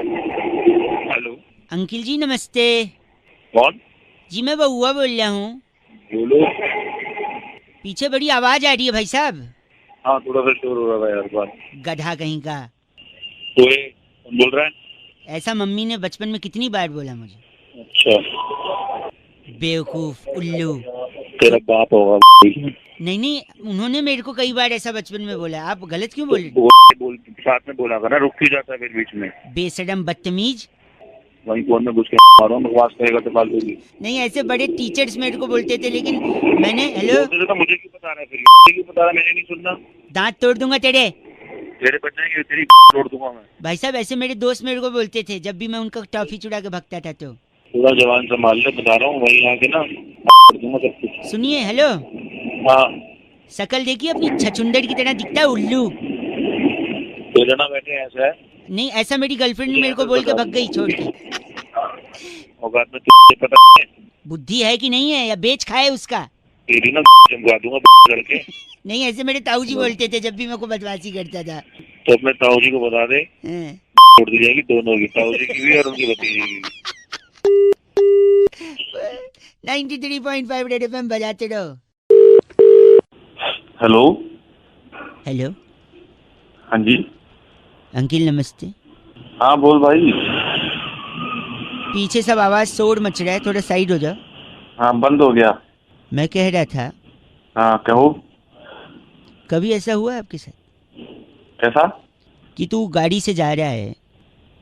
Hello uncle ji नमस्ते। कौन? जी मैं बउआ बोल रहा हूँ। बोलो। पीछे बड़ी आवाज आ रही है भाई साहब। हाँ थोड़ा सा शोर हो रहा है यार बात। गधा कहीं का। तो ये कौन बोल रहा है? ऐसा मम्मी ने बचपन में कितनी बार बोला मुझे। अच्छा बेवकूफ उल्लू। तेरा बाप होगा। नहीं नहीं, उन्होंने मेरे को कई बार ऐसा बचपन में बोला। आप गलत क्यों बोल रहे? बोल साथ में बोला करना, रुक क्यों जाता है फिर बीच में? बेशरम बदतमीज। वहीं फोन में घुस के मारो, बकवास करेगा तो फालतू की। नहीं, ऐसे बड़े टीचर्स मेरे को बोलते थे, लेकिन मैंने हेलो बोलते थे तो मुझे क्यों बता रहा है फिर? क्यों बता रहा है? मैंने नहीं सुनना। दांत तोड़ दूंगा तेरे। तेरे बच जाएंगे, तेरी तोड़ दूंगा मैं। भाई साहब ऐसे मेरे दोस्त मेरे को बोलते थे जब भी मैं उनका टॉफी चुरा के भगता था। तो पूरा जवान संभाल ले, बता रहा हूँ, वहीं आके ना कर दूंगा सब कुछ। सुनिए हेलो, हाँ शकल देखिए अपनी छछुंदर की तरह दिखता है उल्लू। तेरे ना बैठे ऐसा है। नहीं, ऐसा मेरी गर्लफ्रेंड ने मेरे को बोल के भग गई छोड़ के। औकात में तुझे पता नहीं है? बुद्धि है कि नहीं है, या बेच खाए उसका। तेरी ना जमवा दूंगा करके। नहीं, ऐसे मेरे ताऊ जी बोलते थे जब भी मेरे को बदमाशी करता था। तो अपने ताऊ जी को बता दे, हाँ। छोड़ दी जाएगी दोनों की, ताऊ जी की भी और उनकी भतीजी की भी। 93.5 रेड एफएम बजाते रहो। हेलो। हेलो हाँ जी। अंकिल नमस्ते। हाँ बोल भाई। पीछे सब आवाज शोर मच रहा है, थोड़ा साइड हो जाओ। हाँ बंद हो गया। मैं कह रहा था, हाँ कहो। कभी ऐसा हुआ है आपके साथ कैसा? कि तू गाड़ी से जा रहा है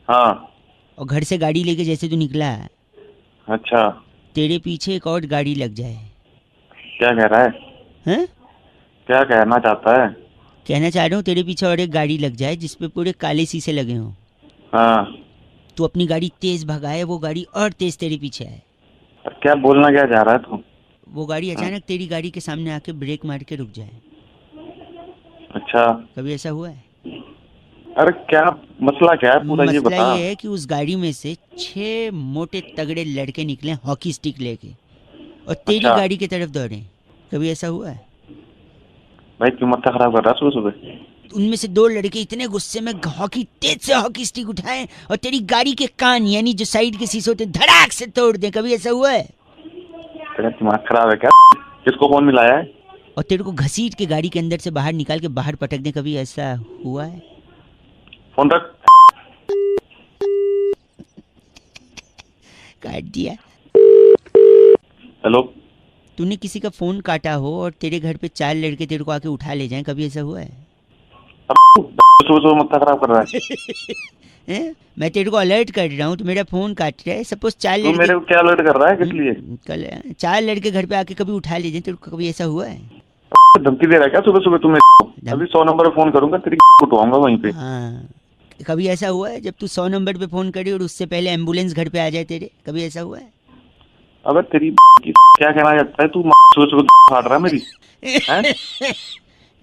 हाँ। और घर से गाड़ी लेके जैसे तू निकला, अच्छा। तेरे पीछे एक और गाड़ी लग जाए? क्या कह रहा है? हैं? क्या कहना चाहता है? कहना चाह रहा हूँ तेरे पीछे और एक गाड़ी लग जाए जिसपे पूरे काले शीशे लगे हों। हाँ। तू अपनी गाड़ी तेज भगाए, वो गाड़ी और तेज तेरे पीछे आए। क्या बोलना क्या चाह रहा है तू? वो गाड़ी अचानक तेरी गाड़ी के सामने आके ब्रेक मार के रुक जाए। अच्छा। कभी ऐसा हुआ है? अरे क्या मसला क्या है पूरा ये मसला बता। ये है कि उस गाड़ी में से 6 मोटे तगड़े लड़के निकले हॉकी स्टिक लेके और तेरी अच्छा। गाड़ी की तरफ दौड़े। कभी ऐसा हुआ है? भाई क्यों माथा खराब कर रहा है सुबह सुबह? उनमें से 2 लड़के इतने गुस्से में तेज से हॉकी स्टिक उठाए और तेरी गाड़ी के कान यानी जो साइड के शीशे होते धड़ाक से तोड़ दे। कभी ऐसा हुआ है? तेरा दिमाग खराब है क्या? किसको फोन मिलाया है? और तेरे को घसीट के गाड़ी के अंदर से बाहर निकाल के बाहर पटक दे। कभी ऐसा हुआ है? फोन रख। काट दिया। हेलो। तूने किसी का फोन काटा हो और तेरे घर पे 4 लड़के तेरे को आके उठा ले जाएं। कभी ऐसा हुआ है? सुबह सुबह माथा खराब कर रहा है। हैं? मैं तेरे को अलर्ट कर रहा हूँ, तो मेरा फोन काट रहा है। सपोज 4 तू लड़के मेरे को क्या अलर्ट कर रहा है किस लिए? कल 4 लड़के घर पे आके कभी उठा ले जाएं। तेरे को कभी ऐसा हुआ है? धमकी दे रहा है क्या सुबह सुबह? तुम्हें अभी 100 नंबर पे फोन करूंगा, तेरी उठवाऊंगा वहीं पे। हाँ। कभी ऐसा हुआ है जब तू 100 नंबर पे फोन करे और उससे पहले एम्बुलेंस घर पे आ जाए तेरे? कभी ऐसा हुआ है? अबे तेरी की क्या कहना चाहता है तू? सुबह सुबह फाड़ रहा है मेरी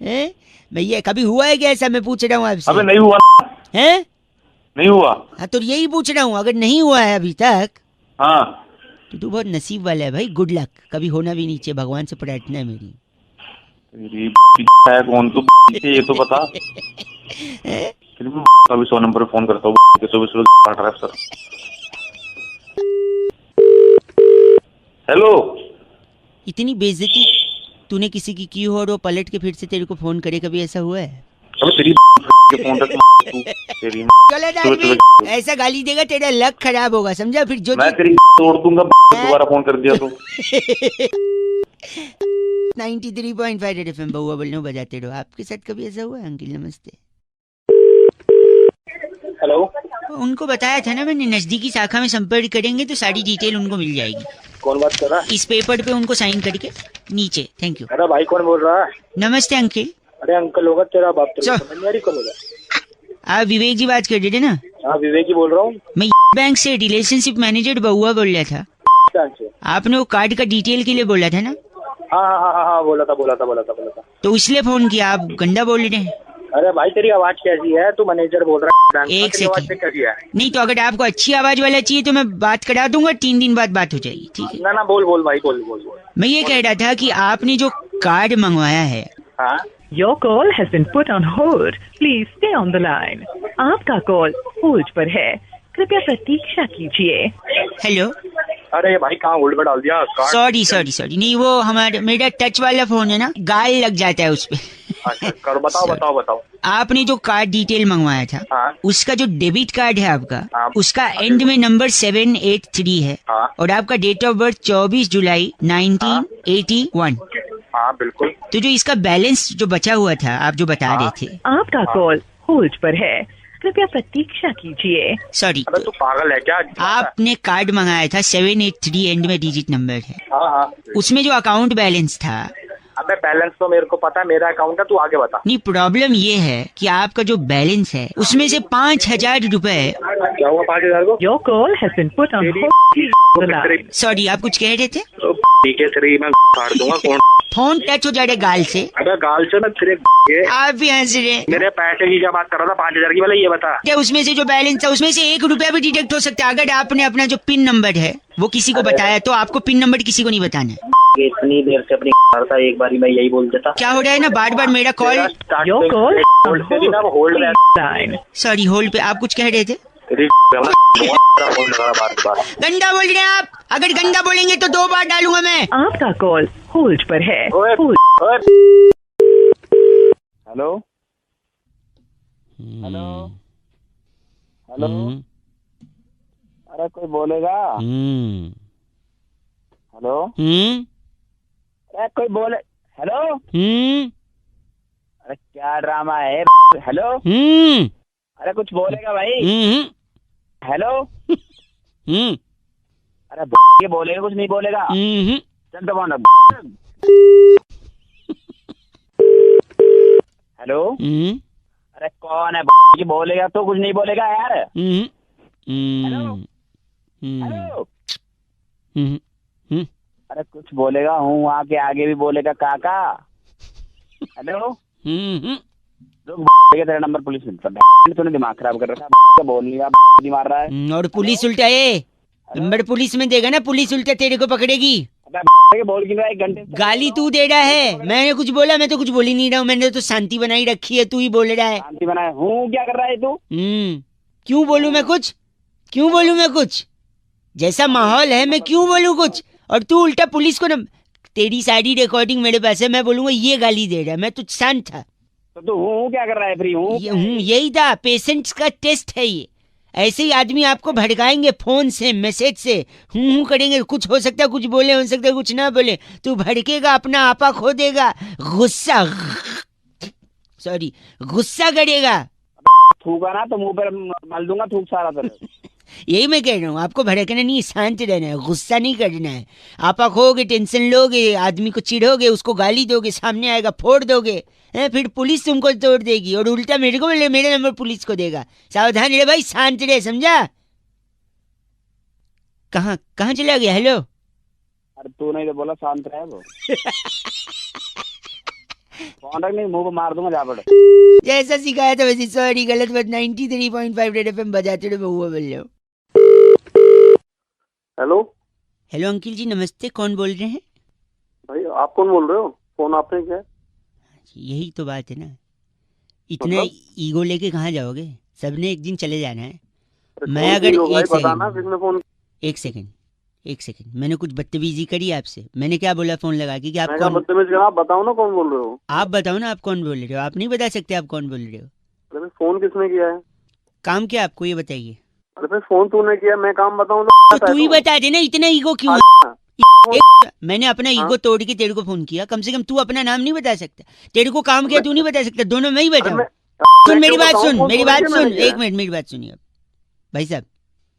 हैं? भैया कभी हुआ है क्या ऐसा? मैं पूछ रहा हूँ आपसे। अबे नहीं हुआ। हैं? नहीं हुआ। हाँ तो यही पूछ रहा हूँ, अगर नहीं हुआ है अभी तक हाँ तो तू बहुत नसीब वाला है भाई। Good luck. कभी होना भी नहीं चाहिए, भगवान से प्रार्थना है मेरी। तेरी है कौन तू? ये तो बता। अभी 100 नंबर पे फोन करता हूँ, सुबह सुबह फाड़ रहा है सर। हेलो। इतनी बेइज्जती तूने किसी की हो और वो पलट के फिर से तेरे को फोन करे। कभी ऐसा हुआ है? अबे तेरी के फोन रख। तेरी गलत आदमी ऐसा गाली देगा तेरा लक खराब होगा, समझा? फिर जो मैं तेरी तोड़ दूंगा दोबारा फोन कर दिया तो। 93.5 रेड एफएम बउआ बोल रहा हूँ, बजाते रहो। आपके साथ कभी ऐसा हुआ है अंकिल? नमस्ते। हेलो। उनको बताया था ना मैंने, नजदीकी शाखा में संपर्क करेंगे तो सारी डिटेल उनको मिल जाएगी। कौन बात कर रहा है? इस पेपर पे उनको साइन करके नीचे। Thank you. अरे भाई कौन बोल रहा है? नमस्ते अंकिल। अरे अंकल होगा तेरा बाप। चल। समझ नहीं आ रही कौन होगा? आप विवेक जी बात कर रहे थे ना? हाँ विवेक ही बोल रहा हूँ। मैं बैंक से रिलेशनशिप मैनेजर बउआ बोल रहा था। आपने वो कार्ड का डिटेल के लिए बोला था ना? हाँ हाँ हाँ हाँ बोला था। तो इसलिए फोन किया। आप गंदा बोल रहे हैं। अरे भाई तेरी आवाज कैसी है? तू मैनेजर बोल रहा है? एक सेकंड। कैसी है? नहीं तो अगर आपको अच्छी आवाज वाला चाहिए तो मैं बात करा दूंगा, 3 दिन बाद बात हो जाएगी। ठीक है ना बोल भाई बोल। मैं ये कह रहा था कि आपने जो कार्ड मंगवाया है। हाँ। Your call has been put on hold. Please stay on the line. आपका कॉल होल्ड पर है, कृपया प्रतीक्षा कीजिए। हेलो। अरे भाई कहाँ होल्ड पे डाल दिया कार्ड? सॉरी नहीं, वो हमारे मेरा टच वाला फोन है ना, गाल लग जाता है उस पे। अच्छा करो, बताओ Sorry. बताओ बताओ। आपने जो कार्ड डिटेल मंगवाया था, हाँ उसका जो डेबिट कार्ड है आपका, हाँ। उसका एंड में नंबर 783 है, हाँ और आपका डेट ऑफ बर्थ 24 जुलाई 1981। हाँ बिल्कुल। तो जो इसका बैलेंस जो बचा हुआ था, आप जो बता रहे थे। आपका कॉल होल्ड पर है, कृपया प्रतीक्षा कीजिए। सॉरी, अबे तू पागल है क्या? आपने कार्ड मंगाया था 783 एंड में डिजिट नंबर है, हाँ हाँ। उसमें जो अकाउंट बैलेंस था। अबे बैलेंस तो मेरे को पता है, मेरा अकाउंट है, तू आगे बता। नहीं, प्रॉब्लम ये है कि आपका जो बैलेंस है उसमें से 5,000 रुपए। क्या हुआ 5,000 को? Your call has been put on hold. Sorry, आप कुछ कह रहे थे? ठीक है तेरी मैं काट दूंगा कौन। फोन टच हो जाएगा गाल से। अबे गाल से मैं तेरे आप भी हंस रहे हैं। मेरे पैसे की क्या बात कर रहा था? 5,000 की वाला ये बता। क्या उसमें से जो बैलेंस था उसमें से 1 रुपया भी डिडक्ट हो सकता है? अगर आपने अपना जो पिन नंबर है वो किसी को बताया तो आपको पिन नंबर किसी को नहीं बताना है। इतनी देर से अपनी करता, एक बारी मैं यही बोल देता। क्या हो रहा है ना, बार बार मेरा कॉल। योर कॉल होल्ड पे भी ना, होल्ड लाइन। सॉरी, होल्ड पे। आप कुछ कह रहे थे? तेरी होल्ड लगा बार। गंदा बोल रहे हैं आप। अगर गंदा बोलेंगे तो 2 बार डालूंगा मैं। आपका कॉल होल्ड पर है। हेलो हेलो हेलो, अरे कोई बोलेगा? हेलो अरे कोई बोले? हेलो अरे क्या ड्रामा है? हेलो अरे कुछ बोलेगा भाई? हेलो अरे ये बोलेगा, कुछ नहीं बोलेगा? चल तो कौन? हेलो अरे कौन है? ये बोलेगा तो कुछ नहीं बोलेगा यार। हेलो हेलो अरे कुछ बोलेगा, हूँ वहाँ के आगे भी बोलेगा काका। हेलो तेरा नंबर पुलिस में। तूने दिमाग खराब कर रखा है, बोल लिया मार रहा है। और पुलिस उल्टा है। नंबर पुलिस में देगा ना, पुलिस उल्टा तेरे को पकड़ेगी। बोल की 1 घंटे गाली तू दे रहा है। मैंने कुछ बोला? मैं तो कुछ बोल ही नहीं रहा हूँ। मैंने तो शांति बनाई रखी है, तू ही बोल रहा है। शांति बनाए हूँ, क्या कर रहा है तू? क्यों बोलूं मैं कुछ? क्यों बोलूं मैं कुछ? जैसा माहौल है मैं क्यों बोलूं कुछ? और तू उल्टा पुलिस को न... तेरी सारी रिकॉर्डिंग मेरे पास है, मैं बोलूंगा ये गाली दे रहा है। मैं तो शांत था। तो तू हूँ क्या कर रहा है? फ्री हूँ यही था, पेशेंट्स का टेस्ट है ये। ऐसे ही आदमी आपको भड़काएंगे फोन से, मैसेज से, हूँ करेंगे। कुछ हो सकता है, कुछ बोले, हो सकता है कुछ ना बोले। तू भड़केगा, अपना आपा खो देगा, गुस्सा गुस्सा करेगा। थूका ना तो मुंह पर मल दूंगा थूक सारा तरह। यही मैं कह रहा हूँ, आपको भड़कना नहीं, शांत रहना है, गुस्सा नहीं करना है। आपा खोगे, टेंशन लोगे, आदमी को चिढ़ोगे, उसको गाली दोगे, सामने आएगा फोड़ दोगे, फिर पुलिस तुमको तोड़ देगी और उल्टा मेरे को बोले, मेरे नंबर पुलिस को देगा। सावधान रहे भाई, शांत रहे, समझा? कहाँ चला गया? हेलो अरे तू नहीं तो बोला शांत रहे वो। फोन रख, नहीं मुंह पे मार दूंगा जा पड़े। जैसा सिखाया था वैसे। सॉरी, गलत बात। 93.5 रेड एफएम बजाते रहे, बहुआ बोल रहे हो। हेलो अंकिल जी, नमस्ते। कौन बोल रहे हैं? भाई आप कौन बोल रहे हो? फोन आपने किया है? यही तो बात है ना, इतना ईगो लेके कहाँ जाओगे? सबने एक दिन चले जाना है। मैं अगर एक सेकंड मैंने कुछ बदतमीजी करी आपसे? मैंने क्या बोला फोन लगा के कि आप कौन? बदतमीज करा? आप बताओ ना कौन बोल रहे हो। आप बताओ ना, आप कौन बोल रहे हो? आप नहीं बता सकते आप कौन बोल रहे हो? अरे फोन किसने किया है? काम क्या आपको, ये बताइए। अरे फिर फोन तूने किया, मैं काम बताऊं तो तू ही बता दे ना, इतना ईगो क्यों? मैंने अपना ईगो तोड़ के तेरे को फोन किया। कम से कम तू अपना नाम नहीं बता सकता? तेरे को काम किया तू नहीं बता सकता? दोनों मैं ही बैठा हूँ। सुन मेरी बात सुन, एक मिनट मेरी बात सुनिए। भाई साहब,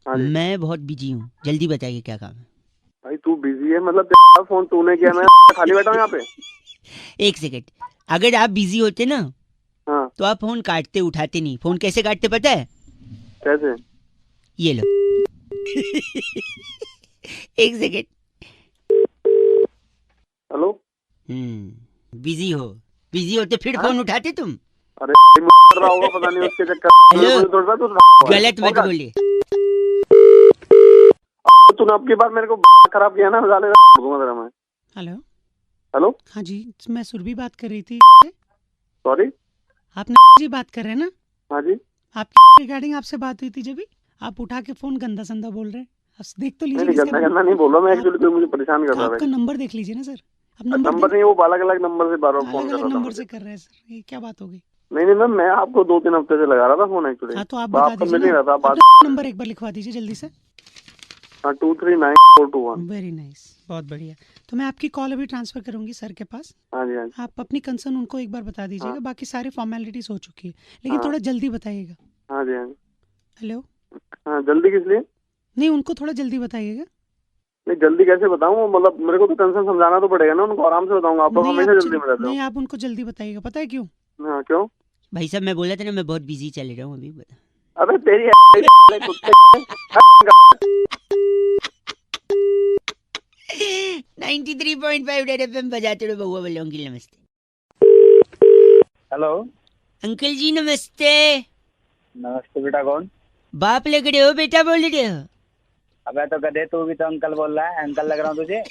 मैं बहुत बिजी हूँ, जल्दी बताइए क्या काम है? भाई तू बिजी है मतलब? फोन तूने किया, मैं खाली बैठा हूँ यहाँ पे। एक सेकंड, अगर आप बिजी होते ना तो आप फोन काटते, उठाते नहीं। फोन कैसे काटते पता है? कैसे? ये लो। एक सेकंड। हेलो। बिजी होते फिर फोन उठाते तुम? अरे रहा होगा पता नहीं उसके चक्कर। गलत मत बोलिए। तूने आपकी बार मेरे को खराब किया ना, मैं। हेलो। हाँ जी, मैं सुरभि बात कर रही थी। सॉरी, आप जी बात कर रहे हैं ना? हाँ जी। आपकी रिगार्डिंग आपसे बात हुई थी जब भी। आप उठा के फोन गंदा संदा बोल रहे हैं। अब देख तो नहीं लीजिए नहीं, किसका गंदा नंबर- गंदा नहीं बोल रहा मैं, एक्चुअली कोई मुझे परेशान कर रहा आपका था। नंबर देख लीजिए ना सर। अब नंबर नंबर नहीं, वो अलग अलग नंबर से बार बार फोन अलग कर अलग रहा था नंबर मुझे। से कर रहे हैं सर, ये क्या बात हो गई? नहीं नहीं मैम, मैं आपको 2-3 हफ्ते से लगा रहा था फोन एक्चुअली। हाँ तो आप बता आपका दीजिए मिल नहीं ना, रहा था बात। अपना नंबर एक बार लिखवा दीजिए जल्दी से। 239421। वेरी नाइस, बहुत बढ़िया। तो मैं आपकी कॉल अभी ट्रांसफर करूंगी सर के पास। हाँ जी हाँ जी। आप अपनी कंसर्न उनको एक बार बता दीजिएगा। हाँ। बाकी सारे फॉर्मेलिटीज हो चुकी है, लेकिन हाँ। थोड़ा जल्दी बताइएगा। हाँ जी हाँ जी। हेलो, हाँ जल्दी किस लिए? नहीं उनको थोड़ा जल्दी बताइएगा। नहीं जल्दी कैसे बताऊँ, मतलब मेरे को तो टेंशन समझाना तो पड़ेगा ना उनको, आराम से बताऊंगा। आप लोग नहीं, हमेशा आप जल्दी में रहते नहीं हो। आप उनको जल्दी बताइएगा, पता है क्यों? हाँ क्यों? भाई साहब मैं बोला था ना मैं बहुत बिजी चल रहा हूँ अभी, बता। अबे तेरी कुत्ते। 93.5 रेड एफएम बजाते रहो बहुआ बोले अंकिल नमस्ते। हेलो। अंकल जी नमस्ते। नमस्ते बेटा, कौन? बाप लग रहे हो बेटा बोल रहे हो? अबे तो गधे, तू भी तो अंकल बोल रहा है। अंकल लग रहा हूँ तुझे?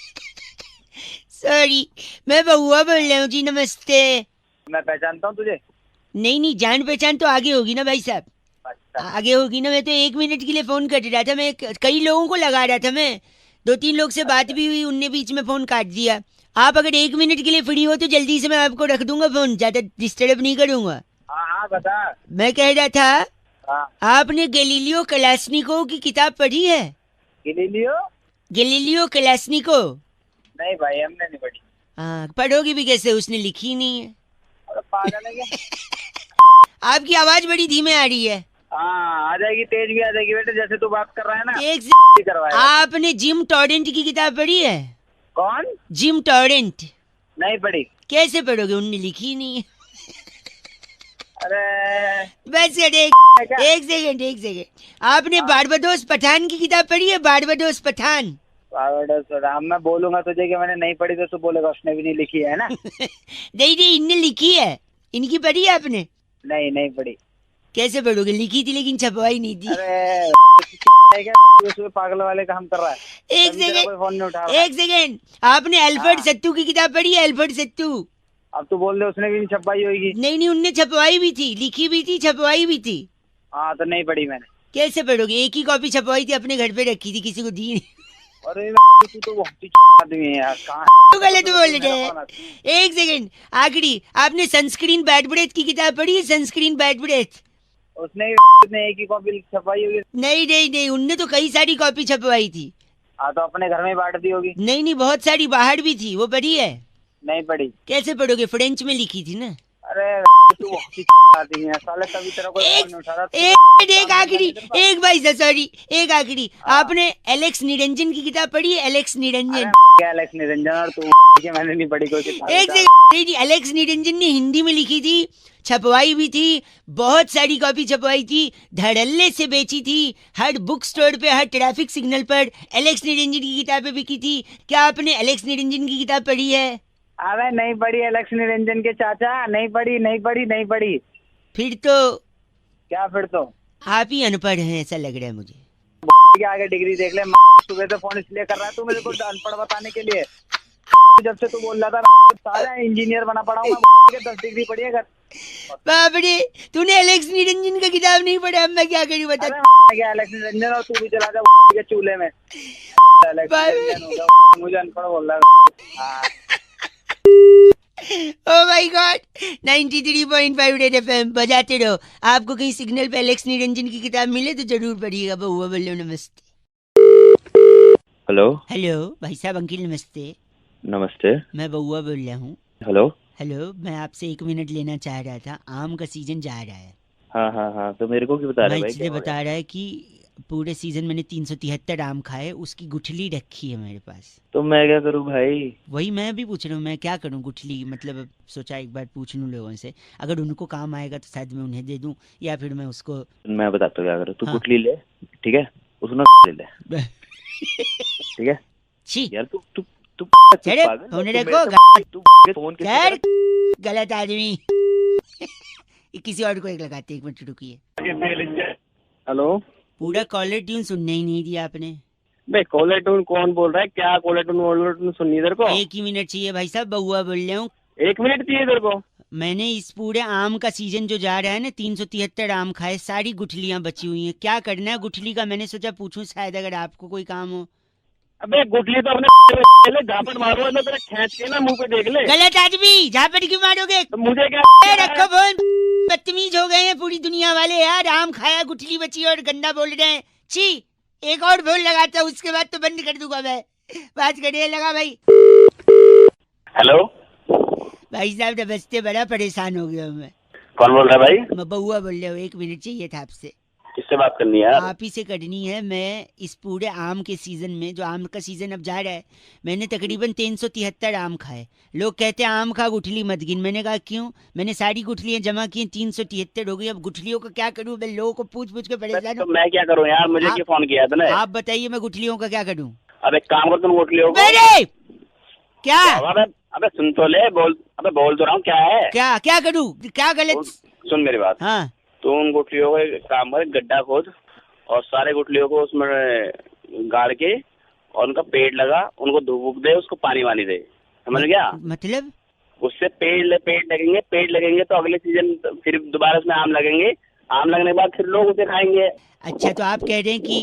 सॉरी, मैं बहुआ बोल रहा हूँ जी, नमस्ते। मैं पहचानता हूँ तुझे? नहीं नहीं, जान पहचान तो आगे होगी ना भाई साहब, अच्छा। आगे होगी ना। मैं तो 1 मिनट के लिए फोन कर रहा था, मैं कई लोगों को लगा रहा था, मैं 2-3 लोग से बात भी हुई, उनने बीच में फोन काट दिया। आप अगर 1 मिनट के लिए फ्री हो तो जल्दी से मैं आपको रख दूंगा फोन, ज्यादा डिस्टर्ब नहीं करूंगा। हाँ हाँ बता। मैं कह रहा था, हाँ। आपने गैलीलियो कलास्निको की किताब पढ़ी है? गिलीलियो? गैलीलियो कलास्निको? नहीं भाई, हमने नहीं पढ़ी। हाँ, पढ़ोगी भी कैसे, उसने लिखी ही नहीं है। अरे पागल है क्या? आपकी आवाज बड़ी धीमे आ रही है। हाँ आ जाएगी, तेज भी आ जाएगी बेटे, जैसे तू बात कर रहा है ना। एक भी करवाएगा। आपने जिम टॉरेंट की किताब पढ़ी है? कौन? Gym torrent? नहीं पढ़ी। कैसे पढ़ोगे, उनने लिखी ही नहीं है। अरे बस एक सेकंड, आपने बारबाडोस पठान की किताब पढ़ी है? बारबाडोस पठान? राम, मैं बोलूंगा तुझे कि मैंने नहीं पढ़ी तो तू बोलेगा उसने भी नहीं लिखी है ना। नहीं नहीं, इनने लिखी है, इनकी पढ़ी है आपने? नहीं नहीं पढ़ी। कैसे पढ़ोगे, लिखी थी लेकिन छपवाई नहीं थी। अरे क्या उसमें पागल वाले काम कर रहा है? एक सेकंड, कोई फोन नहीं उठा रहा। एक सेकंड, आपने अल्फ्रेड सत्तू की किताब पढ़ी है? अल्फ्रेड सत्तू? अब तू बोल दे उसने भी नहीं छपाई होगी। नहीं नहीं, उनने छपवाई भी थी, लिखी भी थी, छपवाई भी थी। हाँ तो नहीं पढ़ी मैंने। कैसे पढ़ोगे, एक ही कॉपी छपवाई थी, अपने घर पे रखी थी, किसी को दी नहीं। अरे तू तो बहुत ही आदमी है यार, कहाँ तो गलत बोल रहे हैं। एक सेकंड, आखिरी, आपने सनस्क्रीन बैड ब्रेथ की किताब पढ़ी है? Sunscreen bad breath? उसने एक ही कॉपी छपाई होगी। नहीं नहीं नहीं, उनने तो कई सारी कॉपी छपवाई थी। हाँ तो अपने घर में बांट दी होगी। नहीं नहीं, बहुत सारी बाहर भी थी, वो पढ़ी है? नहीं पढ़ी। कैसे पढ़ोगे, फ्रेंच में लिखी थी ना। अरे तू बहुत ही आदमी है साले, तभी तेरा कोई फोन नहीं उठा रहा। एक आखिरी, एक भाई सॉरी, एक आखिरी, आपने एलेक्स निरंजन की किताब पढ़ी है? एलेक्स निरंजन? क्या एलेक्स निरंजन और तू? मैंने नहीं पढ़ी कोई किताब। एक सेकंड, एलेक्स निरंजन ने हिंदी में लिखी थी, छपवाई भी थी, बहुत सारी कॉपी छपवाई थी, धड़ल्ले से बेची थी, हर बुक स्टोर पे, हर ट्रैफिक सिग्नल पर एलेक्स निरंजन की किताबें बिकी थी। क्या आपने एलेक्स निरंजन की किताब पढ़ी है? अरे नहीं पढ़ी एलेक्स निरंजन के चाचा, नहीं पढ़ी नहीं पढ़ी नहीं पढ़ी। फिर तो क्या फिर तो? आप ही अनपढ़ हैं ऐसा लग रहा है मुझे। के आगे डिग्री देख ले। सुबह से फोन इसलिए कर रहा है तू मेरे को अनपढ़ बताने के लिए। जब से तू बोल रहा था सारा इंजीनियर बना पड़ा हूँ मैं, 10 डिग्री पढ़ी है घर। बाप रे, तूने एलेक्स निरंजन का किताब नहीं पढ़ा? अब मैं क्या करूँ बता। क्या एलेक्स निरंजन, और तू भी चला जा के चूल्हे में। मुझे अनपढ़ बोल रहा है। Oh my God, 93.5 red FM बजाते रहो। आपको कहीं सिग्नल पे एलेक्स निरंजन की किताब मिले तो जरूर पढ़िएगा। बहुआ बोलो नमस्ते। हेलो। हेलो भाई साहब, अंकिल नमस्ते। नमस्ते। मैं बहुआ बोल रहा हूँ। हेलो। हेलो, मैं आपसे 1 मिनट लेना चाह रहा था, आम का सीजन जा रहा है। हाँ हाँ हाँ, तो मेरे को क्यों बता रहे भाई? इसलिए बता रहा है कि पूरे सीजन मैंने 373 आम खाए, उसकी गुठली रखी है मेरे पास। तो मैं क्या करूँ भाई? वही मैं भी पूछ रहा हूँ, मैं क्या करूँ गुठली, मतलब सोचा एक बार पूछ लूँ लोगों से, अगर उनको काम आएगा तो शायद मैं उन्हें दे दूँ, या फिर मैं उसको। मैं बताता हूँ क्या करो। तू हाँ। गुठली ले, ठीक है, उसमें ले ले, ठीक है। छी यार तू तू तू चले, पागल है? होने तू रखो, मेरे से- तू फोन किससे यार कर- गलत आदमी। किसी और को एक लगाते, 1 मिनट रुकिए। हेलो। पूरा कॉलर ट्यून सुनने ही नहीं दिया आपने। भाई कॉलर ट्यून कौन बोल रहा है? क्या कॉलर ट्यून सुननी इधर को? 1 ही मिनट चाहिए भाई साहब, बहुआ बोल रहा हूँ। 1 मिनट चाहिए इधर को? मैंने इस पूरे आम का सीजन जो जा रहा है ना 373 आम खाए, सारी गुठलियां बची हुई हैं। क्या करना है गुठली का, मैंने सोचा पूछूं शायद अगर आपको कोई काम हो। अबे गुठली तो अपने झापड़ मारो ना, तेरा खींच के ना मुंह पे देख ले। गलत आदमी, झापड़ क्यों मारोगे? तो मुझे क्या रखो फोन, बदतमीज हो गए हैं पूरी दुनिया वाले यार। आम खाया, गुठली बची और गंदा बोल रहे हैं। छी, एक और फोन लगाता हूँ, उसके बाद तो बंद कर दूंगा मैं। बात करिए, लगा भाई। हेलो भाई साहब नमस्ते, बड़ा परेशान हो गया हूँ मैं। कौन बोल रहा है भाई? मैं बउआ बोल रहा हूँ, 1 मिनट चाहिए था आपसे। किससे बात करनी है यार? आप ही से करनी है। मैं इस पूरे आम के सीजन में, जो आम का सीजन अब जा रहा है, मैंने तकरीबन 373 आम खाए। लोग कहते हैं आम खा गुठली मत गिन। मैंने कहा क्यों? मैंने सारी गुठलियां जमा की, 373 हो गई। अब गुठलियों का क्या करूं? मैं लोगों को पूछ पूछ के परेशान तो मैं क्या करूँ यार, मुझे क्यों फोन किया तूने? आप बताइए मैं गुठलियों का क्या करूं? अब एक काम कर, तुम गुठलियों को क्या? अबे सुन तो ले, बोल तो रहा हूँ, क्या है? क्या करूं? क्या गलत? सुन मेरी बात। हाँ, तू उन गुठलियों को एक काम कर, गड्ढा खोद और सारे गुठलियों को उसमें गाड़ के और उनका पेड़ लगा, उनको धूप दे, उसको पानी वानी दे, समझ गया? मतलब उससे पेड़ लगेंगे तो अगले सीजन फिर दोबारा उसमें आम लगेंगे। आम लगने के बाद फिर लोग उसे खाएंगे। अच्छा, तो आप कह रहे हैं कि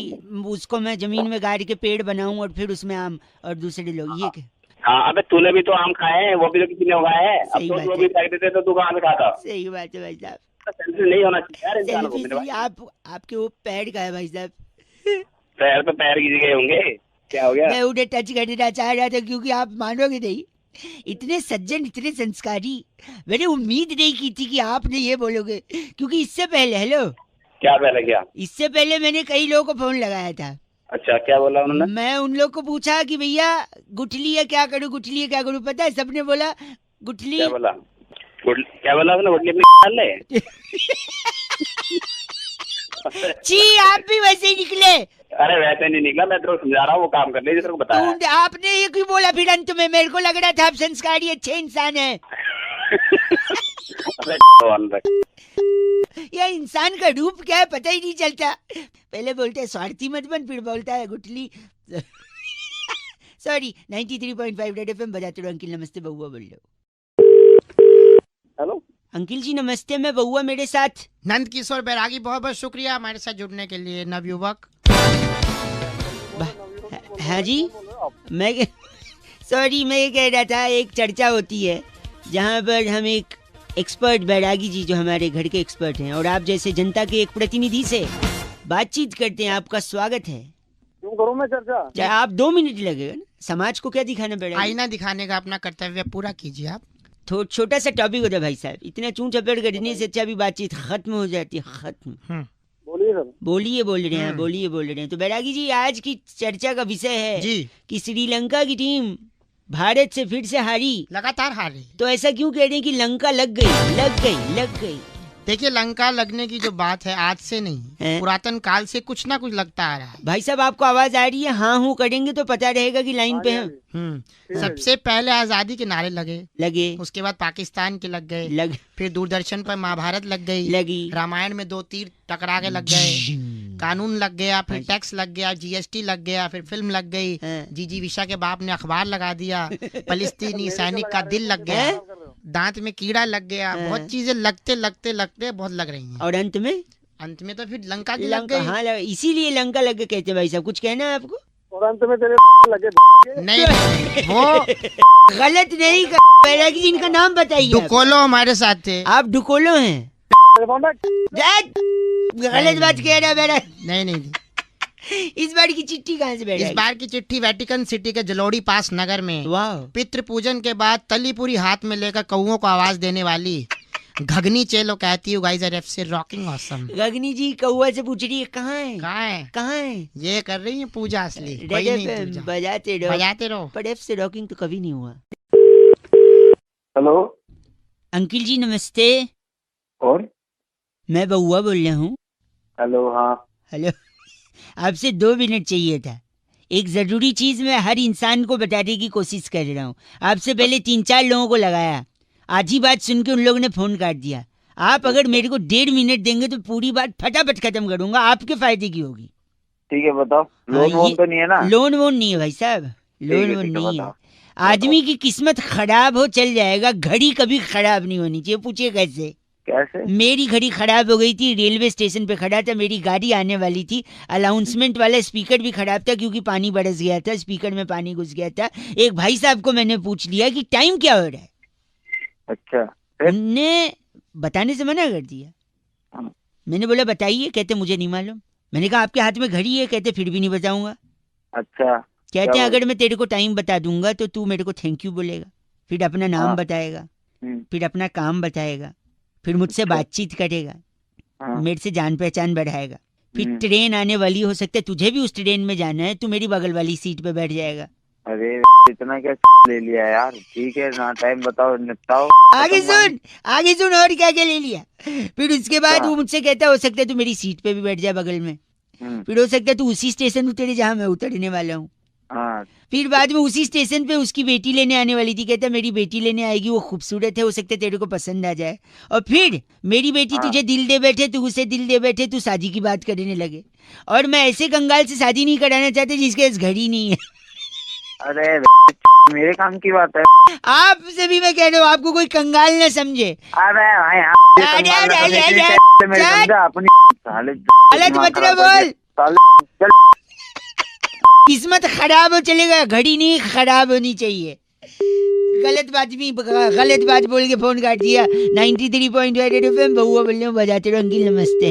उसको मैं जमीन में गाड़ के पेड़ बनाऊं और फिर उसमें आम और दूसरे लोग, ये क्या? हाँ, अबे तूने भी तो आम खाए हैं, वो भी तो किसी ने उगाए हैं। अब तो वो भी फेंक देते तो तू कहाँ से खाता? सही बात है भाई साहब। सेल्फी नहीं होना चाहिए यार इंसान को। सेल्फी आपके वो पैर का है भाई साहब। पैर पे पैर गिर गए होंगे, क्या हो गया? मैं उन्हें टच करना चाह रहा था, क्योंकि आप मानोगे नहीं, इतने सज्जन, इतने संस्कारी, मैंने उम्मीद नहीं की थी कि आपने ये बोलोगे। क्योंकि इससे पहले, हेलो, क्या पहले क्या? इससे पहले मैंने कई लोगों को फोन लगाया था। अच्छा, क्या बोला उन्होंने? मैं उन लोग को पूछा कि भैया गुठली है क्या करूँ, गुठली है क्या करूँ? पता है सबने बोला गुठली। क्या बोला उसने? गुठली अपनी डाल ले। छी, आप भी वैसे ही निकले। अरे वैसे नहीं निकला, मैं तेरे को समझा रहा हूँ, वो काम कर ले जो तेरे को बताया। आपने ये क्यों बोला फिर अंत में? मेरे को लग रहा था आप संस्कारी अच्छे इंसान है। यह इंसान का रूप क्या है पता ही नहीं चलता। पहले बोलते है स्वार्थी मत बन, फिर बोलता है गुठली। सॉरी, 93.5 रेड एफएम बजाते रहो। अंकिल नमस्ते, बउआ बोल रहे हो। हेलो अंकिल जी नमस्ते, मैं बउआ, मेरे साथ नंद किशोर बैरागी, बहुत बहुत शुक्रिया हमारे साथ जुड़ने के लिए, नवयुवक। हाँ जी, मैं सॉरी, मैं ये कह रहा था, एक चर्चा होती है जहाँ पर हम एक एक्सपर्ट, बैरागी जी जो हमारे घर के एक्सपर्ट हैं, और आप जैसे जनता के एक प्रतिनिधि से बातचीत करते हैं। आपका स्वागत है। क्यों करूँ मैं चर्चा? चाहे आप 2 मिनट लगेगा ना, समाज को क्या दिखाना पड़ेगा? आईना दिखाने का अपना कर्तव्य पूरा कीजिए आप। छोटा सा टॉपिक होता है भाई साहब, इतना चूं चपेट करने से अच्छा भी बातचीत खत्म हो जाती है। खत्म। बोलिए सर। बोलिए बोल रहे हैं, बोलिए बोल रहे हैं। तो बैरागी जी, आज की चर्चा का विषय है जी कि श्रीलंका की टीम भारत से फिर से हारी। लगातार हारी। तो ऐसा क्यों कह रहे हैं कि लंका लग गई? देखिए, लंका लगने की जो बात है आज से नहीं, पुरातन काल से कुछ ना कुछ लगता आ रहा है। भाई साहब आपको आवाज आ रही है? हाँ हूँ करेंगे तो पता रहेगा कि लाइन पे हैं। सबसे पहले आजादी के नारे लगे, उसके बाद पाकिस्तान के लग गए, फिर दूरदर्शन पर महाभारत लगी, रामायण में 2 तीर टकरा के लग गए, कानून लग गया, फिर टैक्स लग गया, जीएसटी लग गया, फिर फिल्म लग गई, जीजी विशा के बाप ने अखबार लगा दिया, फलस्तीनी सैनिक का दिल लग गया, दांत में कीड़ा लग गया, बहुत चीजें लगते बहुत लग रही हैं। और अंत में तो फिर लंका की लग गई। हाँ, इसीलिए लंका लग गए कहते हैं। भाई साहब कुछ कहना है आपको? और अंत में तेरे लगे। नहीं, वो गलत नहीं। बैरागी जी इनका नाम बताइए। डुकोलो हमारे साथ थे। आप डुकोलो हैं? गलत बात कह रहा है मेरा। नहीं। इस बार की चिट्ठी कहाँ से बैठी? इस बार की चिट्ठी वेटिकन सिटी के जलोड़ी पास नगर में। वाह। पितृ पूजन के बाद तली पूरी हाथ में लेकर कौओं को आवाज देने वाली घगनी चेलो कहती हूँ गाइस, एफसी रॉकिंग ऑसम। घगनी जी कौआ से पूछ रही है कहाँ है? ये कर रही है पूजा असली। बजाते रहो। पर एफ से रॉकिंग तो कभी नहीं हुआ। हेलो अंकिल जी नमस्ते। कौन? मैं बउआ बोल रहा हूँ। हेलो। हाँ हेलो, आपसे 2 मिनट चाहिए था। एक जरूरी चीज मैं हर इंसान को बताने की कोशिश कर रहा हूँ। आपसे पहले 3-4 लोगों को लगाया, आधी बात सुन के उन लोगों ने फोन काट दिया। आप अगर मेरे को 1.5 मिनट देंगे तो पूरी बात फटाफट खत्म करूंगा, आपके फायदे की होगी। ठीक है बताओ। लोन वोन तो नहीं है ना? लोन वोन नहीं है भाई साहब, लोन वोन नहीं है। आदमी की किस्मत खराब हो चल जाएगा, घड़ी कभी खराब नहीं होनी चाहिए। पूछिए कैसे? कैसे? मेरी घड़ी खराब हो गई थी, रेलवे स्टेशन पे खड़ा था, मेरी गाड़ी आने वाली थी, अनाउंसमेंट वाला स्पीकर भी खराब था क्योंकि पानी बरस गया था, स्पीकर में पानी घुस गया था। एक भाई साहब को मैंने पूछ लिया कि टाइम क्या हो रहा है। अच्छा, उनने बताने से मना कर दिया। मैंने बोला बताइए, कहते मुझे नहीं मालूम। मैंने कहा आपके हाथ में घड़ी है, कहते फिर भी नहीं बताऊंगा। अच्छा, कहते हैं अगर मैं तेरे को टाइम बता दूंगा तो तू मेरे को थैंक यू बोलेगा, फिर अपना नाम बताएगा, फिर अपना काम बताएगा, फिर मुझसे बातचीत करेगा, मेरे से जान पहचान बढ़ाएगा, फिर ट्रेन आने वाली, हो सकता है तुझे भी उस ट्रेन में जाना है, तू मेरी बगल वाली सीट पे बैठ जाएगा। अरे इतना क्या ले लिया यार? ठीक है ना, टाइम बताओ, निपटाओ। आगे सुन और क्या क्या ले लिया। फिर उसके बाद वो मुझसे कहता हो सकता है तू मेरी सीट पे भी बैठ जाए बगल में, फिर हो सकता है तू उसी स्टेशन उतरे जहाँ मैं उतरने वाला हूँ। फिर बाद में उसी स्टेशन पे उसकी बेटी लेने आने वाली थी, कहता मेरी बेटी लेने आएगी, वो खूबसूरत है, हो सकता है तेरे को पसंद आ जाए, और फिर मेरी बेटी तुझे दिल दे बैठे, तू उसे दिल दे बैठे, तू शादी की बात करने लगे। और मैं ऐसे कंगाल से शादी नहीं कराना चाहते जिसके पास घड़ी नहीं है। अरे मेरे काम की बात है। आपसे भी मैं कह रहा हूँ, आपको कोई कंगाल न समझे। अरे गलत मतलब बोल, किस्मत खराब हो चलेगा, घड़ी नहीं खराब होनी चाहिए। गलत बात बोल के फोन काट दिया। 93.8 FM बहुआ बोल रहे हो, बजाते रहो अंकिल। नमस्ते।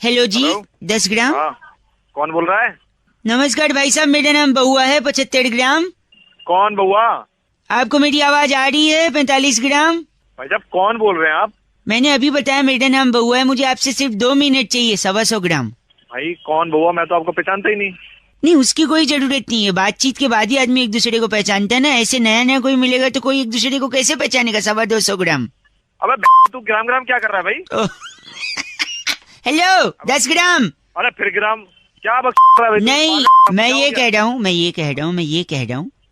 हेलो जी। 10 ग्राम। कौन बोल रहा है? नमस्कार भाई साहब, मेरा नाम बहुआ है। 75 ग्राम। कौन बहुआ? आपको मेरी आवाज आ रही है? 45 ग्राम। भाई साहब कौन बोल रहे हैं आप? मैंने अभी बताया मेरा नाम बहुआ है, मुझे आपसे सिर्फ 2 मिनट चाहिए। 125 ग्राम। भाई कौन बहुआ? मैं तो आपको पहचानता ही नहीं। नहीं, उसकी कोई जरूरत नहीं है, बातचीत के बाद ही आदमी एक दूसरे को पहचानता है ना। ऐसे नया कोई मिलेगा तो कोई एक दूसरे को कैसे पहचानेगा? 225 ग्राम। अबे तू ग्राम क्या कर रहा है भाई? हेलो 10 ग्राम। अरे फिर ग्राम क्या बक रहा है? नहीं, मैं ये कह रहा हूँ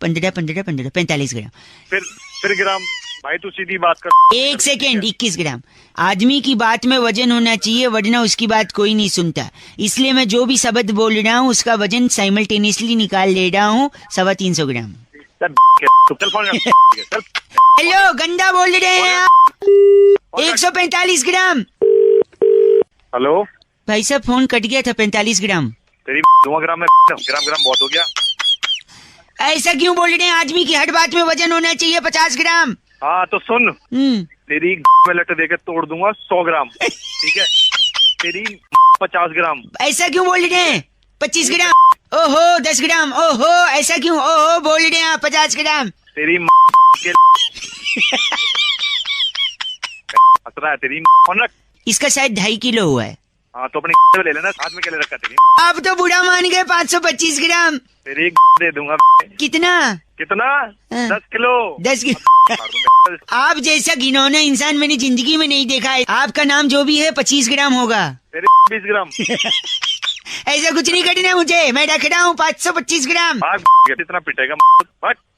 15 45 ग्राम। फिर ग्राम। भाई तू सीधी बात कर। 1 सेकेंड। 21 ग्राम। आदमी की बात में वजन होना चाहिए, वरना उसकी बात कोई नहीं सुनता। इसलिए मैं जो भी शब्द बोल रहा हूँ उसका वजन साइमल्टेनियसली निकाल ले रहा हूँ। 325 ग्राम। हेलो, गंदा बोल रहे हैं आप। 145 ग्राम। हेलो भाई साहब फोन कट गया था। 45 ग्राम। तेरी ग्राम में ग्राम बहुत हो गया। ऐसा क्यों बोल रहे हैं? आदमी की हर बात में वजन होना चाहिए। 50 ग्राम। हाँ तो सुन, तेरी में लट देकर तोड़ दूंगा 100 ग्राम। ठीक है, तेरी 50 ग्राम। ऐसा क्यों बोल रहे हैं? 25 ग्राम। ओहो 10 ग्राम। ओहो ऐसा क्यों? ओहो बोल रहे हैं आप 50 ग्राम। तेरी के है तेरी। इसका शायद 2.5 किलो हुआ है। हाँ तो अपने ले लेना, हाथ में क्या ले रखा तेरी? आप तो बुरा मान गए। 525 ग्राम। तेरी दे दूंगा। कितना? 10 किलो। 10 किलो। आप जैसा घिनौना इंसान मैंने जिंदगी में नहीं देखा है। आपका नाम जो भी है 25 ग्राम होगा। तेरे 20 ग्राम। ऐसा कुछ नहीं करना मुझे, मैं रख रहा हूँ 525 ग्राम। कितना पिटेगा?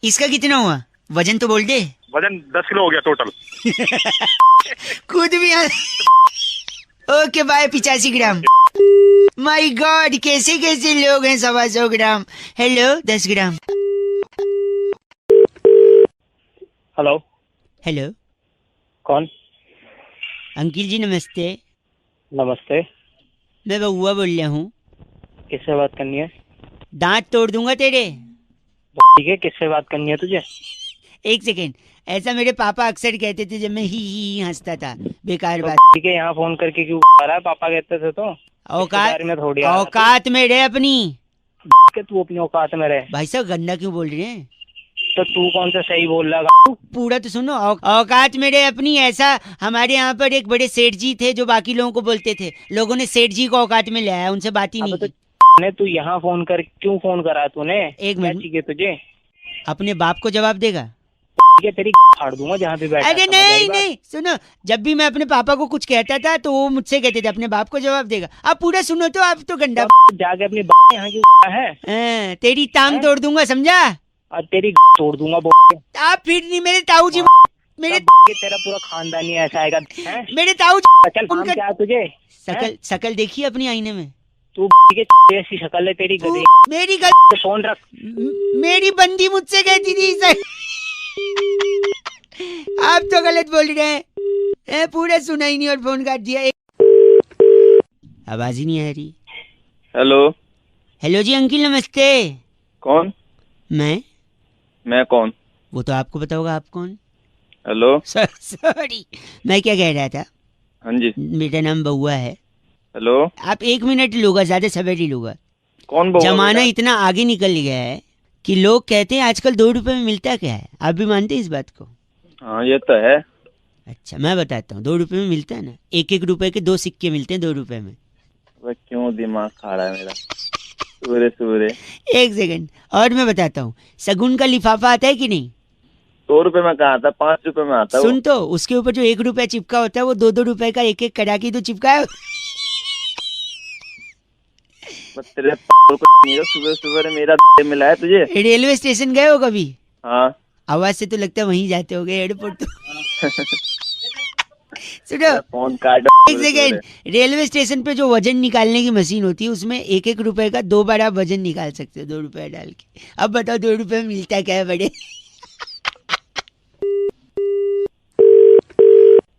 इसका कितना हुआ? वजन तो बोल दे। वजन 10 किलो हो गया टोटल। खुद भी। Okay bye. 85 ग्राम। माय गॉड, कैसे कैसे लोग हैं। 125 ग्राम। हेलो 10 ग्राम। हेलो कौन? अंकिल जी नमस्ते। नमस्ते। मैं बहुआ बोल रहा हूँ। किससे बात करनी है? दांत तोड़ दूंगा तेरे। ठीक है, किससे बात करनी है तुझे? 1 सेकेंड। ऐसा मेरे पापा अक्सर कहते थे जब मैं ही हंसता था। बेकार बात। ठीक है, यहाँ फोन करके क्यों आ रहा है? पापा कहते थे तो। औकात में रहे अपनी। तू अपनी औकात में रहे। भाई साहब गंदा क्यों बोल रहे हैं? तो तू कौन सा सही बोल रहा? पूरा तो सुनो। औकात में रहे अपनी। ऐसा हमारे यहाँ पर एक बड़े सेठ जी थे जो बाकी लोगों को बोलते थे। लोगों ने सेठ जी को औकात में लाया, उनसे बात ही नहीं की। तू यहाँ फोन कर क्यों फोन करा तूने? 1 मिनट। ठीक है, तुझे अपने बाप को जवाब देगा? ठीक है, तेरी फाड़ दूंगा जहाँ पे बैठा। अरे नहीं सुनो, जब भी मैं अपने पापा को कुछ कहता था तो वो मुझसे कहते थे अपने बाप को जवाब देगा। आप पूरा सुनो तो आप तो गंदा। जाके अपनी बाप यहाँ क्यों है? तेरी टांग तोड़ दूंगा, समझा? तेरी तोड़ दूंगा। आप फिर नहीं मेरे ताऊ जी। मेरे तेरा पूरा खानदान ही ऐसा आएगा। मेरे ताऊ जी। क्या तुझे? शकल देखिए अपनी आईने में। तू के ऐसी शक्ल है तेरी गधे। मेरी गलती, फोन रख। मेरी बंदी मुझसे कहती थी सर। आप तो गलत बोल रहे हैं। पूरा सुना ही नहीं और फोन काट दिया। आवाज ही नहीं आ रही। हेलो। हेलो जी अंकिल नमस्ते। कौन? मैं कौन? वो तो आपको पता होगा, आप कौन? हेलो। सॉरी, मैं क्या कह रहा था। हाँ जी। मेरा नाम बउआ है। हेलो। आप 1 मिनट लूँगा, ज्यादा समय नहीं लूँगा। कौन बउआ? जमाना इतना आगे निकल गया है कि लोग कहते हैं आजकल 2 रुपए में मिलता क्या है। आप भी मानते हैं इस बात को? हाँ ये तो है। अच्छा मैं बताता हूँ, 2 रुपए में मिलता है ना। 1-1 रुपए के 2 सिक्के मिलते हैं 2 रुपए में। वह क्यों दिमाग खा रहा है मेरा सूरे। 1 सेकंड और मैं बताता हूँ, शगुन का लिफाफा आता है कि नहीं? 2 रुपए में कहाँ आता, 5 रुपए में आता है। सुन तो, उसके ऊपर जो 1 रुपया चिपका होता है वो 2-2 रुपए का 1-1 कड़ाकी तो चिपका है। तेरे सुबह मेरा मिला है तुझे। रेलवे स्टेशन गए हो कभी? हाँ। आवाज से तो लगता है वहीं जाते होगे, एयरपोर्ट तो। सुनो, फोन काट। 1 सेकेंड। रेलवे स्टेशन पे जो वजन निकालने की मशीन होती है उसमें 1-1 रुपए का 2 बार आप वजन निकाल सकते हो 2 रुपए डाल के। अब बताओ 2 रुपए में मिलता क्या है बड़े?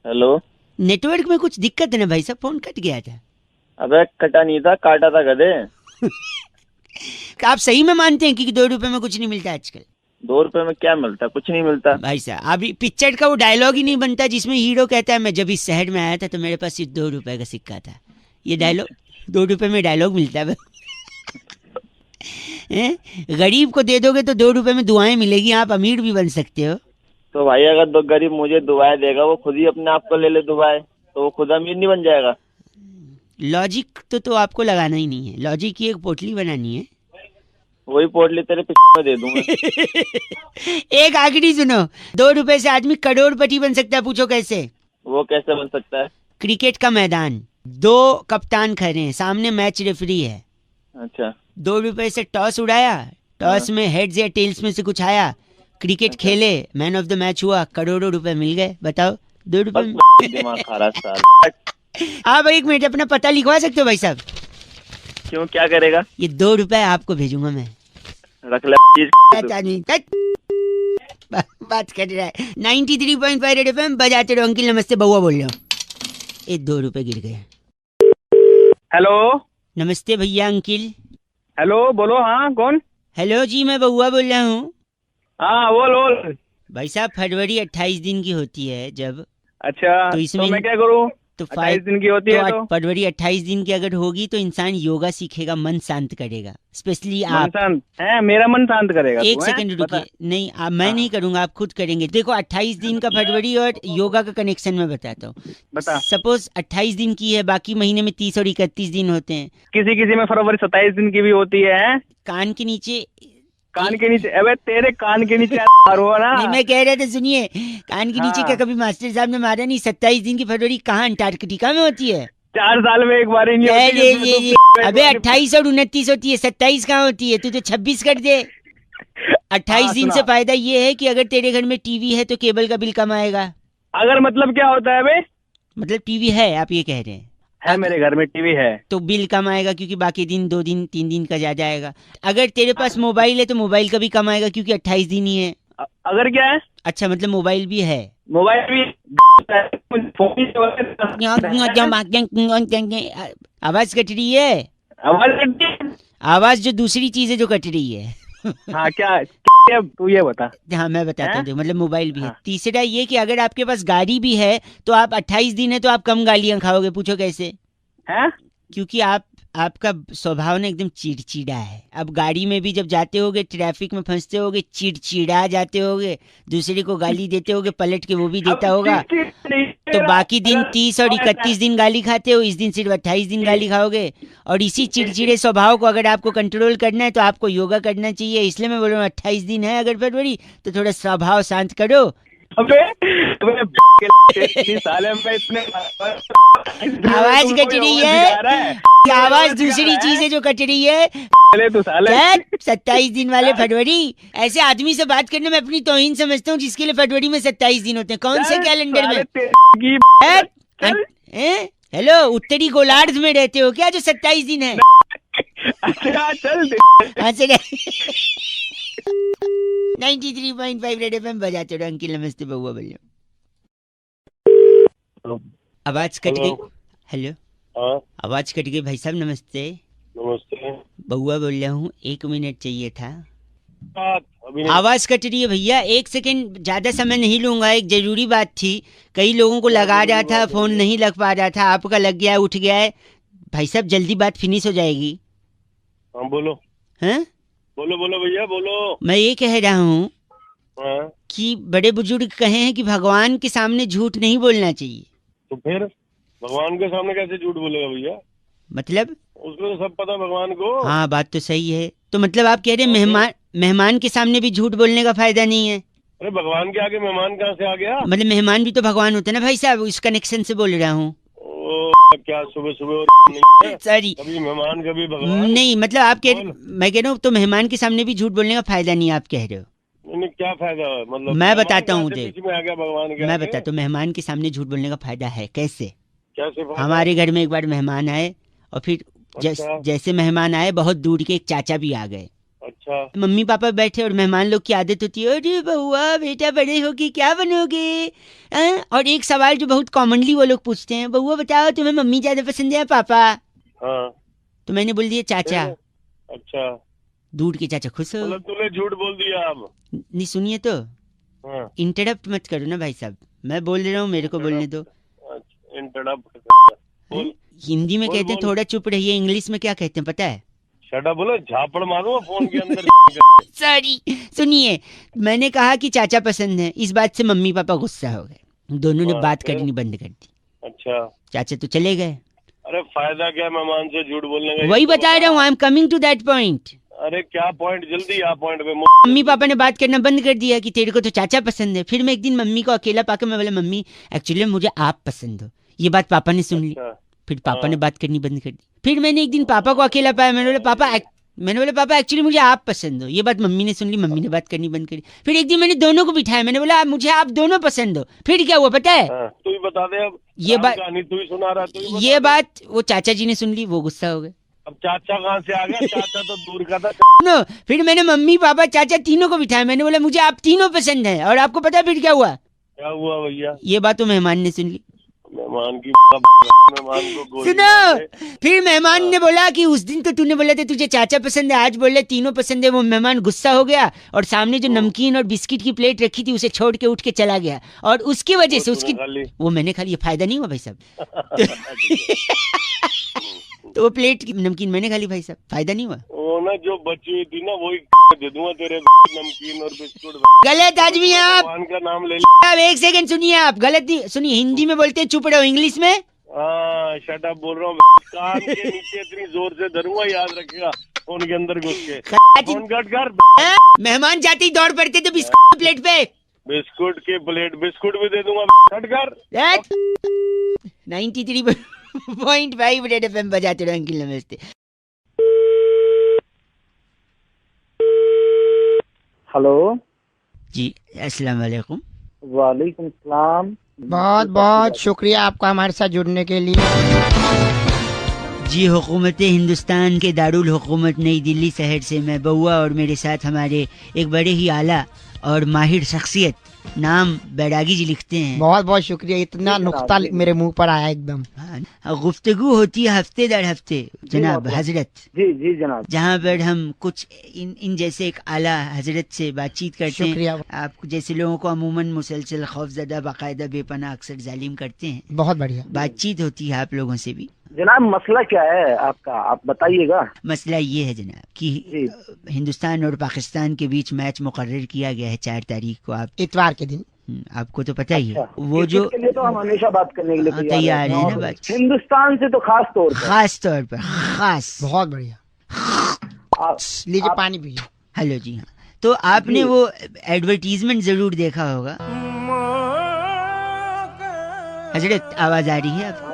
हेलो। नेटवर्क में कुछ दिक्कत है ना भाई साहब, फोन कट गया था। अबे कटा नहीं था, काटा था गधे। आप सही में मानते हैं कि 2 रुपए में कुछ नहीं मिलता आजकल? 2 रुपए में क्या मिलता, कुछ नहीं मिलता भाई साहब। अभी पिक्चर का वो डायलॉग ही नहीं बनता जिसमें हीरो कहता है मैं जब इस शहर में आया था तो मेरे पास सिर्फ 2 रुपए का सिक्का था। ये डायलॉग 2 रुपए में डायलॉग मिलता है। गरीब को दे दोगे तो 2 रुपए में दुआएं मिलेगी, आप अमीर भी बन सकते हो। तो भाई अगर 2 गरीब मुझे दुआएं देगा, वो खुद ही अपने आप को ले ले दुआएं, तो वो खुद अमीर नहीं बन जाएगा? लॉजिक तो आपको लगाना ही नहीं है, लॉजिक की एक पोटली बनानी है। वही पोटली तेरे पीछे में दे दूंगा। एक आखिरी सुनो, 2 रुपए से आदमी करोड़पति बन सकता है। पूछो कैसे? वो कैसे बन सकता है? क्रिकेट का मैदान, 2 कप्तान खड़े हैं, सामने मैच रेफरी है। अच्छा। 2 रुपए से टॉस उड़ाया, टॉस में हेड्स या टेल्स में से कुछ आया, क्रिकेट खेले, मैन ऑफ द मैच हुआ, करोड़ों रुपए मिल गए। बताओ 2 रुपए में। दिमाग खा रहा है। आप 1 मिनट अपना पता लिखवा सकते हो भाई साहब? क्यों, क्या करेगा? ये 2 रुपए आपको भेजूंगा मैं। रख ले बात कर रहा है। 93.5 रेड एफएम बजाते रहो। अंकिल नमस्ते, बउआ बोल रहा हूँ। ये 2 रुपए गिर गए। हेलो। नमस्ते भैया अंकिल। हेलो बोलो। हाँ कौन? हेलो जी मैं बउआ बोल रहा हूँ। हाँ बोल। भाई साहब फरवरी 28 दिन की होती है जब। अच्छा तो इसमें मैं क्या करूँ? तो 28 दिन की होती है तो फरवरी 28 दिन की अगर होगी तो इंसान योगा सीखेगा, मन शांत करेगा। स्पेशली आप। शांत है, मेरा मन शांत करेगा। 1 सेकंड रुकिए। नहीं मैं नहीं करूंगा, आप खुद करेंगे। देखो 28 दिन का फरवरी और योगा का कनेक्शन मैं बताता हूँ। बता। सपोज 28 दिन की है, बाकी महीने में 30 और 31 दिन होते हैं। किसी में फरवरी 27 दिन की भी होती है। कान के नीचे अबे तेरे कान के नीचे मारो ना। नहीं मैं कह रहा था सुनिए, कान के नीचे हाँ। क्या कभी मास्टर साहब ने मारा नहीं? 27 दिन की फरवरी कहाँ अंटार्कटिका में होती है? 4 साल में एक बार ही नहीं होती है। ये अबे 28 और 29 होती है, 27 कहाँ होती है? तू तो 26 कर दे। 28 दिन से फायदा ये है कि अगर तेरे घर में टीवी है तो केबल का बिल कम आएगा। अगर मतलब क्या होता है बे? मतलब टीवी है, आप ये कह रहे हैं? है, मेरे घर में टीवी है तो बिल कम आएगा क्योंकि बाकी दिन 2 दिन 3 दिन का ज्यादा आएगा। अगर तेरे पास मोबाइल है तो मोबाइल का भी कम आएगा क्योंकि 28 दिन ही है। अगर क्या है? अच्छा मतलब मोबाइल भी है। मोबाइल भी आवाज कट रही है। आवाज जो दूसरी चीज है जो कट रही है। हाँ क्या तू ये बता। हाँ मैं बताता हूँ, मतलब मोबाइल भी है। तीसरा ये कि अगर आपके पास गाड़ी भी है तो आप 28 दिन है तो आप कम गालियां खाओगे। पूछो कैसे? है? क्योंकि आपका स्वभाव ना एकदम चिड़चिड़ा है। अब गाड़ी में भी जब जाते होगे, ट्रैफिक में फंसते होगे, चिड़चिड़ा जाते होगे, दूसरे को गाली देते होगे, पलट के वो भी देता होगा। तो बाकी दिन 30 और 31 दिन गाली खाते हो, इस दिन सिर्फ 28 दिन गाली खाओगे। और इसी चिड़चिड़े स्वभाव को अगर आपको कंट्रोल करना है तो आपको योगा करना चाहिए। इसलिए मैं बोल रहा हूँ 28 दिन है अगर फरवरी तो थोड़ा स्वभाव शांत करो। आवाज कट रही है, आवाज दूसरी चीज है जो कट रही है। 27 दिन वाले फरवरी, ऐसे आदमी से बात करने में अपनी तौहीन समझता हूँ जिसके लिए फरवरी में 27 दिन होते हैं। कौन से कैलेंडर में? हेलो उत्तरी गोलार्ध में रहते हो क्या जो 27 दिन है? अच्छा चल 93.5 रेड एफएम बजाते रहो। अंकिल नमस्ते, बउआ बोलिए। आवाज कट गई। हेलो, हाँ आवाज कट गई भाई साहब। नमस्ते। नमस्ते। बउआ बोल रहा हूँ, 1 मिनट चाहिए था। अभी आवाज कट रही है भैया, 1 सेकंड, ज्यादा समय नहीं लूंगा। एक जरूरी बात थी, कई लोगों को लगा रहा था, फोन नहीं लग पा रहा था, आपका लग गया, उठ गया है। भाई साहब जल्दी बात फिनिश हो जाएगी। हाँ बोलो। हैं? बोलो बोलो भैया बोलो। मैं ये कह रहा हूँ हाँ कि बड़े बुजुर्ग कहे हैं कि भगवान के सामने झूठ नहीं बोलना चाहिए। तो फिर भगवान के सामने कैसे झूठ बोलेगा भैया? मतलब उसको तो सब पता भगवान को। हाँ बात तो सही है। तो मतलब आप कह रहे हैं मेहमान के सामने भी झूठ बोलने का फायदा नहीं है? अरे भगवान के आगे मेहमान कहाँ से आ गया? मतलब मेहमान भी तो भगवान होते हैं ना भाई साहब, इस कनेक्शन से बोल रहा हूँ। क्या सुबह सुबह सॉरी, कभी मेहमान कभी भगवान नहीं मतलब आप मैं कह रहा हूँ तो मेहमान के सामने भी झूठ बोलने का फायदा नहीं है, आप कह रहे हो। नहीं, क्या फायदा है? मतलब मैं बताता हूँ, देख में आ गया भगवान के मैं आगे? बताता हूँ मेहमान के सामने झूठ बोलने का फायदा है। कैसे? हमारे घर में एक बार मेहमान आए और फिर जैसे मेहमान आए बहुत दूर के एक चाचा भी आ गए। अच्छा। मम्मी पापा बैठे और मेहमान लोग की आदत होती है, अरे बउआ बेटा बड़े होके क्या बनोगे? और एक सवाल जो बहुत कॉमनली वो लोग पूछते हैं, बउआ बताओ तुम्हें मम्मी ज्यादा पसंद है या पापा? हाँ। तो मैंने बोल दिया चाचा। अच्छा। दूर के चाचा खुश हो। तूने झूठ बोल दिया अब। नहीं सुनिए तो, इंटरप्ट मत करो ना भाई साहब, मैं बोल रहा हूँ, मेरे को बोलने दो। हिंदी में कहते हैं थोड़ा चुप रहिए, इंग्लिश में क्या कहते हैं पता है? शट बोलो, झापड़ मारूंगा फोन के अंदर। सॉरी, सुनिए, मैंने कहा कि चाचा पसंद है, इस बात से मम्मी पापा गुस्सा हो गए, दोनों ने बात करनी बंद कर दी। अच्छा। चाचा तो चले गए। अरे फायदा क्या मेहमान से झूठ बोलने का? वही बता रहा हूँ, I am coming to that point. अरे क्या पॉइंट? जल्दी आ पॉइंट पे। मम्मी पापा ने बात करना बंद कर दिया कि तेरे को तो चाचा पसंद है। फिर मैं एक दिन मम्मी को अकेला पाकर मैं बोला, मम्मी एक्चुअली मुझे आप पसंद हो। ये बात पापा ने सुन ली। फिर पापा ने बात करनी बंद कर दी। फिर मैंने एक दिन पापा को अकेला पाया, मैंने बोला पापा एक्चुअली मुझे आप पसंद हो। ये बात मम्मी ने सुन ली, मम्मी ने बात करनी बंद करी। फिर एक दिन मैंने दोनों को बिठाया, मैंने बोला मुझे आप दोनों पसंद हो। फिर क्या हुआ पता है? तू ही बता दे अब। ये बात तू ही सुना रहा। ये बात वो चाचा जी ने सुन ली, वो गुस्सा हो गए। अब चाचा कहाँ से आ गया? चाचा तो दूर का था। नो, फिर मैंने मम्मी पापा चाचा तीनों को बिठाया, मैंने बोला मुझे आप तीनों पसंद है। और आपको पता है फिर क्या हुआ? क्या हुआ भैया? ये बात तो मेहमान ने सुन ली। मेहमान को सुनो, फिर मेहमान ने बोला कि उस दिन तो तूने बोला था तुझे चाचा पसंद है, आज बोल रहे तीनों पसंद है। वो मेहमान गुस्सा हो गया और सामने जो नमकीन और बिस्किट की प्लेट रखी थी उसे छोड़ के उठ के चला गया। और उसकी वजह से उसकी वो मैंने खा लिया। फायदा नहीं हुआ भाई साहब। तो वो प्लेट की नमकीन मैंने खा ली भाई साहब, फायदा नहीं हुआ। वो ना जो बची हुई थी ना वही दे दूंगा तेरे नमकीन और बिस्कुट। गलत आदमी है आप। भगवान का नाम ले अब एक सेकंड सुनिए, आप गलत नहीं सुनिए। हिंदी में बोलते हैं चुप रहो, इंग्लिश में शट अप बोल रहा हूँ। कान के नीचे इतनी जोर से धरूंगा, याद रखेगा। फोन के अंदर घुस के फोन कट कर। मेहमान जाते ही दौड़ पड़ते थे बिस्कुट प्लेट पे। बिस्कुट के प्लेट बिस्कुट भी दे दूंगा। कट कर। 93.5 रेड एफएम बजाते रहो। अंकिल नमस्ते। हेलो जी, अस्सलाम वालेकुम। वालेकुम सलाम। बहुत बहुत शुक्रिया आपका हमारे साथ जुड़ने के लिए। जी, हुकूमत हिंदुस्तान के दारुल हुकूमत नई दिल्ली शहर से मैं बउआ और मेरे साथ हमारे एक बड़े ही आला और माहिर शख्सियत, नाम बैरागी जी लिखते हैं। बहुत बहुत शुक्रिया, इतना नुक्ता मेरे मुंह पर आया एकदम। गुफ्तगू होती है हफ्ते दर हफ्ते जनाब हजरत। जी जी जनाब। जहाँ पर हम कुछ इन जैसे एक आला हजरत से बातचीत करते हैं। आप जैसे लोगों को अमूमन मुसलसल खौफजदा बाकायदा बेपनाह अक्सर जालिम करते हैं। बहुत बढ़िया बातचीत होती है आप लोगों से भी। जनाब मसला क्या है आपका, आप बताइएगा। मसला ये है जनाब कि हिंदुस्तान और पाकिस्तान के बीच मैच मुकर्रर किया गया है 4 तारीख को, आप इतवार के दिन। आपको तो पता ही है। वो जो के लिए तो हम हमेशा बात करने के लिए तैयार है ना। बात हिंदुस्तान से तो खास तौर पर खास। बहुत बढ़िया। लीजिए पानी पीजिए। हेलो जी, हाँ, तो आपने वो एडवर्टीजमेंट जरूर देखा होगा। हजरत आवाज आ रही है आपको?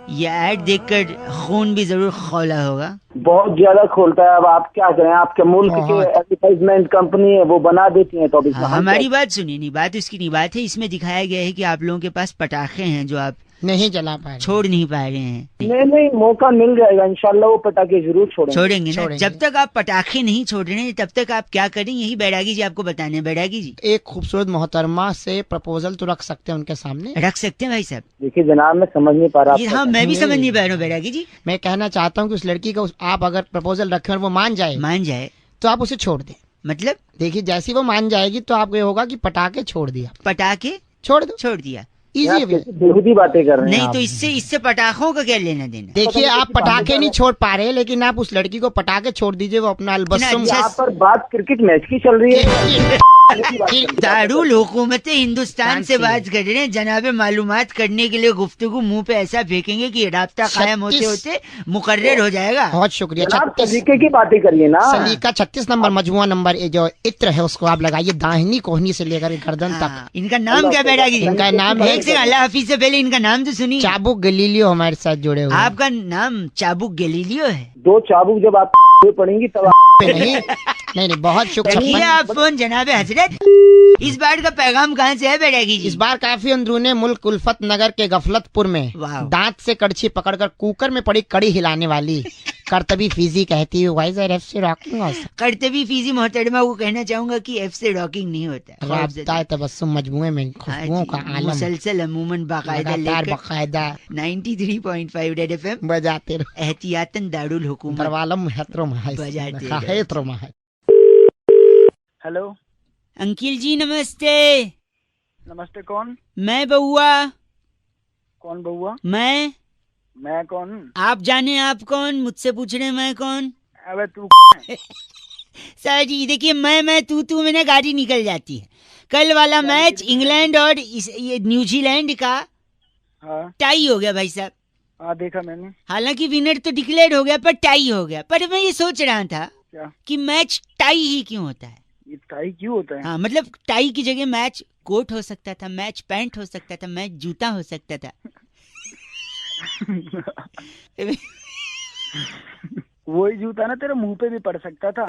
ये ऐड देखकर खून भी जरूर खौला होगा। बहुत ज्यादा खोलता है। अब आप क्या करें, आपके मुल्क के एडवर्टाइजमेंट कंपनी है वो बना देती है। तो हमारी बात सुनिए, नहीं बात उसकी नहीं, बात है इसमें दिखाया गया है कि आप लोगों के पास पटाखे हैं जो आप नहीं जला पा रहे, छोड़ नहीं पा रहे हैं। नहीं मौका मिल जाएगा इंशाल्लाह, वो पटाखे जरूर छोड़ेंगे ना। जब तक आप पटाखे नहीं छोड़ रहे हैं तब तक आप क्या करें, यही बैरागी जी आपको बताने हैं। बैरागी जी, एक खूबसूरत मोहतरमा से प्रपोजल तो रख सकते हैं उनके सामने, रख सकते हैं भाई साहब। देखिए जनाब, मैं समझ नहीं पा रहा। हाँ, मैं भी समझ नहीं पा रहा हूँ बैरागी जी। मैं कहना चाहता हूँ कि उस लड़की का आप अगर प्रपोजल रखें और वो मान जाए तो आप उसे छोड़ दें। मतलब देखिए, जैसी वो मान जाएगी तो आपको ये होगा कि पटाखे छोड़ दिया, पटाखे छोड़ दिया। इजी बेहूदी बातें कर रहे हैं नहीं तो इससे पटाखों का क्या लेना देना। देखिए, आप पटाखे नहीं छोड़ पा रहे, लेकिन आप उस लड़की को पटाखे छोड़ दीजिए, वो अपना अलबत्सुम। यहाँ पर बात क्रिकेट मैच की चल रही है। दारुल हुकूमत हिंदुस्तान से बात कर रहे हैं। जनाबे मालूमात करने के लिए गुफ्तगू मुंह पे ऐसा फेंकेंगे कि राब्ता कायम होते होते मुकर्रर हो जाएगा। बहुत शुक्रिया। 36 सलीके की बातें करिए ना। सलीका 36 नंबर मजमुआ नंबर जो इत्र है उसको आप लगाइए दाहिनी कोहनी से लेकर गर्दन तक। इनका नाम क्या बैठागी? इनका नाम एक से अल्लाह हाफिज से पहले इनका नाम तो सुनिए। चाबुक गलीलियो हमारे साथ जुड़े हुए। आपका नाम चाबुक गलीलियो है? 2 चाबुक जब आप पड़ेंगी तब नहीं, बहुत शुक्रिया। आप फोन जनाबे हजरत। इस बार का पैगाम कहाँ से है बैठागी जी? इस बार काफी अंदरूने मुल्क उल्फत नगर के गफलतपुर में दांत से कड़छी पकड़कर कुकर में पड़ी कड़ी हिलाने वाली करतबी फीजी कहती है वाइज एफ से रॉकिंग। करतबी फीजी मोहतरमा को कहना चाहूंगा कि एफ से रॉकिंग नहीं होता है। राब्ता तबस्सुम मजमुए में खुशबुओं का आलम मुसलसल अमूमन बाकायदा 93.5 रेड एफएम बजाते रहो। एहतियातन दारुल हुकूमत दरवालम हेत्रो हेलो अंकिल जी, नमस्ते। नमस्ते, कौन? मैं बउआ। कौन बउआ? मैं कौन? आप जाने आप कौन? मुझसे पूछ रहे मैं कौन? अबे तू सर जी देखिए, मैं तू में ना गाड़ी निकल जाती है। कल वाला मैच इंग्लैंड और ये न्यूजीलैंड का टाई हो गया भाई साहब। हाँ, देखा मैंने। हालांकि विनर तो डिक्लेयर हो गया पर टाई हो गया। पर मैं ये सोच रहा था क्या कि मैच टाई ही क्यों होता है? ये टाई क्यों होता है? हाँ, मतलब टाई की जगह मैच कोट हो सकता था, मैच पैंट हो सकता था, मैच जूता हो सकता था। वही जूता ना तेरे मुंह पे भी पड़ सकता था।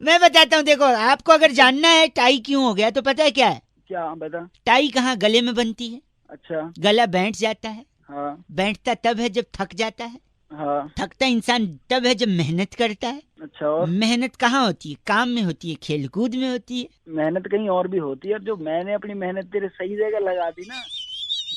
मैं बताता हूँ, देखो आपको अगर जानना है टाई क्यों हो गया तो पता है क्या है? क्या बता। टाई कहाँ गले में बनती है। अच्छा। गला बैठ जाता है। हाँ। बैठता तब है जब थक जाता है। हाँ। थकता इंसान तब है जब मेहनत करता है। अच्छा। और मेहनत कहाँ होती है? काम में होती है, खेल कूद में होती है। मेहनत कहीं और भी होती है। जो मैंने अपनी मेहनत तेरे सही जगह लगा दी ना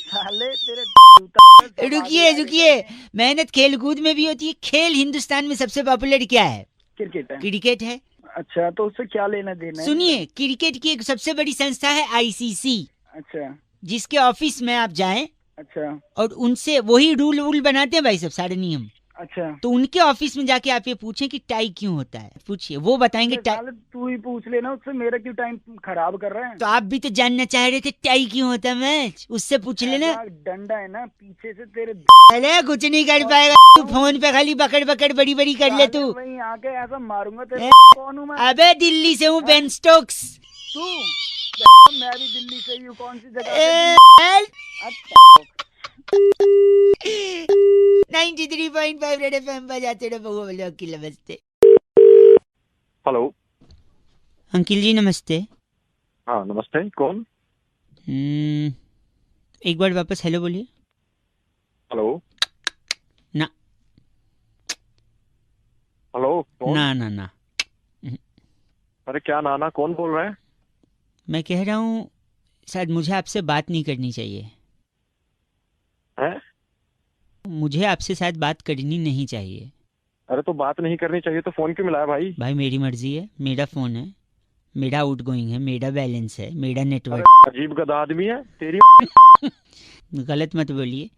साले तेरे। रुकिए, मेहनत खेल कूद में भी होती है। खेल हिंदुस्तान में सबसे पॉपुलर क्या है? क्रिकेट है। अच्छा, तो उससे क्या लेना देना है? सुनिए, क्रिकेट की एक सबसे बड़ी संस्था है आईसीसी। अच्छा। जिसके ऑफिस में आप जाएं। अच्छा। और उनसे वही रूल बनाते हैं भाई सब, सारे नियम। अच्छा। तो उनके ऑफिस में जाके आप ये पूछें कि टाई क्यों होता है, पूछिए, वो बताएंगे। तू ही पूछ लेना उससे, मेरा क्यों टाइम खराब कर रहा है? तो आप भी तो जानना चाह रहे थे टाई क्यों होता है मैच, उससे पूछ लेना। डंडा है ना पीछे से तेरे। अरे कुछ नहीं कर पाएगा तू, फोन पे खाली बकड़ बड़ी कर ले तू। वहीं आके ऐसा मारूंगा तेरे। कौन हूँ मैं? अबे दिल्ली से हूँ, बेन स्टोक्स। तू? मैं भी दिल्ली से ही हूँ। कौन सी जगह? 93.5 रेड एफएम बजाते रहो बउआ वाले। अंकिल नमस्ते। हेलो अंकिल जी नमस्ते। हाँ नमस्ते, कौन? एक बार वापस हेलो बोलिए। हेलो ना। हेलो कौन? ना। अरे क्या नाना, कौन बोल रहा है? मैं कह रहा हूँ शायद मुझे आपसे बात नहीं करनी चाहिए। हैं? मुझे आपसे शायद बात करनी नहीं चाहिए। अरे तो बात नहीं करनी चाहिए तो फोन क्यों मिलाया भाई? भाई मेरी मर्जी है, मेरा फोन है, मेरा आउटगोइंग है, मेरा बैलेंस है, मेरा नेटवर्क। अजीब गधा आदमी है तेरी। गलत मत बोलिए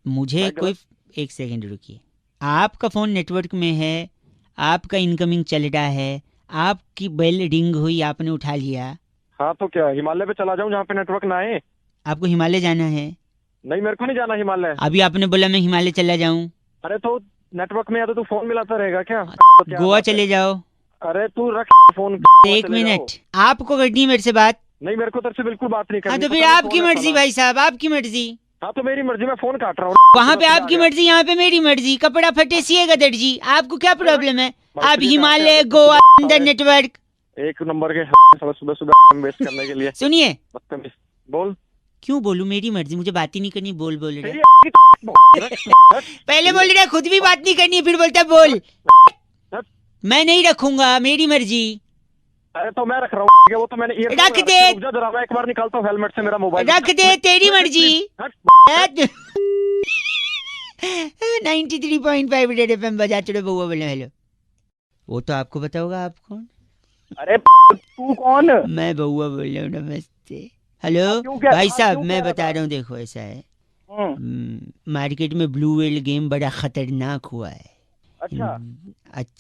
मुझे। कोई एक सेकंड रुकिए। आपका फोन नेटवर्क में है, आपका इनकमिंग चल रहा है, आपकी बेल रिंग हुई, आपने उठा लिया। हाँ तो क्या हिमालय पे चला जाऊं जहाँ पे नेटवर्क ना आए? आपको हिमालय जाना है? नहीं, मेरे को नहीं जाना हिमालय। अभी आपने बोला मैं हिमालय चला जाऊं। अरे तो नेटवर्क में या तो तू फोन मिलाता रहेगा क्या? गोवा चले जाओ। अरे तू रख फोन। एक मिनट, आपको करनी है मेरे से बात? नहीं, मेरे को तेरे से बिल्कुल बात नहीं करनी। हाँ तो फिर आपकी मर्जी भाई साहब, आपकी मर्जी। हाँ तो मेरी मर्जी, मैं फोन काट रहा हूँ। वहाँ पे आपकी मर्जी, यहाँ पे मेरी मर्जी। कपड़ा फटे सिएगा दर्जी, आपको क्या प्रॉब्लम है? आप हिमालय, गोवा, अंदर नेटवर्क। एक नंबर के सुबह वेस्ट करने के लिए। सुनिए, बोल। क्यों बोलूं, मेरी मर्जी, मुझे बात ही नहीं करनी, बोल बोल रहा है। पहले बोल रहा है खुद भी बात नहीं करनी है, फिर बोलता है बोल। मैं नहीं रखूंगा, मेरी मर्जी। अरे तो मैं रख रहा हूँ, वो तो मैंने रख दे, जरा मैं एक बार निकालता हूँ हेलमेट से मेरा मोबाइल। रख दे, तेरी मर्जी। 93.5 रेड एफएम बजाते रहो, बउआ बोले हेलो। वो तो आपको पता होगा, आप कौन? अरे तू कौन? मैं बउआ बोल रहा हूँ, नमस्ते। हेलो भाई साहब, मैं बता रहा हूँ, देखो ऐसा है, मार्केट में ब्लू व्हेल गेम बड़ा खतरनाक हुआ है। अच्छा,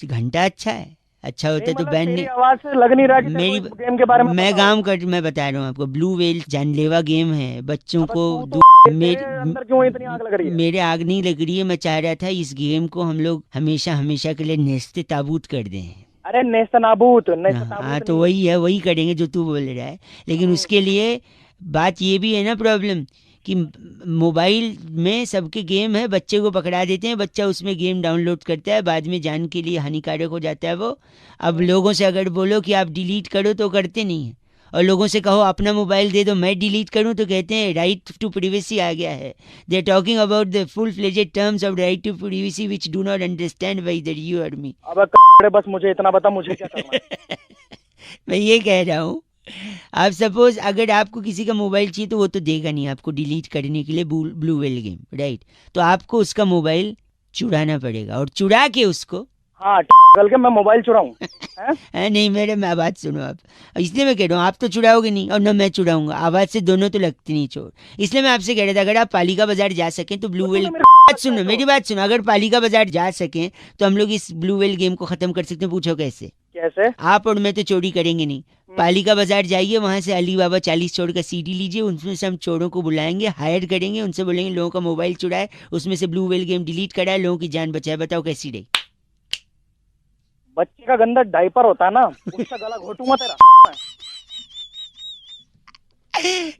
घंटा अच्छा है, अच्छा होता है तो बैन नहीं। आवाज से लग नहीं रहा कि मेरी गेम के बारे में मैं बता रहा हूँ आपको, ब्लू व्हेल जानलेवा गेम है, बच्चों को अंदर क्यों इतनी आग लग रही है? मेरे आग नहीं लग रही है, मैं चाह रहा था इस गेम को हम लोग हमेशा हमेशा के लिए नेस्ते ताबूत कर दें। अरे नेस्तनाबूत हाँ तो वही है, वही करेंगे जो तू बोल रहा है, लेकिन उसके लिए बात ये भी है ना प्रॉब्लम कि मोबाइल में सबके गेम है, बच्चे को पकड़ा देते हैं, बच्चा उसमें गेम डाउनलोड करता है, बाद में जान के लिए हानिकारक हो जाता है वो। अब लोगों से अगर बोलो कि आप डिलीट करो तो करते नहीं है, और लोगों से कहो अपना मोबाइल दे दो मैं डिलीट करूं तो कहते हैं राइट टू प्राइवेसी आ गया है। They are talking about the full fledged terms of right to privacy which do not understand whether you और मी। अब बस मुझे इतना बता, मुझे क्या करना है? मैं ये कह रहा हूँ, आप सपोज अगर आपको किसी का मोबाइल चाहिए तो वो तो देगा नहीं आपको डिलीट करने के लिए ब्लू व्हेल गेम, राइट? तो आपको उसका मोबाइल चुराना पड़ेगा, और चुरा के उसको, हाँ कल के मैं मोबाइल चुराऊं? नहीं मेरे मैं बात सुनो आप, इसलिए मैं कह रहा हूँ आप तो चुराओगे नहीं और ना मैं चुराऊंगा, आवाज से दोनों तो लगती नहीं चोर। इसलिए मैं आपसे कह रहा था अगर आप पालिका बाजार जा सकें तो ब्लू व्हेल, सुनो मेरी बात सुनो, अगर पालिका बाजार जा सकें तो हम लोग इस ब्लू व्हेल गेम को खत्म कर सकते हैं। पूछो कैसे? कैसे? आप और मैं तो चोरी करेंगे नहीं, पालिका बाजार जाइए, वहां से अली बाबा 40 चोर का सीडी लीजिए, उसमें से हम चोरों को बुलाएंगे, हायर करेंगे, उनसे बोलेंगे लोगों का मोबाइल चुराए, उसमें से ब्लू व्हेल गेम डिलीट कराए, लोगों की जान बचाए। बताओ कैसी रही? बच्चे का गंदा डायपर होता है ना, उसका गला घोटूंगा तेरा।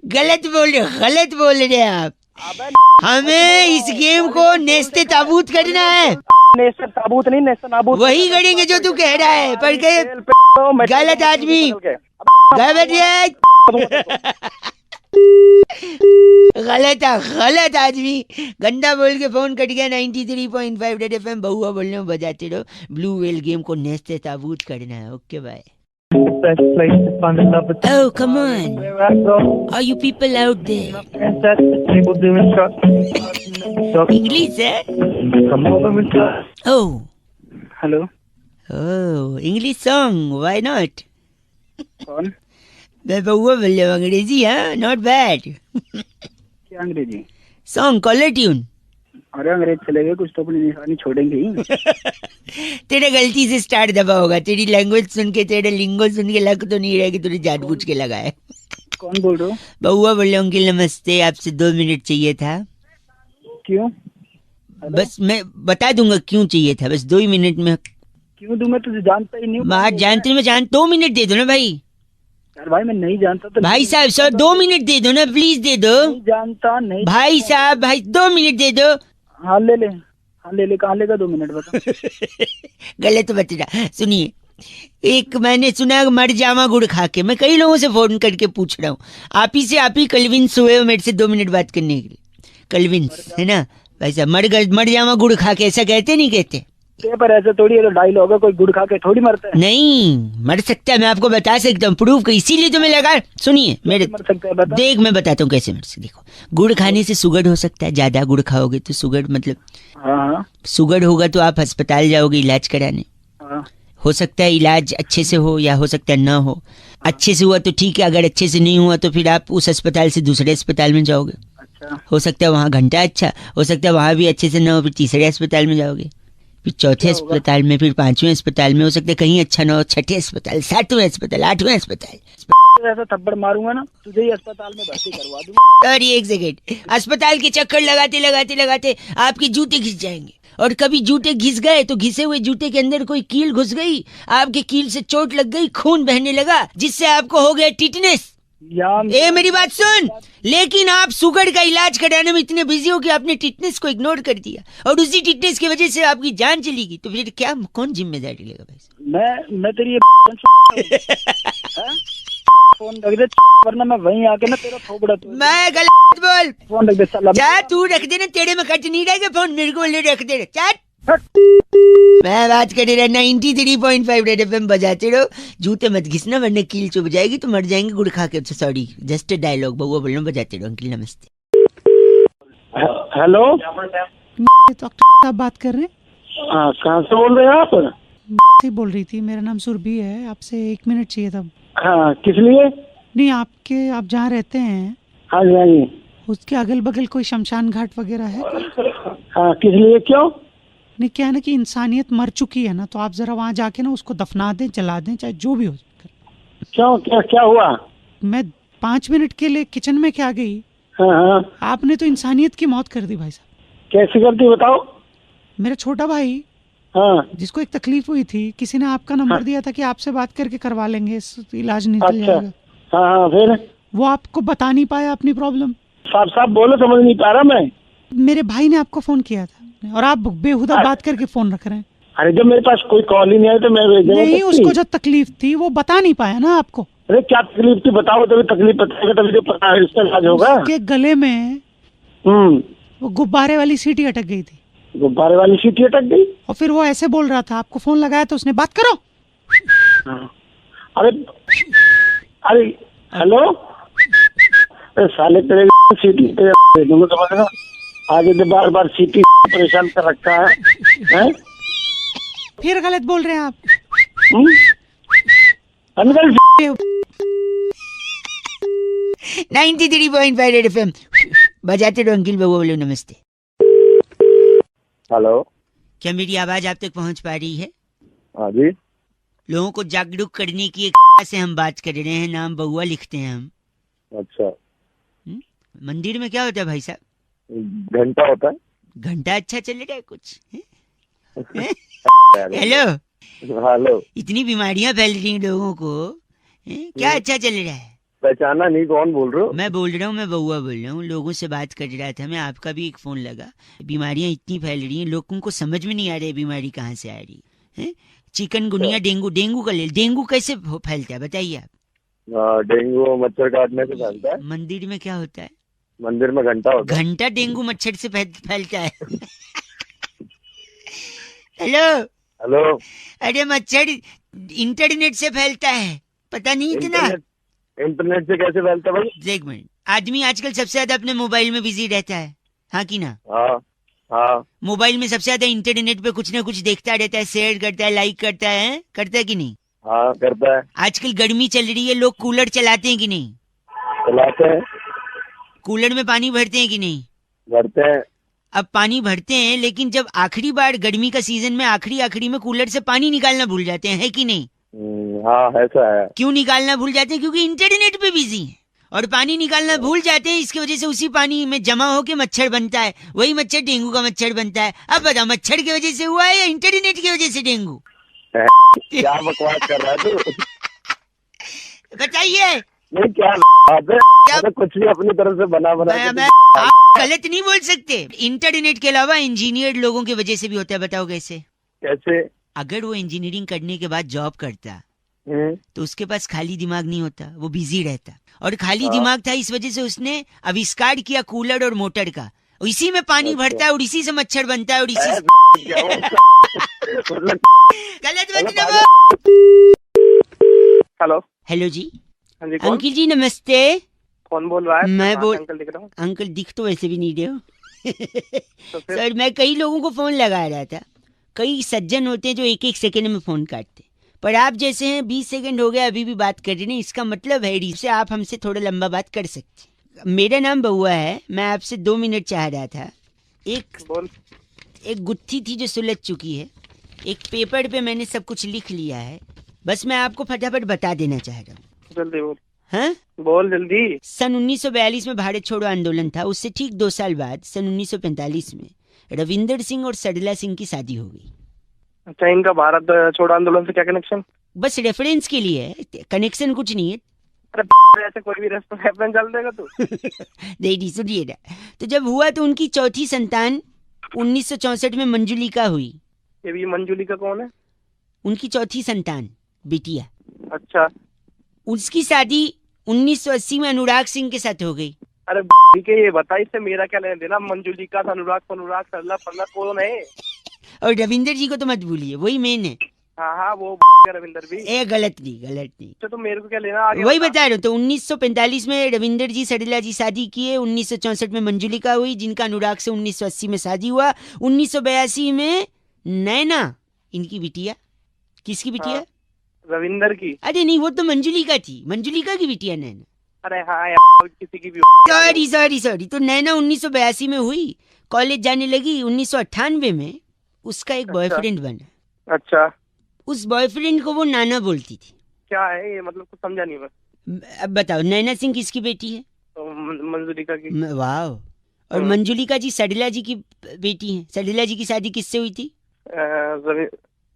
गलत बोल रहे हैं आप। हमें इस गेम को नेस्ते ताबूत करना है। नेस्ते ताबूत नहीं, नेस्ते नाबूत वही करेंगे जो तू कह रहा है, पर गलत आदमी, गलत आदमी, गंदा बोल के फोन कट गया। 93.5 रेड एफएम, बहुआ बोलने में बजाते रहो, ब्लू व्हेल गेम को नेस्ते ताबूत करना है। Okay bye. Oh, come on. Are you people out there? English, eh? Oh. Hello. Oh, English song. Why not? कौन? मैं बहुआ बोल रहा हूँ, अंग्रेजी, हाँ, नॉट बैड। क्या अंग्रेजी? Song, caller tune. अरे अंग्रेज चले गए, कुछ तो अपनी निशानी छोड़ेंगे ही। तेरे गलती से स्टार्ट दबा होगा, तेरी लैंग्वेज सुन के, तेरे लिंगो सुन के लग तो नहीं रहा कि तूने जानबूझ के लगाया। कौन बोल रहे हो? बहुआ बोल रहा हूँ। अंकल नमस्ते, आपसे 2 मिनट चाहिए था। क्यों? बस मैं बता दूंगा क्यों चाहिए था, बस 2 मिनट में। क्यों दूं? मैं तुझे जानता ही नहीं हूँ। बात जानते में जान, 2 मिनट दे दो ना भाई। यार भाई मैं नहीं जानता तो भाई साहब सर 2 मिनट दे दो ना, प्लीज दे दो। नहीं जानता नहीं भाई साहब, भाई 2 मिनट दे दो। हाँ ले ले, हाँ ले ले, कहाँ लेगा? 2 मिनट बता। गलत बता, सुनिए, एक मैंने सुना मर जावा गुड़ खा के, मैं कई लोगों से फोन करके पूछ रहा हूँ, आप ही कलविंस हुए हो मेरे से 2 मिनट बात करने के लिए। कलविंस है ना भाई साहब, मर जावा गुड़ खा के, ऐसा कहते नहीं कहते? पर ऐसे थोड़ी है, तो डायलॉग है, कोई गुड़ खा के थोड़ी मरता है। नहीं मर सकता है, मैं आपको बता सकता हूँ, प्रूफ कर, इसीलिए तो मैं लगा। सुनिए मेरे, मर सकता है, बता। देख मैं बताता हूँ कैसे मर सकता। देखो, गुड़ खाने से सुगर हो सकता है, ज्यादा गुड़ खाओगे तो सुगर, मतलब हाँ सुगर होगा तो आप अस्पताल जाओगे इलाज कराने। हाँ। हो सकता है इलाज अच्छे से हो या हो सकता है ना हो। अच्छे से हुआ तो ठीक है, अगर अच्छे से नहीं हुआ तो फिर आप उस अस्पताल से दूसरे अस्पताल में जाओगे। अच्छा। हो सकता है वहाँ घंटा अच्छा, हो सकता है वहाँ भी अच्छे से ना हो, फिर तीसरे अस्पताल में जाओगे, फिर चौथे अस्पताल में, फिर 5वें अस्पताल में, हो सकता है कहीं अच्छा ना हो, 6ठे अस्पताल, 7वें अस्पताल, 8वें अस्पताल। ऐसा थप्पड़ मारूंगा ना, तुझे ही अस्पताल में भर्ती करवा दूंगा। और ये 1 सेकेंड, अस्पताल के चक्कर लगाते आपके जूते घिस जाएंगे, और कभी जूते घिस गए तो घिसे हुए जूते के अंदर कोई कील घुस गई, आपके कील से चोट लग गई, खून बहने लगा, जिससे आपको हो गया टिटनेस। ए मेरी बात सुन, लेकिन आप शुगर का इलाज कराने में इतने बिजी हो कि आपने टिटनेस को इग्नोर कर दिया, और उसी टिटनेस की वजह से आपकी जान चली गई, तो फिर क्या, कौन जिम्मेदारी लेगा भाई? मैं तेरी फोन रख दे वरना मैं वहीं आके ना तेरा थोबड़ा तोड़ मैं गलत बोल। फोन रख दे साला। जा तू रख देना, तेरे में कट नहीं रहेगा फोन, मेरे को ले रख दे। चल मैं बात कर रहा 93.5 रेड एफएम बजाते रहो, जूते मत घिसना वरना कील चुभ जाएगी तो मर जाएंगे गुड़ खा के। सॉरी जस्ट डायलॉग बउआ बोल रहा हूँ, बजाते रहो। अंकल नमस्ते। हेलो तो आप बात कर रहे हैं? हाँ कहाँ से बोल रहे हैं आप? से बोल रही थी, मेरा नाम सुरभि है, आपसे 1 मिनट चाहिए था। हाँ किस लिए? नहीं आप जहाँ रहते हैं हाँ जी हाँ जी। उसके अगल बगल कोई शमशान घाट वगैरह है? हाँ किस लिए, क्यों? नहीं क्या है ना कि इंसानियत मर चुकी है ना, तो आप जरा वहाँ जाके ना उसको दफना दें, जला दें, चाहे जो भी हो। क्यों, क्या हुआ? मैं 5 मिनट के लिए किचन में क्या गई। हाँ। आपने तो इंसानियत की मौत कर दी भाई साहब। कैसे कर दी बताओ? मेरा छोटा भाई हाँ जिसको एक तकलीफ हुई थी, किसी ने आपका नंबर दिया था कि आपसे बात करके करवा लेंगे, इलाज निकल जाएगा। हाँ फिर? वो आपको बता नहीं पाया अपनी प्रॉब्लम। साफ बोलो, समझ नहीं पा रहा मैं। मेरे भाई ने आपको फोन किया था और आप बेहुदा बात करके फोन रख रहे हैं। अरे जब मेरे पास कोई कॉल ही नहीं आया तो मैं नहीं, उसको जो तकलीफ थी वो बता नहीं पाया ना आपको। अरे क्या तकलीफ थी बताओ, तभी तकलीफ बताएगा तभी तो पता है इसका इलाज होगा। उसके गले में वो गुब्बारे वाली सीटी अटक गई थी। गुब्बारे वाली सीटी अटक गई? और फिर वो ऐसे बोल रहा था, आपको फोन लगाया तो उसने बात करो। अरे हेलो, साले तेरे सीटी पे दूंगा, आगे से बार सीटी परेशान कर रखा है? फिर गलत बोल रहे हैं आप। अंकल 93.5 रेड एफएम बजाते रहो। अंकिल बाबू बोलो नमस्ते। हेलो, क्या मेरी आवाज आप तक पहुंच पा रही है? हाँ जी। लोगों को जागरूक करने की एक से हम बात कर रहे हैं, नाम बउआ लिखते हैं हम। अच्छा। मंदिर में क्या होता है भाई साहब? घंटा होता है। घंटा अच्छा चल रहा है कुछ? हेलो, इतनी बीमारियां फैल रही हैं लोगों को, क्या अच्छा चल रहा है? पहचाना नहीं, कौन बोल रहे हो? मैं बोल रहा हूँ, मैं बउआ बोल रहा हूँ। लोगों से बात कर रहा था मैं, आपका भी एक फोन लगा। बीमारियां इतनी फैल रही हैं, लोगों को समझ में नहीं आ रही है बीमारी कहाँ से आ रही है। चिकनगुनिया, डेंगू का ले, डेंगू कैसे फैलता है बताइए आप? डेंगू मच्छर काटने से फैलता है। मंदिर में क्या होता है? मंदिर में घंटा होता है। घंटा डेंगू मच्छर से फैलता है। हेलो, अरे मच्छर इंटरनेट से फैलता है, पता नहीं इतना। इंटरनेट से कैसे फैलता है भाई? एक मिनट, आदमी आजकल सबसे ज्यादा अपने मोबाइल में बिजी रहता है, हाँ की ना? हाँ। मोबाइल में सबसे ज्यादा इंटरनेट पे कुछ ना कुछ देखता रहता है, शेयर करता है, लाइक करता है कि नहीं? हाँ करता है। आजकल गर्मी चल रही है, लोग कूलर चलाते हैं कि नहीं? चलाते हैं। कूलर में पानी भरते हैं कि नहीं? भरते हैं। अब पानी भरते हैं, लेकिन जब आखिरी बार गर्मी का सीजन में आखिरी में कूलर से पानी निकालना भूल जाते हैं, है कि नहीं? हाँ ऐसा है। क्यों निकालना भूल जाते हैं? क्योंकि इंटरनेट पे बिजी है और पानी निकालना भूल जाते हैं। इसकी वजह से उसी पानी में जमा होके मच्छर बनता है, वही मच्छर डेंगू का मच्छर बनता है। अब बताओ, मच्छर की वजह से हुआ है या इंटरनेट की वजह से डेंगू? क्या बकवास कर रहा है तू? बताइए। नहीं क्या कुछ भी अपनी तरफ से बना आप गलत नहीं बोल सकते। इंटरनेट के अलावा इंजीनियर लोगों की वजह से भी होता है, बताओ कैसे? कैसे? अगर वो इंजीनियरिंग करने के बाद जॉब करता तो उसके पास खाली दिमाग नहीं होता, वो बिजी रहता। और खाली दिमाग था, इस वजह से उसने आविष्कार किया कूलर और मोटर का। इसी में पानी भरता है और इसी से मच्छर बनता है और इसी से गलत मत। हेलो जी। अंकिल जी नमस्ते। कौन बोल रहा है? मैं बोल अंकल दिख रहा हूँ। अंकल दिख तो वैसे भी नहीं रहे हो। सर मैं कई लोगों को फोन लगा रहा था। कई सज्जन होते हैं जो 1-1 सेकंड में फोन काटते, पर आप जैसे हैं 20 सेकंड हो गया अभी भी बात कर रहे हैं। इसका मतलब है से आप हमसे थोड़ा लंबा बात कर सकते। मेरा नाम बउआ है, मैं आपसे 2 मिनट चाह रहा था। एक गुत्थी थी जो सुलझ चुकी है, एक पेपर पे मैंने सब कुछ लिख लिया है, बस मैं आपको फटाफट बता देना चाह रहा हूँ। जल्दी बोल। हाँ बोल जल्दी। सन 1942 में भारत छोड़ो आंदोलन था। उससे ठीक 2 साल बाद सन 1945 में रविंदर सिंह और सरला सिंह की शादी हो गई। अच्छा, इनका भारत छोड़ो आंदोलन से क्या कनेक्शन? बस रेफरेंस के लिए है, कनेक्शन कुछ नहीं है। अरे ऐसे कोई भी रेफरेंस डाल देगा तू? नहीं सुनिए ना, तो जब हुआ तो उनकी चौथी संतान 1964 में मंजुलिका हुई। ये भी मंजुलिका कौन है? उनकी चौथी संतान बिटिया। अच्छा। उसकी शादी 1980 में अनुराग सिंह के साथ हो गई। अरे ठीक है, ये बता इससे मेरा क्या लेना देना? मंजुलिका अनुराग अनुराग सरला फरला कौन है? और रविंदर जी को तो मत भूलिए, वही मेन है। हाँ हाँ वो रविंदर भी। ए गलत नहीं। तो मेरे को क्या लेना आगे? वही बता रहा हूँ। तो 1945 में रविंदर जी सड़ीला जी शादी किए, 1964 में मंजुलिका हुई जिनका अनुराग से 1980 में शादी हुआ। 1982 में नैना, इनकी बिटिया, किसकी बिटिया? हाँ, रविंदर की। अरे नहीं, वो तो मंजुलिका थी, मंजुलिका की बिटिया नैना। अरे हाँ यार, किसी की भी। सॉरी। तो नैना 1982 में हुई, कॉलेज जाने लगी। 1998 में उसका एक बॉयफ्रेंड बना। अच्छा। उस बॉयफ्रेंड को वो नाना बोलती थी। क्या है ये, मतलब कुछ समझा नहीं मैं। अब बताओ, नैना सिंह किसकी बेटी है? तो मंजुलिका की। वाह। और मंजुलिका जी सड़ीला जी की बेटी है। सड़ीला जी की शादी किससे हुई थी?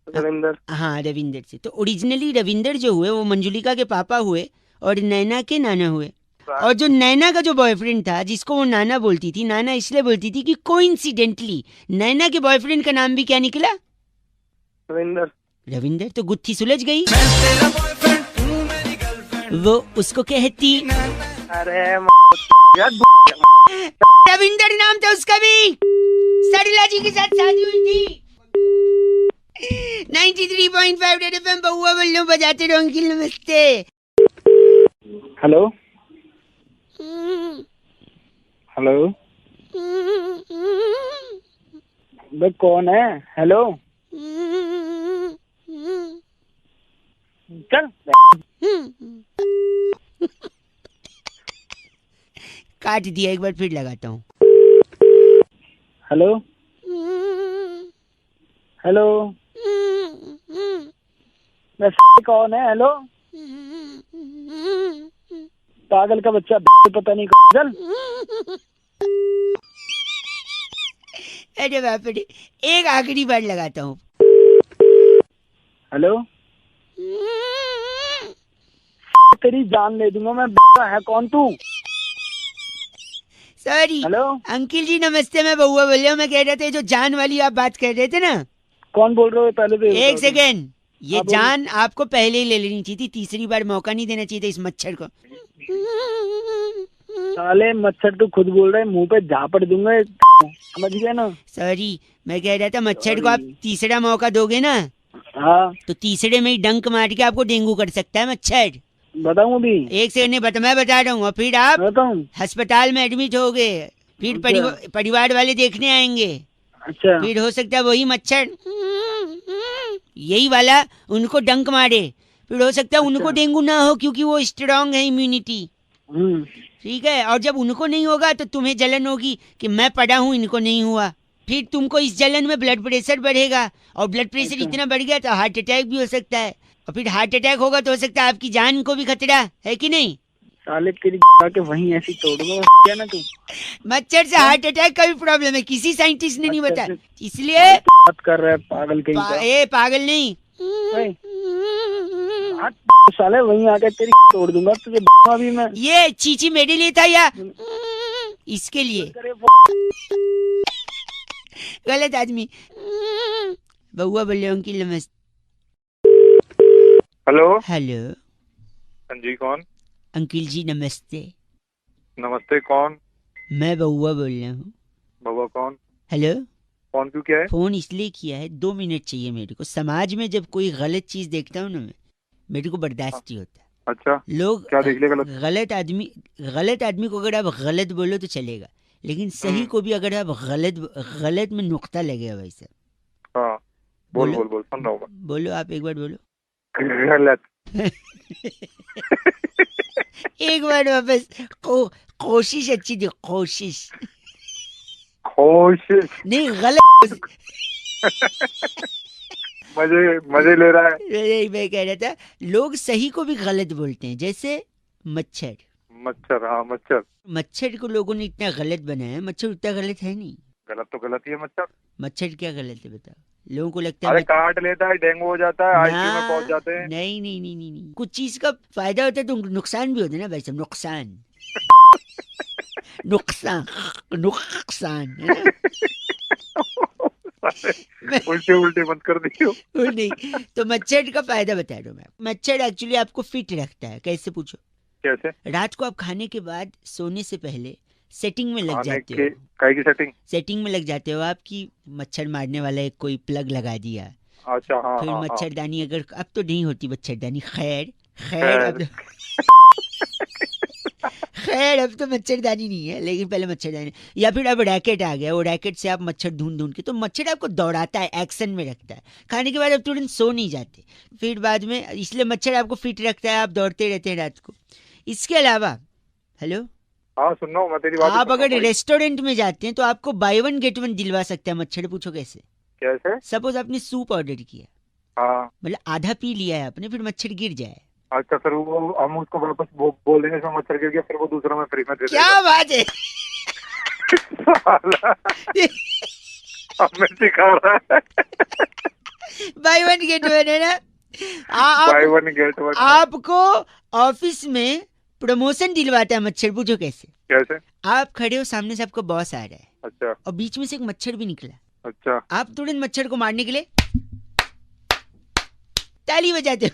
रविंदर। हाँ, रविंदर से। तो ओरिजिनली रविंदर जो हुए वो मंजुलिका के पापा हुए और नैना के नाना हुए। और जो नैना का जो बॉयफ्रेंड था, जिसको वो नाना बोलती थी, नाना इसलिए बोलती थी कि कोइंसिडेंटली नैना के बॉयफ्रेंड का नाम भी क्या निकला? रविंदर। तो गुत्थी सुलझ गई। वो उसको कहती, अरे रविंदर नाम था उसका भी। सड़ीला जी के साथ शादी हुई थी। 93.5 रेड एफएम बहुआ बल्लो बजाते रहो अंकिल। नमस्ते। हेलो हेलो, बे कौन है? हेलो चल। काट दिया, एक बार फिर लगाता हूँ। हेलो हेलो, कौन है? हेलो पागल का बच्चा, पता नहीं। चल। अरे बाप रे, एक आखिरी बार लगाता हूँ। हेलो, तेरी जान ले दूंगा मैं। है कौन तू? सॉरी। हेलो अंकिल जी नमस्ते, मैं बउआ बोल रहा हूँ। मैं कह रहे थे जो जान वाली आप बात कर रहे थे ना। कौन बोल रहे हो? पहले तो एक सेकेंड, ये जान आपको पहले ही ले लेनी चाहिए थी, तीसरी बार मौका नहीं देना चाहिए था इस मच्छर को। साले मच्छर तो खुद बोल रहे, मुंह पे झापड़ दूंगा, समझ गया ना? सॉरी, मैं कह रहा था मच्छर को आप तीसरा मौका दोगे ना, हाँ, तो तीसरे में ही डंक मार के आपको डेंगू कर सकता है मच्छर। बताऊं अभी? एक सेकंड नहीं मैं बता रहा हूँ। और फिर आप अस्पताल में एडमिट हो गए, फिर परिवार वाले देखने आएंगे। अच्छा। फिर हो सकता है वही मच्छर यही वाला उनको डंक मारे, फिर हो सकता है उनको डेंगू ना हो क्योंकि वो स्ट्रांग है इम्यूनिटी। ठीक है। और जब उनको नहीं होगा तो तुम्हें जलन होगी कि मैं पड़ा हूँ, इनको नहीं हुआ। फिर तुमको इस जलन में ब्लड प्रेशर बढ़ेगा, और ब्लड प्रेशर इतना बढ़ गया तो हार्ट अटैक भी हो सकता है, और फिर हार्ट अटैक होगा तो हो सकता है आपकी जान को भी खतरा है कि नहीं? साले तेरी के वहीं ऐसी तोड़ूंगा क्या ना तू। मच्छर से हार्ट अटैक का भी प्रॉब्लम है, किसी साइंटिस्ट ने नहीं बताया, इसलिए बात कर रहा है पागल कहीं पागल नहीं। साले वहीं आकर तेरी तोड़ दूंगा तुझे अभी मैं। ये चीची मेरे लिए था या इसके लिए? गलत आदमी। बउआ बोल रहे अंकिल नमस्ते। Hello hello. हाँ जी, कौन? अंकिल जी नमस्ते। नमस्ते, कौन? मैं बउआ बोल रहा हूँ। बउआ कौन? हेलो। फोन क्यों किया है? फोन इसलिए किया है, 2 मिनट चाहिए मेरे को। समाज में जब कोई गलत चीज देखता हूँ ना मैं, मेरे को बर्दाश्त नहीं होता। अच्छा, लोग क्या देख लिया गलत? गलत आदमी को अगर आप गलत बोलो तो चलेगा, लेकिन सही को भी अगर आप गलत में नुक्ता लगेगा भाई साहब। हाँ, बोल सुन रहा हूँ। बोलो, आप एक बार बोलो। गलत। एक बार वापस कोशिश अच्छी थी, कोशिश नहीं, गलत। मजे ले रहा है। मैं कह रहा था लोग सही को भी गलत बोलते हैं, जैसे मच्छर। हाँ, मच्छर को लोगों ने इतना गलत बनाया, मच्छर उतना गलत है नहीं। गलत तो गलत ही है मच्छर। मच्छर क्या गलत है बताओ? लोगों को लगता है काट लेता है, डेंगू हो जाता है, आईसीयू में पहुंच जाते हैं। नहीं, कुछ चीज का फायदा होता है तो नुकसान भी होता है ना भाई साहब। नुकसान उल्टे उल्टे मत कर दियो। नहीं तो मच्छर का फायदा बता रहा हूँ मैं। मच्छर एक्चुअली आपको फिट रखता है। कैसे पूछो? कैसे? रात को आप खाने के बाद सोने से पहले सेटिंग में लग जाते हो। काय की सेटिंग? सेटिंग में लग जाते हो आपकी मच्छर मारने वाला एक कोई प्लग लगा दिया। अच्छा हाँ। फिर हाँ, मच्छरदानी अगर अब तो नहीं होती मच्छरदानी, खैर अब तो मच्छरदानी नहीं है, लेकिन पहले मच्छरदानी। या फिर अब रैकेट आ गया, वो रैकेट से आप मच्छर ढूंढ के, तो मच्छर आपको दौड़ाता है, एक्शन में रखता है। खाने के बाद आप तुरंत सो नहीं जाते फिर बाद में, इसलिए मच्छर आपको फिट रखता है, आप दौड़ते रहते हैं रात को। इसके अलावा हेलो हाँ सुन रहा हूँ मैं तेरी बात। आप अगर रेस्टोरेंट में जाते हैं तो आपको बाय 1 गेट 1 दिलवा सकता है मच्छर। पूछो कैसे? कैसे? सपोज आपने सूप ऑर्डर किया, हाँ मतलब आधा पी लिया है आपने, फिर मच्छर गिर जाए। अच्छा फिर वो हम उसको वापस बोल देंगे इसमें मच्छर गिर गया, फिर वो दूसरा में फ्री में दे देगा। क्या बात है हमें सिखा रहा है। बाय 1 गेट 1 है ना? बाय 1 गेट 1 आपको ऑफिस में प्रमोशन दिलवाता है मच्छर। पूछो कैसे? कैसे? आप खड़े हो, सामने से आपका बॉस आ रहा है, अच्छा, और बीच में से एक मच्छर भी निकला। अच्छा, आप तुरंत मच्छर को मारने के लिए ताली बजाते हो।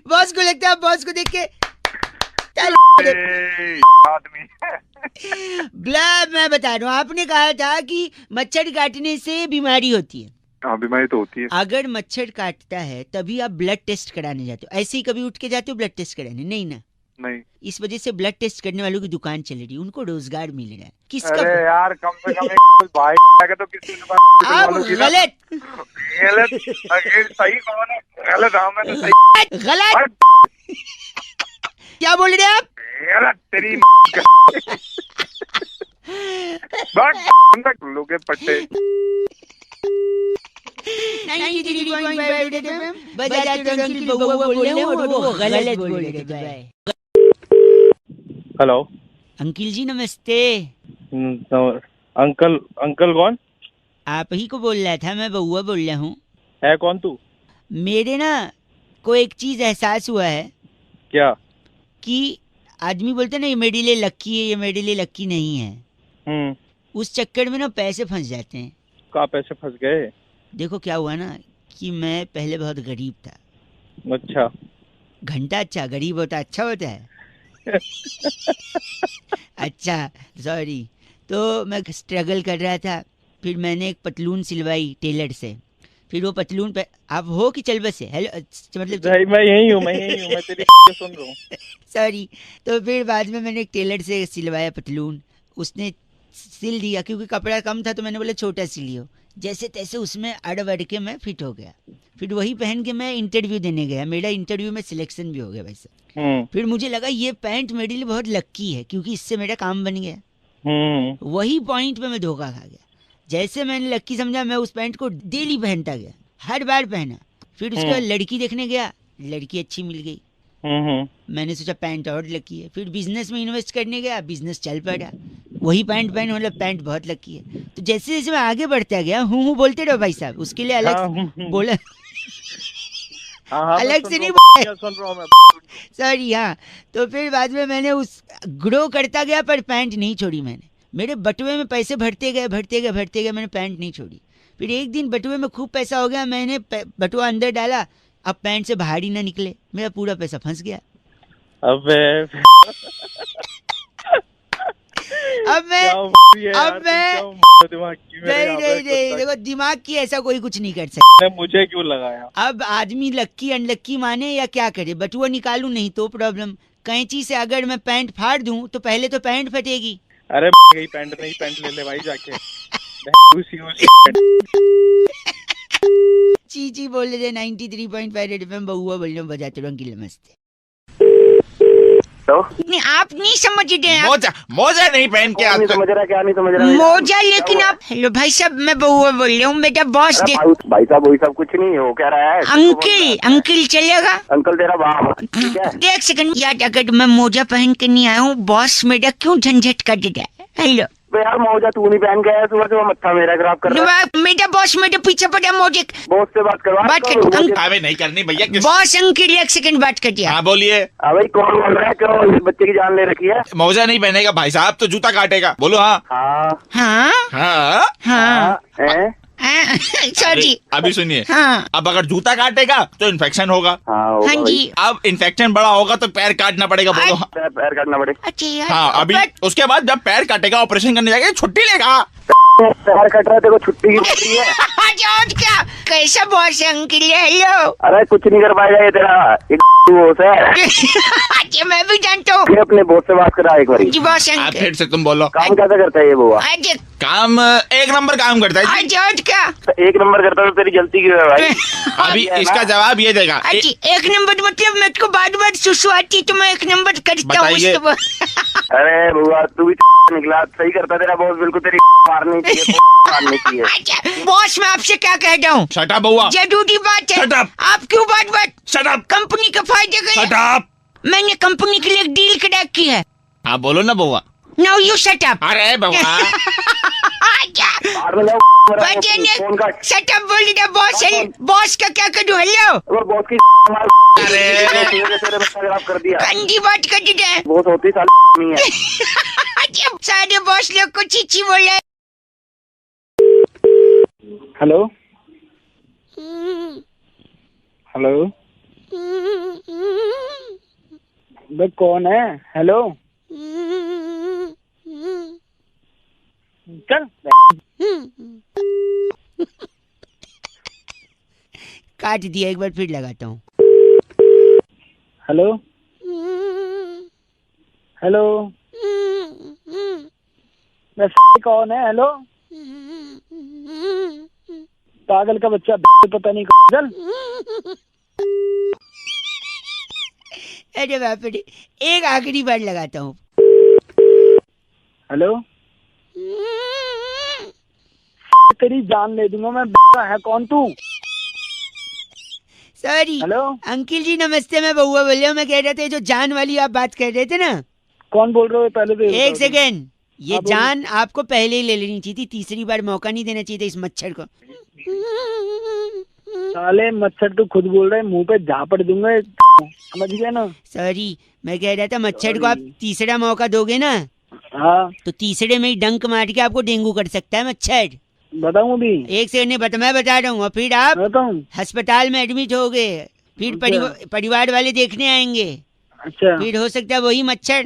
बॉस को लगता है, बॉस को देख के आदमी। मैं बता रहा हूँ, आपने कहा था कि मच्छर काटने से बीमारी होती है। हाँ बीमारी तो होती है। अगर मच्छर काटता है तभी आप ब्लड टेस्ट कराने जाते हो। ऐसे ही कभी उठ के जाते हो ब्लड टेस्ट कराने? नहीं ना। नहीं। इस वजह से ब्लड टेस्ट करने वालों की दुकान चल रही है, उनको रोजगार मिल रहा है। किसका? अरे यार कम से कम एक भाई तो किसी ने आप गलत सही कौन है? गलत हमें तो सही गलत क्या बोल रहे हैं आप? गलत तेरी लोगे पट्टे। 93.5 FM बजाते रंग बउआ बोल रहे हैं और वो गलत बोल रहे हैं। हेलो अंकिल जी नमस्ते। अंकल कौन? आप ही को बोल रहा था, मैं बउआ बोल रहा हूँ। है कौन तू? मेरे ना को एक चीज एहसास हुआ है। क्या? कि आदमी बोलते ना ये मेरे लिए लक्की है, ये मेरे लिए लक्की नहीं है। उस चक्कर में ना पैसे फंस जाते हैं। कहाँ पैसे फंस गए? देखो क्या हुआ ना कि मैं पहले बहुत गरीब था। अच्छा। घंटा अच्छा, गरीब होता अच्छा होता है। अच्छा सॉरी। तो मैं स्ट्रगल कर रहा था, फिर मैंने एक पतलून सिलवाई टेलर से। फिर वो पतलून पे आप हो कि चल बस है? हेलो मतलब मैं यही हूँ मैं तेरी सुन रहा हूँ। सॉरी। तो फिर बाद में मैंने एक टेलर से सिलवाया पतलून, उसने सिल दिया, क्योंकि कपड़ा कम था तो मैंने बोला छोटा सिलियो। जैसे तैसे उसमें अड़ के मैं फिट हो गया। फिर वही पहन के मैं इंटरव्यू देने गया, मेरा इंटरव्यू में सिलेक्शन भी हो गया वैसे। फिर मुझे लगा ये पैंट मेरे लिए बहुत लक्की है, क्योंकि इससे मेरा काम बन गया। वही पॉइंट पे मैं धोखा खा गया। जैसे मैंने लक्की समझा, मैं उस पैंट को डेली पहनता गया, हर बार पहना। फिर उसके बाद लड़की देखने गया, लड़की अच्छी मिल गई। मैंने सोचा पैंट और लकी है। फिर बिजनेस में इन्वेस्ट करने गया, बिजनेस चल पड़ा, वही पैंट पहन, मतलब पैंट बहुत लकी है। तो जैसे जैसे मैं आगे बढ़ता गया, हूँ बोलते रहो भाई साहब, उसके लिए अलग बोला अलग से नहीं बोला, सॉरी। हाँ तो फिर बाद में मैंने उस ग्रो करता गया, पर पैंट नहीं छोड़ी मैंने। मेरे बटुए में पैसे भरते गए, मैंने पैंट नहीं छोड़ी। फिर एक दिन बटुए में खूब पैसा हो गया, मैंने बटुआ अंदर डाला, अब पैंट से बाहर ही ना निकले, मेरा पूरा पैसा फंस गया। नहीं, देखो दिमाग की ऐसा कोई कुछ नहीं कर सकता। मुझे क्यों लगाया? अब आदमी लक्की अनलक्की माने या क्या करे? बटुआ निकालूं नहीं तो प्रॉब्लम, कैंची से अगर मैं पैंट फाड़ दूं तो पहले तो पैंट फटेगी। अरे पैंट नहीं, पैंट ले ले भाई जाके। चीची बोल रहे 93.5 FM बउआ बोल रहे हो, बजाते रहो। नमस्ते। नहीं आप नहीं समझ रहे। मोजा नहीं पहन के नहीं समझ रहा, क्या नहीं समझ रहा मोजा? लेकिन आप हेलो भाई साहब, मैं बउआ बोल रहा हूँ। बेटा बॉस भाई साहब वही सब कुछ नहीं हो, कह रहा है अंकल चलेगा? अंकल तेरा बाप, ठीक है? देख सेकंड यार, अगर मैं मोजा पहन के नहीं आया हूँ, बॉस मेरा क्यों झंझट कर देता है। हेलो यार मौजा तू नहीं पहन गया सुबह सुबह, मत्था मेरा खराब कर रहा है। मेरा बॉस मेरे पीछे पड़ा मौजे। बॉस से बात करवा। अबे नहीं करनी भैया। बॉस अंकिल एक सेकंड बात कर दिया। हाँ बोलिए। भाई कौन बोल रहा है? क्यों बच्चे की जान ले रखी है? मौजा नहीं पहनेगा भाई साहब तो जूता काटेगा। बोलो हाँ। हाँ हाँ हाँ हाँ सॉरी। अभी सुनिए। हाँ। अब अगर जूता काटेगा तो इन्फेक्शन होगा। हाँ जी। अब इन्फेक्शन बड़ा होगा तो पैर काटना पड़ेगा। बोलो पैर काटना पड़ेगा। अच्छा यार। हाँ अभी उसके बाद जब पैर काटेगा ऑपरेशन करने जाएगा छुट्टी लेगा। पैर कट रहा है देखो, छुट्टी की छुट्टी है। क्या कैसा बॉस अंकिल? हेलो। अरे कुछ नहीं कर पाएगा ये तेरा बॉस है। अच्छा मैं भी जानता हूँ। अपने बॉस से बात करा एक बार। जी बॉस अंकिल। फिर से तुम बोलो। काम कैसा करता है ये बुआ? काम एक नंबर काम करता है। क्या एक नंबर करता है तो तेरी गलती क्यों है भाई? अभी इसका जवाब ये देगा। एक नंबर मतलब मेरे को बार बार सुसु आती तो मैं एक नंबर करता हूँ। अरे बुआ तू भी निकला, सही करता तेरा बॉस, बिल्कुल तेरी मारनी चाहिए। बॉस मैं आपसे क्या कह रहा हूँ? शट अप बउआ। जरूरी बात है। आप क्यों बात शट अप। कंपनी के फायदे के शट अप। मैंने कंपनी के लिए एक डील क्रैक की है। हाँ बोलो ना बउआ। Now you shut up. अरे बउआ। शट अप बोल रहा बॉस है। बॉस का क्या करूँ? हेलो बॉस की अरे खराब कर दिया। गंदी बात कर दी है। बॉस होती साली नहीं है। सारे बॉस लोग को चीची बोल रहे। हेलो हेलो बे कौन है? हेलो चल काट दिया, एक बार फिर लगाता हूँ। हेलो हेलो कौन है? हेलो पागल का बच्चा पता नहीं चल। अरे बाप रे, एक आखिरी बार लगाता हूँ। हेलो तेरी जान ले दूंगा मैं। है कौन तू? सॉरी। हेलो अंकिल जी नमस्ते, मैं बउआ बोल रहा हूँ। मैं कह रहे थे जो जान वाली आप बात कर रहे थे ना। कौन बोल रहे हो? पहले तो एक सेकेंड, ये जान आपको पहले ही ले लेनी चाहिए थी, तीसरी बार मौका नहीं देना चाहिए था इस मच्छर को। साले मच्छर तू खुद बोल रहा है, मुंह पे झापड़ दूंगा, समझ गया ना? सॉरी, मैं कह रहा था मच्छर को आप तीसरा मौका दोगे ना। हाँ तो तीसरे में ही डंक मार के आपको डेंगू कर सकता है मच्छर। बताऊं भी? एक सेकंड मैं बता रहा हूँ। और फिर आप अस्पताल में एडमिट हो गए, फिर परिवार वाले देखने आएंगे। अच्छा फिर हो सकता है वही मच्छर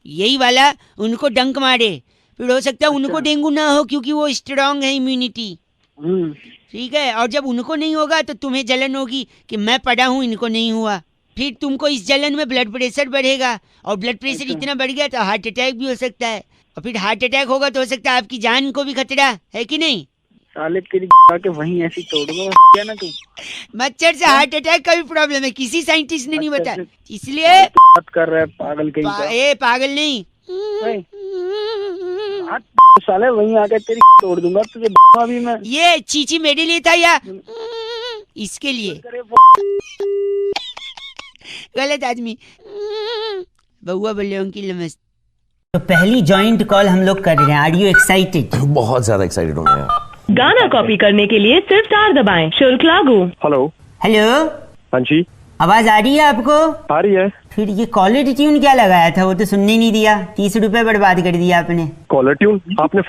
यही वाला उनको डंक मारे, फिर हो सकता है उनको डेंगू ना हो क्योंकि वो स्ट्रांग है इम्यूनिटी। ठीक है, और जब उनको नहीं होगा तो तुम्हें जलन होगी कि मैं पड़ा हूँ इनको नहीं हुआ। फिर तुमको इस जलन में ब्लड प्रेशर बढ़ेगा, और ब्लड प्रेशर इतना बढ़ गया तो हार्ट अटैक भी हो सकता है, और फिर हार्ट अटैक होगा तो हो सकता है आपकी जान को भी खतरा है कि नहीं। साले तेरी के वहीं ऐसी तोड़ूंगा क्या ना तू। मच्छर से हार्ट अटैक का भी प्रॉब्लम है, किसी साइंटिस्ट ने नहीं बताया, इसलिए बात कर रहा है पागल कहीं पागल नहीं साले वहीं आके तेरी तोड़ दूंगा तुझे अभी मैं। ये चीची मेरे लिए था या इसके लिए? गलत आदमी। बउआ बोले उनकी नमस्ते। तो पहली जॉइंट कॉल हम लोग कर रहे हैं। Are you excited? बहुत ज्यादा एक्साइटेड हूँ मैं। गाना कॉपी करने के लिए सिर्फ स्टार दबाएं, शुल्क लागू। Hello hello. हाँ जी आवाज आ रही है आपको? आ रही है। फिर ये कॉलर ट्यून क्या लगाया था? वो तो सुनने नहीं दिया, 30 रुपए बर्बाद कर दिया आपने। Caller tune? आपने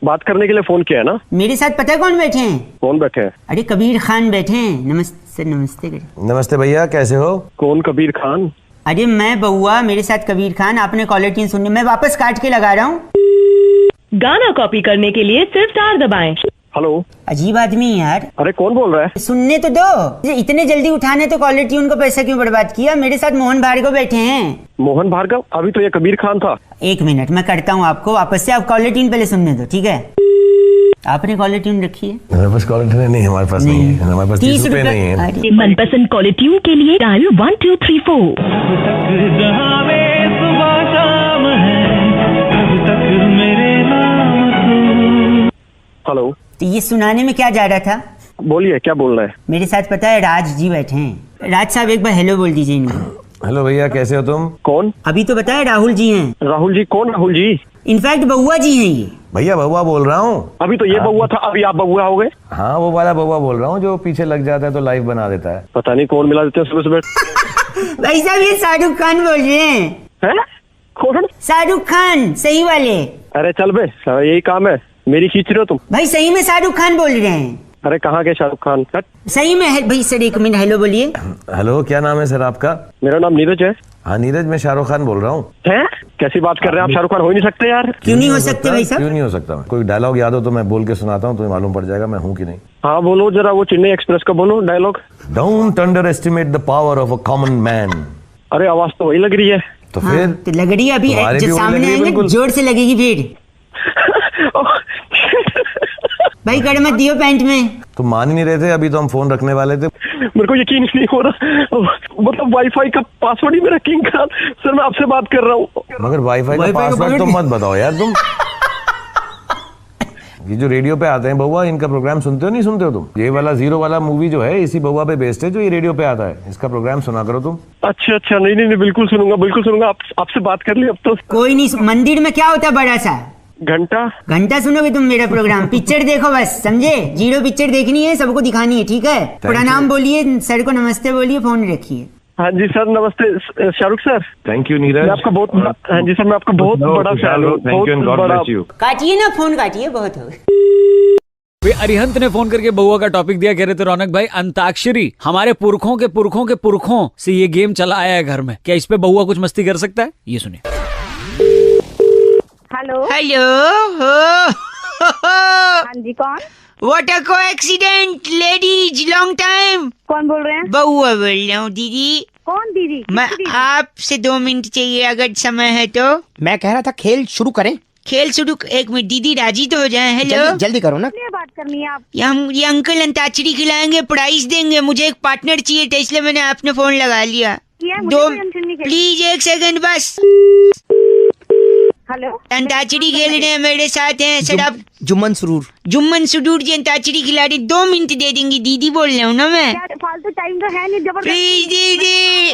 बात करने के लिए फोन किया है ना? मेरे साथ पता है कौन बैठे हैं? कौन बैठे हैं? अरे कबीर खान बैठे हैं। नमस्ते नमस्ते। नमस्ते भैया, कैसे हो? कौन कबीर खान? अरे मैं बउआ, मेरे साथ कबीर खान। आपने कॉलर ट्यून सुननी, मैं वापस काट के लगा रहा हूँ। गाना कॉपी करने के लिए सिर्फ स्टार दबाएं। हेलो। अजीब आदमी है यार। अरे कौन बोल रहा है? सुनने तो दो। इतने जल्दी उठाने तो कॉलर ट्यून को पैसा क्यों बर्बाद किया? मेरे साथ मोहन भार्गव बैठे हैं। मोहन भार्गव? अभी तो ये कबीर खान था। एक मिनट मैं करता हूँ आपको वापस से। आप कॉलर ट्यून पहले सुनने दो, ठीक है? आपने कॉलर ट्यून रखी है? हमारे पास कॉलर ट्यून नहीं, हमारे पास नहीं है। हमारे पास 30 रुपए नहीं है। मनपसंद कॉलर ट्यून के लिए डायल 1234। हेलो। तो ये सुनाने में क्या जा रहा था? बोलिए क्या बोल रहे हैं? मेरे साथ पता है राज जी बैठे हैं। राज साहब एक बार हेलो बोल दीजिए इनको। हेलो भैया, कैसे हो तुम? कौन? अभी तो बताया राहुल जी हैं। राहुल जी? कौन राहुल जी? इनफैक्ट बउआ जी हैं ये। भैया बउआ बोल रहा हूँ। अभी तो ये बउआ था, अभी आप बउआ हो गए। हाँ वो वाला बउआ बोल रहा हूँ जो पीछे लग जाता है तो लाइव बना देता है। पता नहीं कौन मिला देते हैं सुबह सुबह। भाई साहब ये शाहरुख खान बोल रहे हैं। कौन? शाहरुख खान, सही वाले। अरे चल बे, यही काम है, मेरी खींच रहे हो तुम। भाई सही में शाहरुख खान बोल रहे हैं। अरे कहाँ के शाहरुख खान? सही में है भाई। सर एक मिनट, हेलो बोलिए। हेलो, क्या नाम है सर आपका? मेरा नाम नीरज है। हाँ नीरज, मैं शाहरुख खान बोल रहा हूँ। हैं? कैसी बात कर रहे हैं आप? शाहरुख खान हो ही नहीं सकते यार। क्यों नहीं हो सकते भाई साहब? क्यों नहीं हो सकता? कोई डायलॉग याद हो तो मैं बोल के सुनाता हूँ, तुम्हें मालूम पड़ जाएगा मैं हूँ कि नहीं। हाँ बोलो जरा, वो चेन्नई एक्सप्रेस का बोलो dialogue. Don't underestimate the power of a common man. अरे आवाज तो वही लग रही है। तो फिर तो लग रही है अभी, जो सामने आएंगे जोर से लगेगी फिर। भाई कड़ मत दियो पैंट में। तुम मान ही नहीं रहे थे, अभी तो हम फोन रखने वाले थे। मेरे को यकीन ही नहीं हो रहा, मतलब वाईफाई का पासवर्ड ही मेरा किंग खान। सर मैं आपसे बात कर रहा हूँ। मगर वाईफाई का पासवर्ड तो मत बताओ यार तुम। ये जो रेडियो पे आते हैं बउआ, इनका प्रोग्राम सुनते हो नहीं सुनते हो तुम? ये वाला जीरो वाला मूवी जो है इसी बउआ पे बेस्ड है जो ये रेडियो पे आता है। इसका प्रोग्राम सुना करो तुम। अच्छा अच्छा, नहीं नहीं बिल्कुल सुनूंगा, बिल्कुल सुनूंगा। आपसे बात कर ली अब तो। कोई नहीं, मंदिर में क्या होता है बड़ा सा घंटा सुनोगे तुम मेरा प्रोग्राम। पिक्चर देखो बस, समझे? जीरो पिक्चर देखनी है, सबको दिखानी है, ठीक है? प्रणाम बोलिए सर को, नमस्ते बोलिए, फोन रखिए। हाँ जी सर, नमस्ते Shahrukh sir. Thank you Neeraj, मैं आपका बहुत, हाँ जी सर मैं आपका बहुत बड़ा फैन हूँ। Thank you and God bless you. काटिए ना फोन, काटिए, बहुत हो। अरिहंत ने फोन करके बउआ का टॉपिक दिया, कह रहे थे रौनक भाई अंताक्षरी हमारे पुरखों के पुरखों के पुरखों से ये गेम चला आया है घर में, क्या इस पे बउआ कुछ मस्ती कर सकता है? ये सुनिए। हेलो हेलो हाँ जी, कौन? What a coincidence ladies, long time. कौन बोल रहे हैं? बउआ बोल रहा हूँ। दीदी कौन? दीदी मैं आपसे 2 मिनट चाहिए अगर समय है तो। मैं कह रहा था खेल शुरू करें। खेल शुरू, एक मिनट दीदी राजी तो हो जाए। हेलो जल्दी करो ना। बात करनी है आप। ये अंकल अंताक्षरी खिलाएंगे, प्राइस देंगे, मुझे एक पार्टनर चाहिए था इसलिए मैंने आपने फोन लगा लिया। प्लीज 1 सेकंड बस। हेलो, अंताक्षरी खेल रहे हैं मेरे साथ हैं सर आप। जुम्मन सुरूर जी अंताक्षरी खिला रही, 2 मिनट दे देंगी। दीदी बोल रहा हूँ ना मैं। फालतू टाइम तो है नहीं, प्लीज दीदी।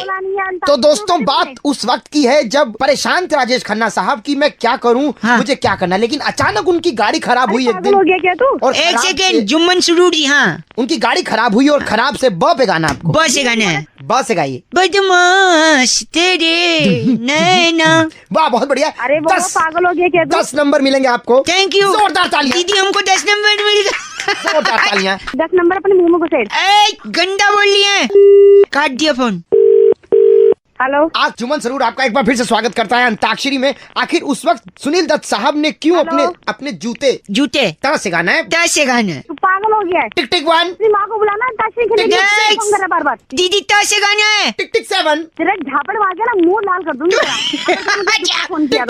तो दोस्तों बात उस वक्त की है जब परेशान थे राजेश खन्ना साहब की मैं क्या करूं, मुझे क्या करना, लेकिन अचानक उनकी गाड़ी खराब हुई एक दिन। हो गया क्या तू? और 1 सेकंड, जुम्मन सुरूर जी। हाँ, उनकी गाड़ी खराब हुई और खराब से ब पे गाना आपको। ब से गाना है, ब से गाइए। बदमाश तेरे नैना। वाह बहुत बढ़िया। अरे वो पागल हो गया क्या? 10 नंबर मिलेंगे आपको। थैंक यू, जोरदार तालियां। दीदी हमको 10 नंबर मिल गए। जोरदार तालियां। 10 नंबर अपने मुंह में घुसेड़। गंदा बोल लिया, काट दिया फोन। हेलो, आज जुम्मन सरूर आपका एक बार फिर से स्वागत करता है अंताक्षरी में। आखिर उस वक्त सुनील दत्त साहब ने क्यों अपने जूते त से गाना है? त से गाना है। तू पागल हो गया है। टिक टिक 1 माँ को बुलाना, अंताक्षरी खेलेंगे बार-बार। दीदी त से गाना है। टिक टिक 7 तेरा झापड़ मार के ना मुंह लाल कर दूंगी तेरा।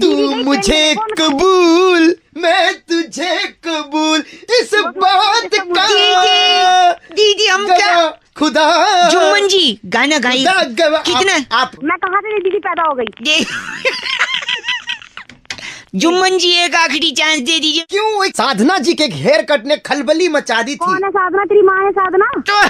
तू मुझे कबूल, मैं तुझे कबूल, इस बात का दीदी हम क्या खुदा। जुम्मन जी गाना गाइए। कितना आप मैं कहाँ से दीदी पैदा हो गई? जुम्मन जी एक आखिरी चांस दे दीजिए। क्यों? साधना जी के हेयर कट ने खलबली मचा दी थी। कौन है साधना? तेरी माँ है साधना? तो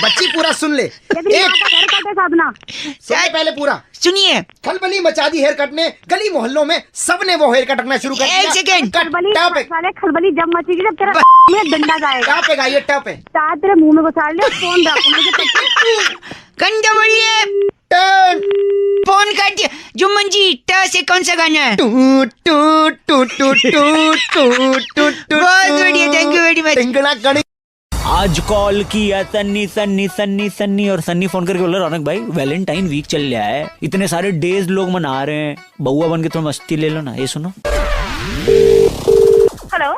बच्ची पूरा सुन ले। हेयर कट है साधना। सुनिए पहले पूरा सुनिए। खलबली मचा दी हेयर कट ने, गली मोहल्लों में सबने वो हेयर कट रखना शुरू कर दिया। 1 सेकंड। खलबली जब मचेगी जब तेरा में डंडा जाएगा। टॉप पे गाइए, टॉप पे। तेरे मुंह में घुसा ले, फोन रख। गंदा बोलिए, फोन काट दिया। जुम्मन जी ट से कौन सा गाना है? टूट टूट टूट टूट टूट टूट टूट। बहुत बढ़िया, थैंक यू वेरी मच। आज कॉल किया सन्नी और सन्नी फोन करके बोला रौनक भाई वैलेंटाइन वीक चल रहा है, इतने सारे डेज लोग मना रहे हैं, बउआ बन के थोड़ा मस्ती ले लो ना। ये सुनो। हेलो,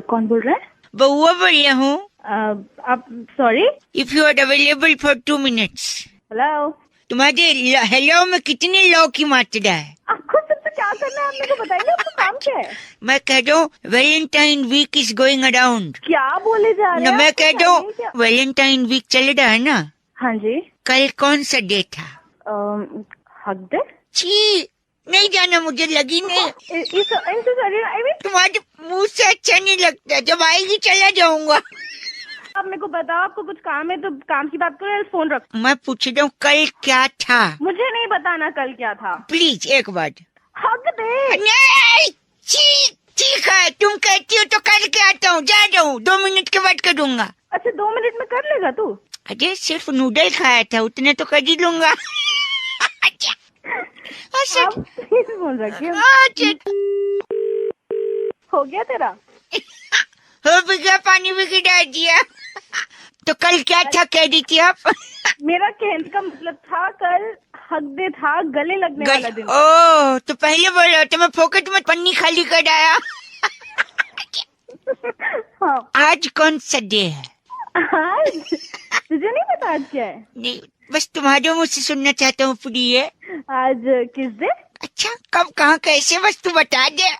कौन बोल रहा है? बउआ बोल रहा हूँ। आप sorry, if you are available for 2 minutes. Hello, तुम्हारे हेलो में कितने लॉ की मात्रा है? आपको सबसे क्या करना है? आप मेरे को बताइए, आपका काम क्या है? मैं कह रहा हूँ Valentine week is going around. क्या बोले जा रहे हैं? मैं कह रहा हूँ वैलेंटाइन वीक चल रहा है ना। हाँ जी। कल कौन सा डे था? हक डे? छी, नहीं जाना, मुझे लगी नहीं। तुम्हारे मुंह से अच्छा नहीं लगता, जब आएगी चला जाऊंगा। आप मेरे को बताओ, आपको कुछ काम है तो काम की बात करो, फोन रखो। मैं पूछ रहा हूँ कल क्या था? मुझे नहीं बताना कल क्या था। प्लीज एक बार। हक दे। नहीं, ठीक है, तुम कहती हो तो करके आता हूँ, जा रहा हूँ, 2 मिनट के बाद करूँगा। अच्छा 2 मिनट में कर लेगा तू? अरे सिर्फ नूडल खाया था, उतने तो कर ही लूंगा। बोल रखी हो गया तेरा? हो भी गया, पानी भी गिरा दिया। तो कल क्या था कह रही थी आप? मेरा कहने का मतलब था कल हक दे था, गले लगने वाला दिन। ओह, तो पहले बोलो तो मैं फोकट में पन्नी खाली कर आया। हाँ। आज कौन सा डे है? आज तुझे नहीं पता आज क्या है? नहीं, बस तुम्हारे मुझसे सुनना चाहता हूँ प्रिय। आज किस डे? अच्छा, कब कहाँ कैसे, बस तू बता दे।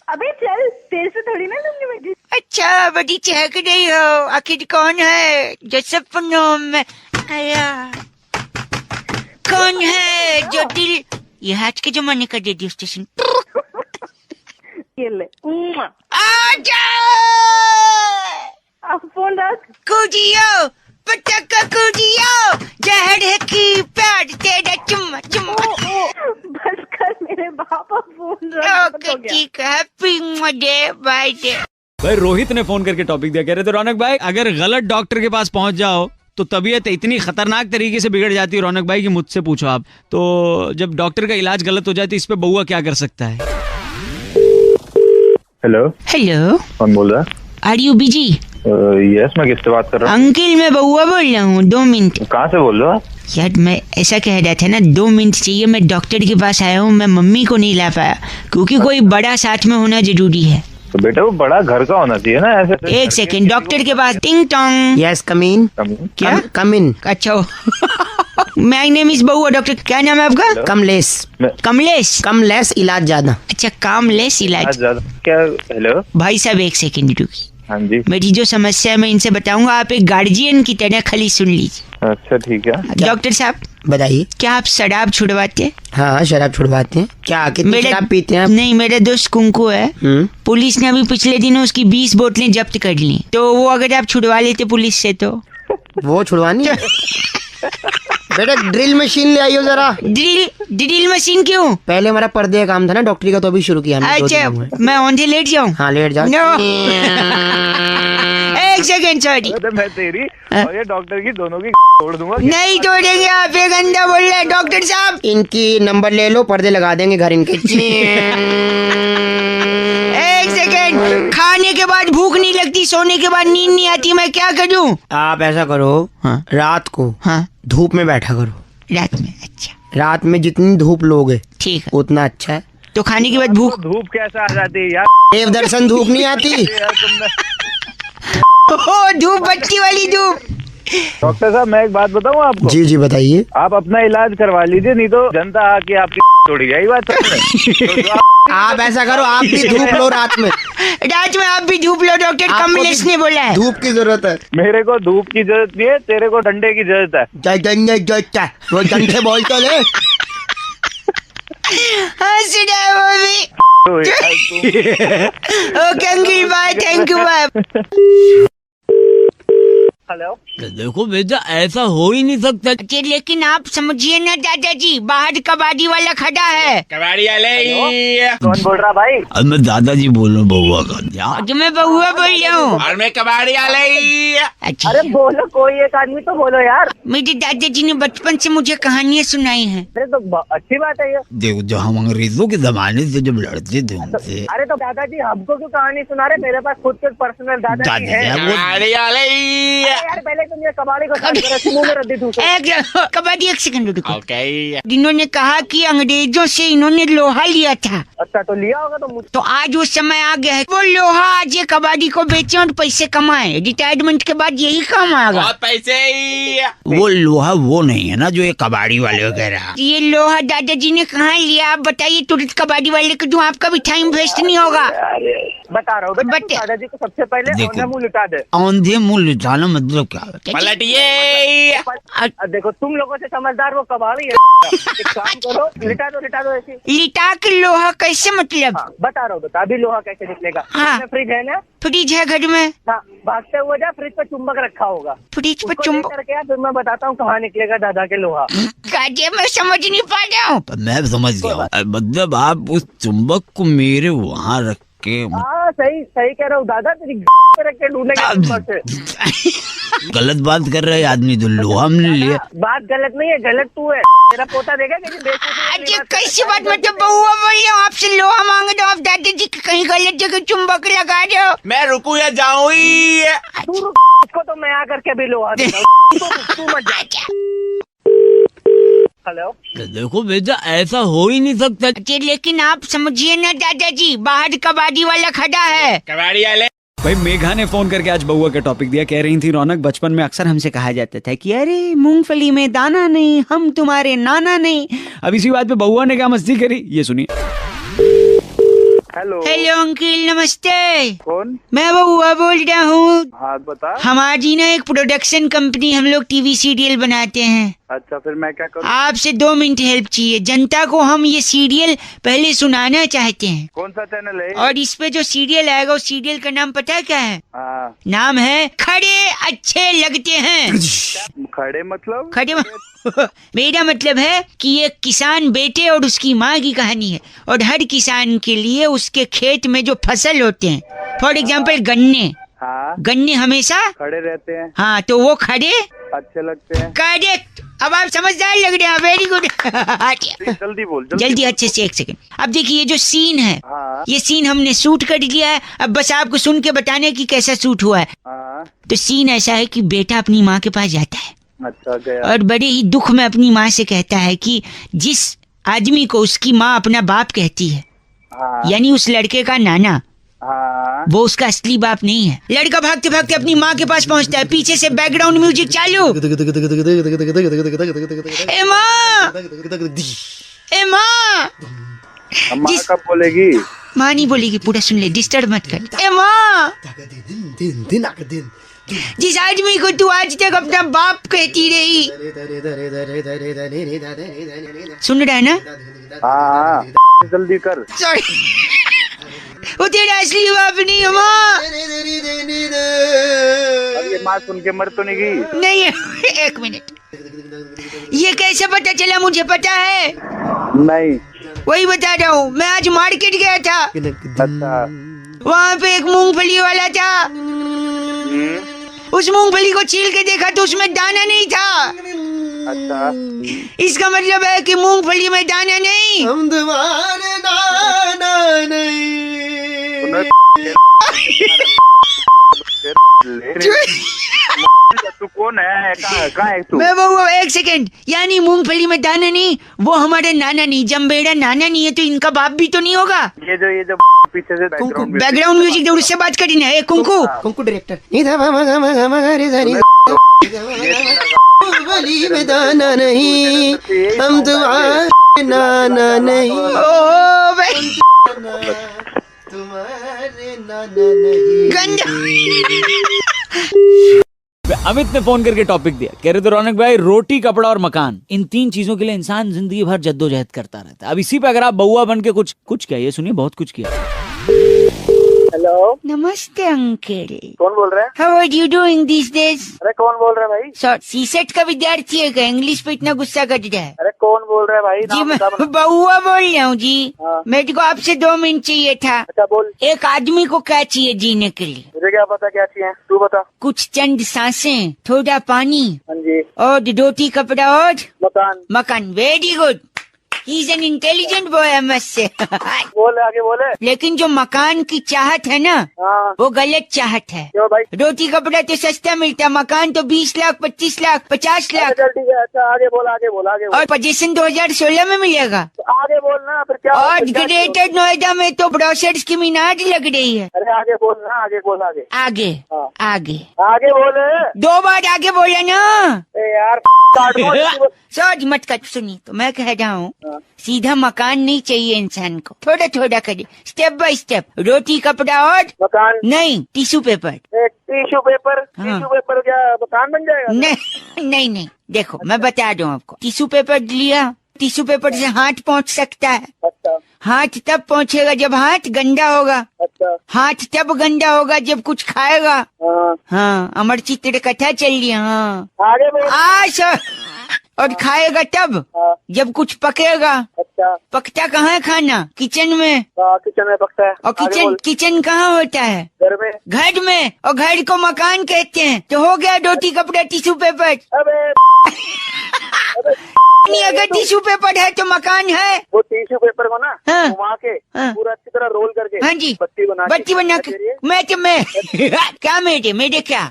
अबे चल, तेरे से थोड़ी ना लूंगी मैं। अच्छा, बड़ी चहक रही हो, आखिर कौन है जो सपनों में आया? कौन है जो दिल, ये आज के जमाने का रेडियो स्टेशन। ये ले। आजा, आप फोन रख। कूदियो पटका कूदियो, जहर है की प्यार तेरा चुम्मा चुम्मा। बस कर मेरे बापा, फोन रख। ओके ठीक है, हैप्पी डे, बाय डे। भाई रोहित ने फोन करके टॉपिक दिया, कह रहे थे रौनक भाई अगर गलत डॉक्टर के पास पहुंच जाओ तो तबीयत इतनी खतरनाक तरीके से बिगड़ जाती है रौनक भाई कि मुझसे पूछो आप। तो जब डॉक्टर का इलाज गलत हो जाए तो इस पे बउआ क्या कर सकता है? हेलो हेलो, कौन बोल रहा है? Are you busy? यस, मैं किससे बात कर रहा हूँ? अंकिल मैं बउआ बोल रहा हूँ, 2 मिनट। कहाँ से बोल रहे हो? यार मैं ऐसा कह रहा था ना, 2 मिनट चाहिए, मैं डॉक्टर के पास आया हूँ, मैं मम्मी को नहीं ला पाया क्योंकि कोई बड़ा साथ में होना जरूरी है। तो बेटा वो बड़ा घर का होना चाहिए ना, ऐसे। एक सेकंड, डॉक्टर के पास। टिंग टोंग। यस कम इन। क्या? कम इन। अच्छा माय नेम इज बउआ। डॉक्टर क्या नाम है आपका? कमलेश। कमलेश? कमलेश इलाज ज्यादा। अच्छा, कामलेस इलाज। क्या? हेलो भाई साहब एक सेकंड रुकिए। हाँ जी। मेरी जो समस्या है मैं इनसे बताऊंगा, आप एक गार्जियन की तरह खाली सुन लीजिए। अच्छा ठीक है। डॉक्टर साहब बताइए। क्या आप शराब छुड़वाते हैं? हाँ शराब छुड़वाते हैं। क्या कितनी शराब पीते हैं आप? नहीं, मेरा दोस्त कुंकू है, पुलिस ने अभी पिछले दिनों उसकी 20 बोतलें जब्त कर ली, तो वो अगर आप छुड़वा लेते पुलिस से तो। वो छुड़वानी बेटा ड्रिल मशीन ले आइयो जरा। ड्रिल मशीन क्यों? पहले हमारा पर्दे का काम था ना डॉक्टरी का, तो अभी शुरू किया हमने। अच्छा मैं औंधे लेट जाऊं? हाँ लेट जाओ। एक सेकंड सॉरी। मैं तेरी और ये डॉक्टर की दोनों की तोड़ दूंगा। नहीं तोड़ेंगे, आप ये गंदा बोल रहे हैं डॉक्टर साहब। इनकी नंबर ले लो, पर्दे लगा देंगे घर इनके। एक सेकंड, खाने के बाद भूख नहीं लगती, सोने के बाद नींद नहीं आती, मैं क्या करूं? आप ऐसा करो, रात को धूप में बैठा करो। रात में? अच्छा, रात में जितनी धूप लोगे ठीक है उतना अच्छा है। तो खाने के बाद भूख? धूप कैसा आ जाती है यार? देव दर्शन धूप नहीं आती। धूप, बत्ती वाली धूप। डॉक्टर साहब मैं एक बात बताऊं आपको? जी जी बताइए। आप अपना इलाज करवा लीजिए, नहीं तो जनता आके आपकी तोड़ी जाएगी। बात तो आप ऐसा करो, आप भी धूप लो रात में। रात में आप भी धूप लो, डॉक्टर कमलेश ने बोला है। धूप की जरूरत है। मेरे को धूप की जरूरत नहीं है, तेरे को डंडे की जरूरत है। वो डंडे बोल तो ले। वो भी। Okay uncle bye, thank you bye. Hello. देखो बेटा ऐसा हो ही नहीं सकता। लेकिन आप समझिए ना दादाजी, बाहर कबाड़ी वाला खड़ा है। कबाड़ी वाले कौन बोल रहा भाई? अब मैं दादाजी बोल रहा हूँ बउआ का। जो मैं बउआ बोल रहा हूँ। और मैं कबाड़ी वाले। अच्छा अरे बोलो, कोई एक आदमी तो बोलो यार। मेरे दादाजी ने बचपन से मुझे कहानियाँ सुनाई हैं। अरे तो अच्छी बात है ये। देखो जो हम अंग्रेजों के जमाने से जब लड़ते थे उनसे। अरे तो दादाजी हमको क्यों कहानी सुना रहे? मेरे पास खुद के पर्सनल दादाजी है। कबाड़ी वाले। यार पहले तुम ये कबाड़ी को साफ करो, मुंह में रद्दी दूसरा। कबाड़ी एक सेकंड रुको। ओके। इन्होंने कहा कि अंग्रेजों से इन्होंने लोहा लिया था। अच्छा तो लिया होगा तो आज वो समय आ गया है, वो लोहा आज ये कबाड़ी को बेचे और पैसे कमाए। रिटायरमेंट के बाद यही काम आएगा। बहुत पैसे। वो लोहा वो नहीं है ना जो ये कबाड़ी वाले वगैरह। ये लोहा दादाजी ने कहाँ लिया? आप बताइए तुरंत कबाड़ी वाले को दूं, आपका भी टाइम वेस्ट नहीं होगा। बता रहा हूँ बेटा, दादाजी को सबसे पहले औंधे मुंह लिटा दे। औंधे मुंह लिटाना मतलब क्या? पलटिए। देखो तुम लोगों से समझदार वो कबाड़ी है। एक काम करो, लिटा दो ऐसे। लिटा के लोहा कैसे मतलब? बता रहा हूँ बेटा, अभी लोहा कैसे निकलेगा? फ्रिज है ना? फ्रिज है घर में। भागते हुए जा, फ्रिज पे चुंबक रखा होगा। फ्रिज पे चुंबक करके फिर मैं बताता हूँ कहाँ निकलेगा दादा के लोहा। मैं समझ नहीं पा रहा हूँ। मैं समझ गया, मतलब आप उस चुंबक को मेरे वहाँ रख के। हाँ सही कह रहा हूँ दादा, तेरी रख के ढूंढेगा। गलत बात कर रहे हैं आदमी, तो लोहा हमने लिया। बात गलत नहीं है, गलत तू है। तेरा पोता देगा कैसी बात? मतलब बउआ बोल रही हूँ आपसे, लोहा मांगे तो आप दादाजी कहीं गलत जगह चुंबक लगा रहे हो। मैं रुकू या जाऊँ? इसको तो मैं आकर के भी लोहा देता हूँ। मत जा। हेलो, देखो बेटा, ऐसा हो ही नहीं सकता। लेकिन आप समझिए ना दादाजी, बाहर कबाड़ी वाला खड़ा है। कबाड़ी वाले भाई, मेघा ने फोन करके आज बउआ का टॉपिक दिया। कह रही थी रौनक, बचपन में अक्सर हमसे कहा जाता था कि अरे मूंगफली में दाना नहीं, हम तुम्हारे नाना नहीं। अब इसी बात पे बउआ ने क्या मस्ती करी, ये सुनिए। हेलो अंकिल, नमस्ते। कौन? मैं बउआ बोल रहा हूँ। हाँ बता। हमारी ना एक प्रोडक्शन कंपनी, हम लोग टीवी सीरियल बनाते हैं। अच्छा, फिर मैं क्या करूँ? आपसे 2 मिनट हेल्प चाहिए। जनता को हम ये सीरियल पहले सुनाना चाहते हैं। कौन सा चैनल है? और इस पे जो सीरियल आएगा, उस सीरियल का नाम पता है क्या है? नाम है खड़े अच्छे लगते हैं। खड़े मतलब? खड़े मेरा मतलब है कि एक किसान बेटे और उसकी माँ की कहानी है। और हर किसान के लिए उसके खेत में जो फसल होते हैं, फॉर एग्जाम्पल गन्ने। गन्ने हमेशा खड़े रहते हैं। हाँ, तो वो खड़े अच्छे लगते हैं। करेक्ट। अब आप समझदार लग रहे हैं, वेरी गुड। जल्दी बोल, जल्दी अच्छे से, 1 सेकंड। अब देखिए, ये जो सीन है, ये सीन हमने शूट कर लिया है। अब बस आपको सुन के बताने की कैसा शूट हुआ है। तो सीन ऐसा है कि बेटा अपनी माँ के पास जाता है। अच्छा, गया। और बड़े ही दुख में अपनी माँ से कहता है कि जिस आदमी को उसकी माँ अपना बाप कहती है, यानी उस लड़के का नाना, वो उसका असली बाप नहीं है। लड़का भागते भागते अपनी माँ के पास पहुँचता है। पीछे से बैकग्राउंड म्यूजिक चालू। ए माँ, ए माँ। माँ कब बोलेगी? माँ नहीं बोलेगी, पूरा सुन ले, डिस्टर्ब मत कर। ए माँ, जिस आदमी को तू आज तक अपना बाप कहती रही, सुन रहा है ना? हाँ, जल्दी कर। सॉरी, वो तेरा असली बाप नहीं है माँ। अब ये माँ सुन के मर तो नहीं गई? नहीं, 1 मिनट। ये कैसे पता चला? मुझे पता है। नहीं, वही बता रहा हूँ। मैं आज मार्केट गया था। अच्छा। वहाँ पे एक मूंगफली वाला था। उस मूंगफली को छील के देखा तो उसमें दाना नहीं था। अच्छा, इसका मतलब है कि मूंगफली में दाना नहीं। हम तुम्हारे नाना नहीं। तू कौन है? कहाँ है तू? मैं वो 1 सेकंड। यानी मूंगफली में दाना नहीं, वो हमारे नाना नहीं। जब मेरा नाना नहीं है तो इनका बाप भी तो नहीं होगा। ये जो पीछे से बैकग्राउंड म्यूजिक दे, उससे बात करी ना। कुंकू डायरेक्टर। मूंगफली में दाना नहीं, हम तुम्हारे नाना नहीं। तुम्हारे नाना नहीं। अमित ने फोन करके टॉपिक दिया। कह रहे थे रौनक भाई, रोटी, कपड़ा और मकान, इन 3 चीजों के लिए इंसान जिंदगी भर जद्दोजहद करता रहता है। अब इसी पे अगर आप बउआ बन के कुछ क्या, ये सुनिए, बहुत कुछ किया। हेलो, नमस्ते अंकल। कौन बोल रहे हैं? How are you doing this days? अरे कौन बोल रहे हैं भाई? सीसेट का विद्यार्थी है क्या? इंग्लिश पे इतना गुस्सा कर रहा है। अरे कौन बोल रहे हैं भाई? जी मैं बउआ बोल रहा हूँ जी। मेरे को आपसे 2 मिनट चाहिए था। अच्छा बोल। एक आदमी को क्या चाहिए जीने के लिए? मुझे क्या पता क्या चाहिए, तू बता। कुछ चंद सांसें, थोड़ा पानी, हाँ जी, और रोटी, कपड़ा और मकान। Very good. He is an intelligent boy, I must say. बोले, आगे बोले। लेकिन जो मकान की चाहत है ना, वो गलत चाहत है। क्यों भाई? रोटी कपड़ा तो सस्ता मिलता, मकान तो 20 लाख, 25 लाख, 50 लाख। ठीक है, अच्छा आगे बोल, आगे बोल, आगे बोल। और पोजीशन 2016 में मिलेगा। तो आगे बोलना फिर क्या? और ग्रेटर नोएडा में तो ब्रोशर्स की मीनार लग रही है। अरे आगे बोलना, आगे बोल, आगे आगे हाँ। आगे आगे बोले। 2 बार आगे बोला ना यार। सोच मत कर। सुनिए तो मैं कह रहा हूँ, सीधा मकान नहीं चाहिए इंसान को, थोड़ा थोड़ा करे, स्टेप बाय स्टेप। रोटी कपड़ा और मकान नहीं, टिश्यू पेपर। Tissue paper? हाँ। टिश्यू पेपर क्या मकान बन जाएगा? नहीं नहीं, देखो मैं बता दूं आपको। टिश्यू पेपर लिया, टिश्यू पेपर से हाथ पहुंच सकता है। अच्छा। हाथ तब पहुंचेगा जब हाथ गंदा होगा। अच्छा। हाथ तब गंदा होगा जब कुछ खाएगा। हाँ, अमर चित्र कथा चल रही है। हाँ आगे बोल। और खाएगा तब जब कुछ पकेगा। अच्छा। पकता कहाँ है खाना? किचन में। किचन में पकता है। और किचन कहाँ होता है? घर में। घर में, और घर को मकान कहते हैं। तो हो गया रोटी कपड़ा टिश्यू पेपर। नहीं, अगर टिश्यू पेपर है तो मकान है। वो टिश्यू पेपर को ना घुमा के पूरा अच्छी तरह रोल करके हाँ जी, बत्ती बना के मैं क्या मेरे क्या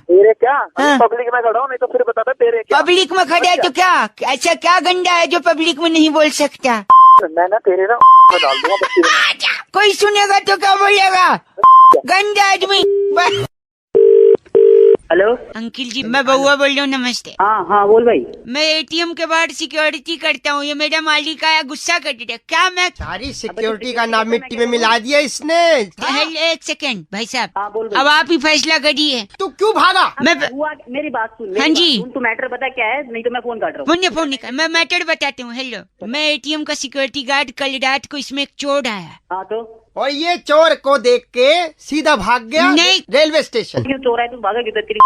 पब्लिक में खड़ा हूँ, नहीं तो फिर बता तेरे क्या? पब्लिक में खड़ा है तो क्या? ऐसा क्या गंदा है जो पब्लिक में नहीं बोल सकता? मैं ना तेरे ना डाल दूंगा बत्ती बना। कोई सुनेगा तो क्या बोलेगा? गंदा आदमी। हेलो अंकिल जी, मैं बउआ बोल रहा हूँ। नमस्ते। हाँ बोल भाई। मैं एटीएम के बाहर सिक्योरिटी करता हूँ। ये मेरा मालिक आया, गुस्सा कर दिया। क्या मैं सारी सिक्योरिटी का नाम मिट्टी में मिला दिया इसने। एक सेकंड भाई साहब, अब आप ही फैसला करिए। तू क्यों भागा? मैं मेरी बात सुन। हाँ जी, तू मैटर बता क्या है, नहीं तो मैं फोन काट रहा हूँ। फोन निकाल, मैं मैटर बताती हूँ। हेलो, मैं एटीएम का सिक्योरिटी गार्ड। कल रात को इसमें एक चोर आया। हाँ तो? और ये चोर को देख के सीधा भाग गया। नहीं, रेलवे स्टेशन। क्यों चोर है? तू भागा क्यों? तेरी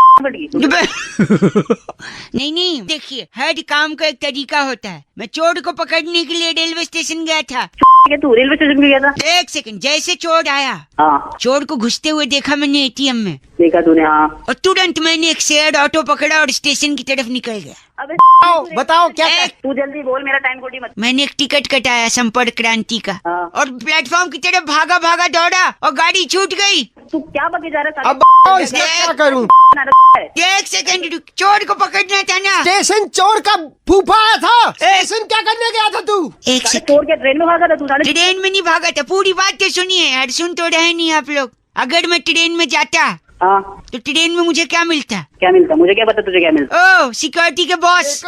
नहीं, देखिए, हर काम का एक तरीका होता है। मैं चोर को पकड़ने के लिए रेलवे स्टेशन गया था। तू रेलवे स्टेशन गया था? एक सेकंड, जैसे चोर आया, हाँ, चोर को घुसते हुए देखा मैंने एटीएम में। देखा तूने? हाँ। और तुरंत मैंने एक शेयर्ड ऑटो पकड़ा और स्टेशन की तरफ निकल गया। अबे बताओ क्या? तू जल्दी बोल, मेरा टाइम खोटी मत। मैंने एक टिकट कटाया संपर्क क्रांति का। और प्लेटफॉर्म की तरफ भागा दौड़ा और गाड़ी छूट गई। तू क्या बके जा रहा है? अब इसका क्या करूं? एक सेकंड, चोर को पकड़ना था ना। स्टेशन चोर का फूफा आया था। स्टेशन क्या करने गया था तू? एक सेकंड, चोर क्या ट्रेन में भागा था तू? ट्रेन में नहीं भागा था। पूरी बात तो सुनिए यार, सुन तो रहे नहीं आप लोग। अगर मैं ट्रेन में जाता तो ट्रेन में मुझे क्या मिलता? क्या मिलता? मुझे क्या पता तुझे क्या मिलता? ओ सिक्योरिटी के बॉस।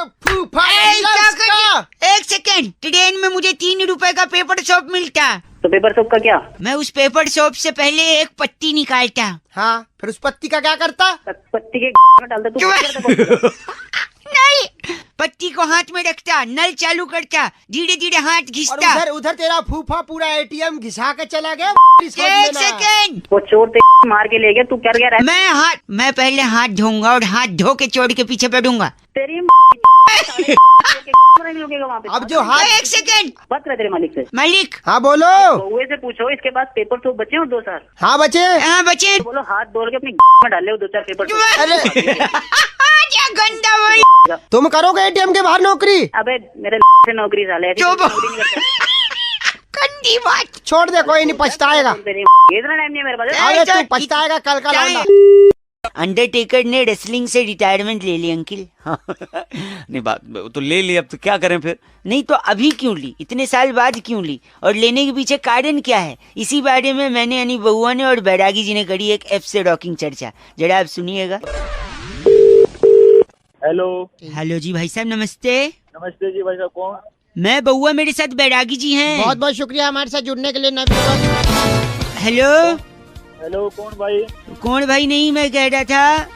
एक सेकंड, ट्रेन में मुझे 3 रुपए का पेपर सोप मिलता। तो पेपर सोप का क्या? मैं उस पेपर सोप से पहले एक पत्ती निकालता। हाँ, फिर उस पत्ती का क्या करता? पत्ती के में डालता तू? नहीं, पत्ती को हाथ में रखता, नल चालू करता, धीरे धीरे हाथ घिसता। उधर तेरा फूफा पूरा एटीएम घिसा के चला गया। एक सेकंड, वो चोर मार के ले गया, तू कर गया? मैं पहले हाथ धोऊंगा और हाथ धो के चोर के पीछे पड़ूंगा। तेरी अब जो हाथ। एक सेकंड, बात कर तेरे मालिक से। मालिक। हाँ बोलो। बउए से पूछो इसके पास पेपर सोप बचे हो 2 साल? हाँ बचे। तो बोलो हाथ धो के अपनी में डाले हो 2-4 पेपर सोप। क्या गंदा बोल। तुम करोगे एटीएम के बाहर नौकरी? अबे मेरे से नौकरी साले। गंदी बात। छोड़ दे, कोई नहीं पछताएगा। इतना टाइम नहीं मेरे पास। अरे तू पछताएगा कल का लौंडा। अंडरटेकर ने रेसलिंग से रिटायरमेंट ले ली अंकिल। नहीं, बात तो ले ली, अब तो क्या करें फिर? नहीं तो अभी क्यों ली? इतने साल बाद क्यों ली? और लेने के पीछे कारण क्या है? इसी बारे में मैंने यानी बउआ ने और बैरागी जी ने करी एक एफ से रॉकिंग चर्चा। जरा आप सुनिएगा। हेलो जी भाई साहब, नमस्ते। नमस्ते जी भाई साहब, कौन? मैं बउआ, मेरे साथ बैरागी जी हैं। बहुत बहुत शुक्रिया हमारे साथ जुड़ने के लिए। हेलो कौन भाई नहीं, मैं कह रहा था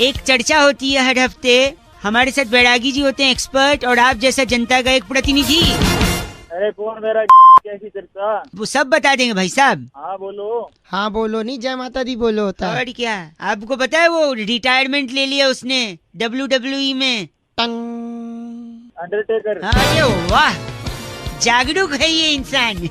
एक चर्चा होती है हर हफ्ते। हमारे साथ बैरागी जी होते हैं एक्सपर्ट, और आप जैसा जनता का एक प्रतिनिधि। अरे कौन मेरा कैसी चर्चा? वो सब बता देंगे भाई साहब। हाँ बोलो, नहीं जय माता दी बोलो होता है। और क्या, आपको पता है वो रिटायरमेंट ले लिया उसने WWE में। अंडरटेकर। अरे वाह, जागरूक है ये इंसान।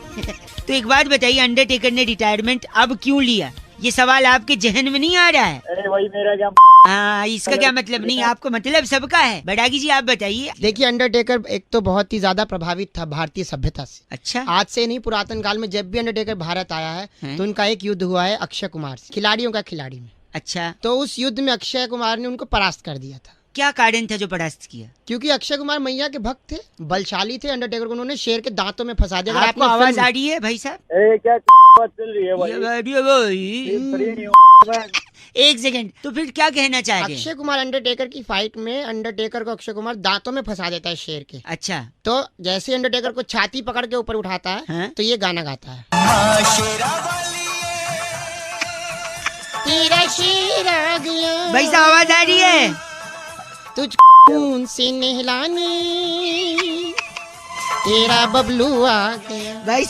तो एक बात बताइए, अंडरटेकर ने रिटायरमेंट अब क्यों लिया? ये सवाल आपके जहन में नहीं आ रहा है? अरे भाई मेरा क्या? हाँ, इसका क्या मतलब? नहीं, आपको मतलब सबका है। बैरागी जी आप बताइए। देखिए, अंडरटेकर एक तो बहुत ही ज्यादा प्रभावित था भारतीय सभ्यता से। अच्छा। आज से नहीं, पुरातन काल में जब भी अंडरटेकर भारत आया है तो उनका एक युद्ध हुआ है अक्षय कुमार से, खिलाड़ियों का खिलाड़ी में। अच्छा। तो उस युद्ध में अक्षय कुमार ने उनको परास्त कर दिया था। क्या कारण था जो परास्त किया? क्योंकि अक्षय कुमार मैया के भक्त थे, बलशाली थे। अंडरटेकर को उन्होंने शेर के दांतों में फंसा दिया। आपको आवाज आ रही है भाई साहब? क्या बात चल रही है भाई? एक सेकंड, तो फिर क्या कहना चाहते हैं? अक्षय कुमार अंडरटेकर की फाइट में अंडरटेकर को अक्षय कुमार दांतों में फंसा देता है शेर के। अच्छा। तो जैसे अंडरटेकर को छाती पकड़ के ऊपर उठाता है, हाँ? तो ये गाना गाता है। भाई साहब आवाज आ रही है? तुझ खून से नहलाने तेरा बबलू आ गया। भाई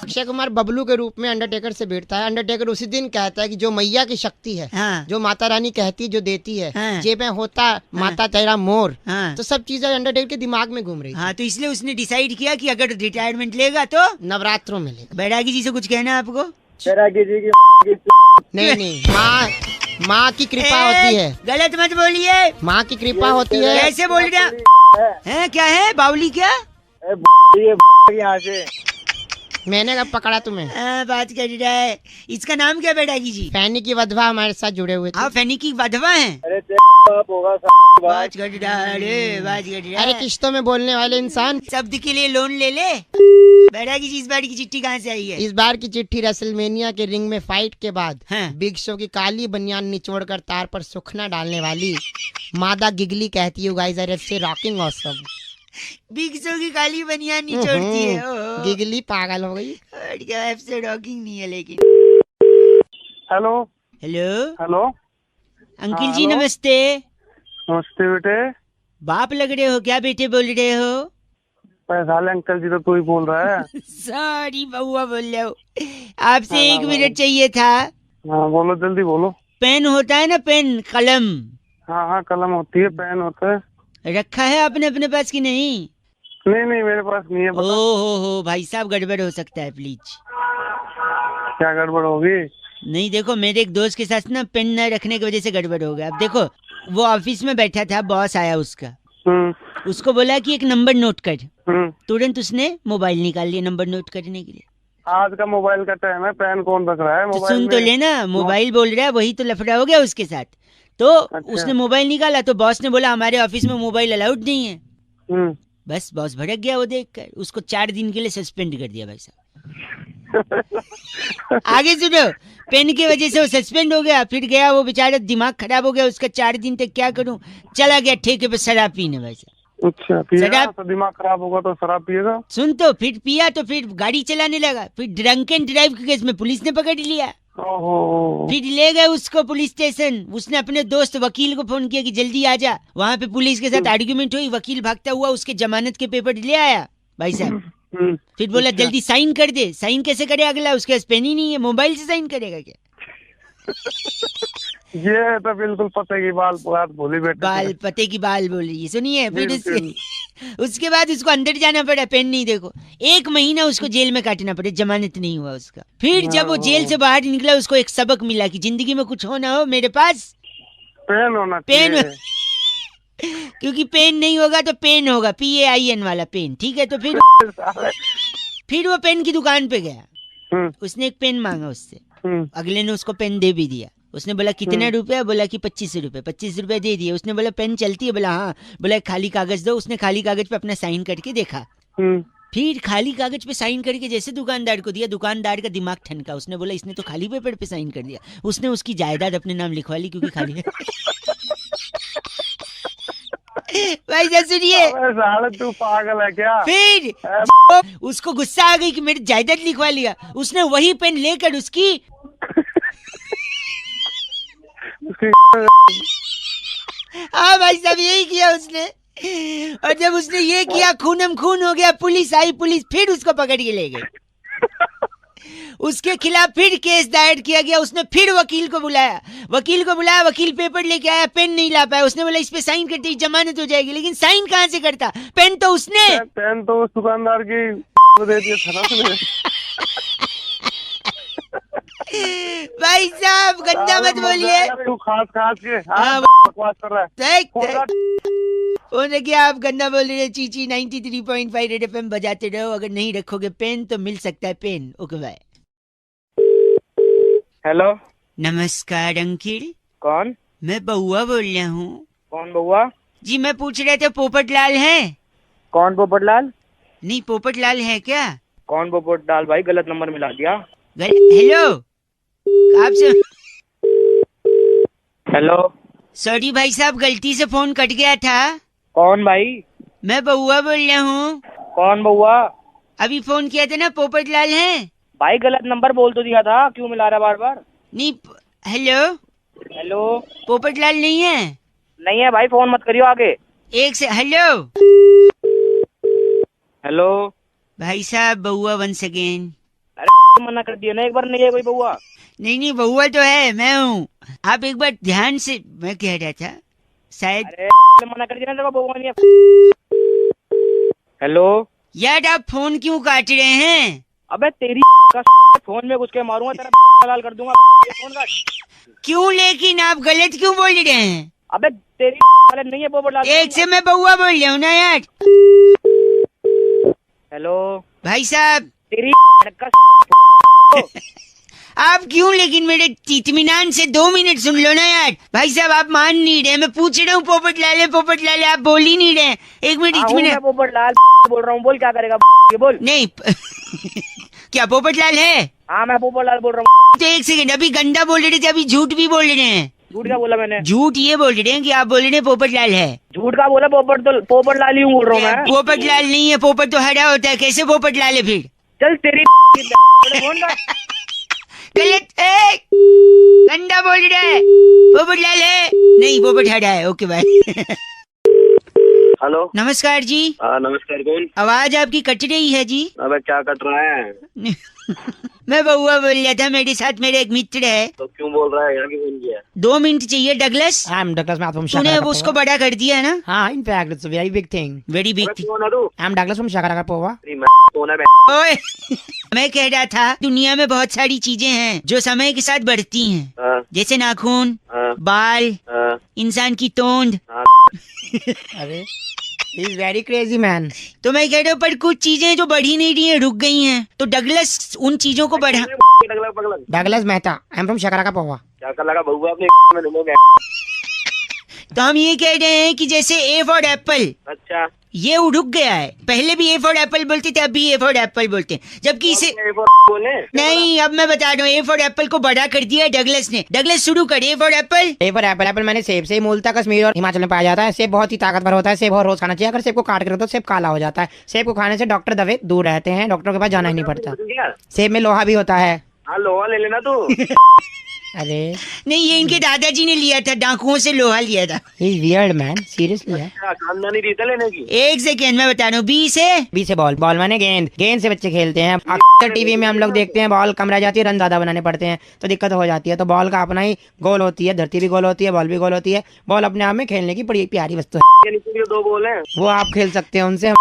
अक्षय कुमार बबलू के रूप में अंडरटेकर से भिड़ता है। अंडरटेकर उसी दिन कहता है कि जो मैया की शक्ति है, हाँ। जो माता रानी कहती है, जो देती है, हाँ। जेब में होता माता तेरा मोर, हाँ। तो सब चीजें अंडरटेकर के दिमाग में घूम रही थी। हाँ, तो इसलिए उसने डिसाइड किया कि अगर रिटायरमेंट लेगा तो नवरात्रों में लेगा। बैरागी जी से कुछ कहना है आपको? बैरागी जी की नहीं, माँ की कृपा होती है। गलत मत बोलिए। माँ की कृपा होती है। कैसे बोल रहे हैं? क्या है बावली? क्या यहाँ से मैंने कब पकड़ा तुम्हें? बात कर रहा है। इसका नाम क्या बैरागी जी? फैनी की वधवा हमारे साथ जुड़े हुए थे। हाँ, फैनी की वधवा है। अरे अरे किश्तों में बोलने वाले इंसान, शब्द के लिए लोन ले ले। बैरागी जी, इस बार की चिट्ठी कहाँ से आई है? इस बार की चिट्ठी रेसलमेनिया के रिंग में फाइट के बाद हाँ। बिग शो की काली बनियान निचोड़कर तार पर सुखना डालने वाली मादा गिगली कहती है, guys are FC rocking awesome. Big show की काली बनियान निचोड़ती है। गिगली पागल हो गई। एफसी रॉकिंग नहीं है लेकिन। Hello hello hello uncle ji, नमस्ते। नमस्ते बेटे। बाप लग रहे हो क्या? बेटे बोल रहे हो? पैसाले अंकल जी तो तू ही बोल रहा है। सॉरी बउआ बोल रहे हो। आपसे 1 मिनट चाहिए था। हाँ बोलो, जल्दी बोलो। पेन होता है ना, पेन, कलम। हाँ कलम होती है, पेन होता है। रखा है आपने अपने पास कि नहीं? नहीं मेरे पास नहीं है। हो भाई साहब, गड़बड़ हो सकता है, प्लीज। क्या गड़बड़ होगी? नहीं देखो, मेरे एक दोस्त के साथ ना पेन न रखने की वजह से गड़बड़ हो गया। अब देखो, वो ऑफिस में बैठा था, बॉस आया उसका, उसको बोला कि एक नंबर नोट कर। तुरंत उसने मोबाइल निकाल लिया नंबर नोट करने के लिए। आज का मोबाइल का टाइम है, पेन कौन रख रहा है मोबाइल? सुन तो लेना, मोबाइल बोल रहा है, वही तो लफड़ा हो गया उसके साथ। तो उसने मोबाइल निकाला तो बॉस ने बोला हमारे ऑफिस में मोबाइल अलाउड नहीं है। बस बॉस भड़क गया वो देखकर, उसको 4 दिन के लिए सस्पेंड कर दिया भाई साहब। आगे सुनो, पेन की वजह से वो सस्पेंड हो गया। फिर गया वो बेचारा, दिमाग खराब हो गया उसका। 4 दिन तक क्या करूं, चला गया ठेके पे शराब पीने भाई साहब। अच्छा, पिएगा तो दिमाग खराब होगा तो शराब पिएगा। सुन तो, फिर पिया तो फिर गाड़ी चलाने लगा। फिर ड्रंक एंड ड्राइव के केस में पुलिस ने पकड़ लिया। फिर ले गए उसको पुलिस स्टेशन। उसने अपने दोस्त वकील को फोन किया कि जल्दी आ जा। वहाँ पे पुलिस के साथ आर्ग्यूमेंट हुई। वकील भागता हुआ उसके जमानत के पेपर ले आया भाई साहब। फिर बोला जल्दी साइन कर दे। साइन कैसे करे अगला? उसके पास पेन ही नहीं है, मोबाइल से साइन करेगा क्या? ये तो बिल्कुल पते की बात बोली बेटे। बाल पते की बाल बोल रही है। सुनिए, फिर उसके बाद उसको अंदर जाना पड़ा। पेन नहीं, देखो 1 महीना उसको जेल में काटना पड़े, जमानत नहीं हुआ उसका। फिर जब वो जेल से बाहर निकला, उसको एक सबक मिला कि जिंदगी में कुछ हो ना हो, मेरे पास पेन होना चाहिए। क्योंकि पेन नहीं होगा तो पेन होगा, PAIN वाला पेन, ठीक है? तो फिर वो पेन की दुकान पे गया। उसने एक पेन मांगा उससे। अगले ने उसको पेन दे भी दिया। उसने बोला कितना रुपया? बोला कि 25 रुपए। 25 रुपए दे दिए। उसने बोला पेन चलती है? बोला हाँ। बोला खाली कागज दो। उसने खाली कागज पे अपना साइन करके देखा। फिर खाली कागज पे साइन करके जैसे दुकानदार को दिया, दुकानदार का दिमाग ठनका। उसने बोला इसने तो खाली पेपर पे साइन कर दिया। उसने उसकी जायदाद अपने नाम लिखवा ली क्योंकि खाली भाई सुनिए, तू पागल है क्या? फिर उसको गुस्सा आ गई कि मेरी जायदाद लिखवा लिया। उसने वही पेन लेकर उसकी हाँ भाई साहब, यही किया उसने। और जब उसने ये किया, खूनम खून हो गया। पुलिस आई, पुलिस फिर उसको पकड़ के ले गई। उसके खिलाफ फिर केस दायर किया गया। उसने फिर वकील को बुलाया। वकील पेपर लेके आया, पेन नहीं ला पाया। उसने बोला इस पे साइन करते ही जमानत हो जाएगी। लेकिन साइन कहाँ से करता? पेन तो उसने पेन तो उस दुकानदार की दे दिया था ना। भाई साहब गंदा मत बोलिए। तू खास के बकवास कर रहा है। देखिए, आप गंदा बोल रहे हैं। चीची 93.5 रेड FM बजाते रहो। अगर नहीं रखोगे पेन तो मिल सकता है पेन। Okay bye. हेलो, नमस्कार अंकिल। कौन? मैं बउआ बोल रहा हूँ। कौन बउआ? जी मैं पूछ रहा था पोपटलाल है? कौन पोपटलाल? नहीं, पोपटलाल है क्या? कौन पोपटलाल? भाई गलत नंबर मिला दिया। हेलो, आपसे हेलो। सॉरी भाई साहब, गलती से फोन कट गया था। कौन भाई? मैं बउआ बोल रहा हूँ। कौन बउआ? अभी फोन किया था ना, पोपट लाल है। भाई गलत नंबर बोल तो दिया था, क्यों मिला रहा बार बार? नहीं। हेलो। हेलो। पोपट लाल नहीं है? नहीं है भाई, फोन मत करियो आगे। एक से। हेलो। हेलो। भाई साहब, बउआ वंस अगेन। अरे मना कर दिया ना एक बार, नहीं है कोई बउआ। नहीं बउआ तो है, मैं हूँ। आप एक बार ध्यान से, मैं कह रहा था शायद। अरे मना कर दिया ना, तेरे को बउआ नहीं है। हेलो। यार आप फोन क्यों काट रहे हैं? अबे तेरी का फोन में घुस के मारूंगा, तेरा लाल कर दूंगा। फोन काट। क्यों? लेकिन आप गलत क्यों बोल रहे हैं? अबे तेरी नहीं है पोपट लाल। एक से मैं बउआ बोल रहा हूँ ना यार। हेलो भाई साहब। तेरी आप क्यों? लेकिन मेरे इत्मीनान से 2 मिनट सुन लो ना यार। भाई साहब आप मान नहीं रहे, मैं पूछ रहा हूँ पोपट लाल है, पोपट लाल है, आप बोल ही नहीं रहे। 1 मिनट इत्मीनान। पोपट लाल बोल रहा हूँ, बोल क्या करेगा ये बोल। नहीं क्या पोपट लाल है? हाँ मैं पोपट लाल बोल रहा हूँ। तो 1 सेकंड, अभी गंदा बोल रहे थे, अभी झूठ भी बोल रहे हैं। झूठ क्या बोला मैंने? झूठ ये बोल रहे हैं कि आप बोल रहे हैं पोपट लाल है। झूठ का बोला? पोपट लाल ही बोल रहा हूँ मैं। पोपट लाल नहीं है, पोपट तो हरा होता है। कैसे पोपट लाल है फिर? चल तेरी फोन का गलत है, गंदा बोल रहा है। पोपट लाल है नहीं, पोपट हरा है। Okay bye. हेलो। नमस्कार जी। नमस्कार, कौन? आवाज आपकी कट रही है जी। अबे क्या कट रहा है? मैं बउआ बोल रहा था, मेरे साथ मेरे एक मित्र है। तो क्यों बोल रहा है? यहाँ क्यों फोन किया? 2 मिनट चाहिए डगलस। डगलस तूने उसको बड़ा कर दिया है ना? हाँ, in fact it's a very big thing. Very big thing. कौन है तू? I'm Douglas from Shakaraka. कौन है? ओए मैं कह रहा था, दुनिया में बहुत सारी चीजें हैं जो समय के साथ बढ़ती हैं। जैसे नाखून, बाल, इंसान की तोंद। अरे He's very crazy man. तो मैं कह रहा हूँ, पर कुछ चीजें जो बढ़ी नहीं रही हैं, रुक गई हैं। तो डगलस उन चीजों को बढ़ा। Douglas Mehta. I'm from Shakaraka. क्या कर लगा बउआ अपने? तो हम ये कह रहे हैं कि जैसे ए फॉर एप्पल। अच्छा। ये रुक गया है। पहले भी ए फॉर एप्पल बोलते थे, अब भी ए फॉर एप्पल बोलते हैं, जबकि इसे नहीं। अब मैं बता रहा हूँ, ए फॉर एप्पल को बड़ा कर दिया डगलस ने। डगलस शुरू कर। A for Apple. एप्पल मैंने सेब से मूलतः कश्मीर और हिमाचल में पाया जाता है। सेब बहुत ही ताकतवर होता है, सेब बहुत रोज खाना चाहिए। अगर सेब को काट कर तो सेब काला हो जाता है। सेब को खाने से डॉक्टर दवे दूर रहते हैं, डॉक्टर के पास जाना ही नहीं पड़ता। सेब में लोहा भी होता है। हाँ लोहा ले लेना तू। अरे नहीं, ये इनके दादाजी ने लिया था, डाकुओं से लोहा लिया था। He's weird man, seriously। खानदानी रीत है लेने की। 1 सेकेंड मैं बता रहा हूँ। बी से बॉल माने गेंद। गेंद से बच्चे खेलते हैं। अक्सर टीवी में हम लोग देखते हैं, बॉल कम रह जाती है, रन ज्यादा बनाने पड़ते हैं, तो दिक्कत हो जाती है। तो बॉल का अपना ही गोल होती है, धरती भी गोल होती है, बॉल भी गोल होती है। बॉल अपने आप में खेलने की बड़ी प्यारी वस्तु है। 2 बॉल हैं, वो आप खेल सकते हैं उनसे।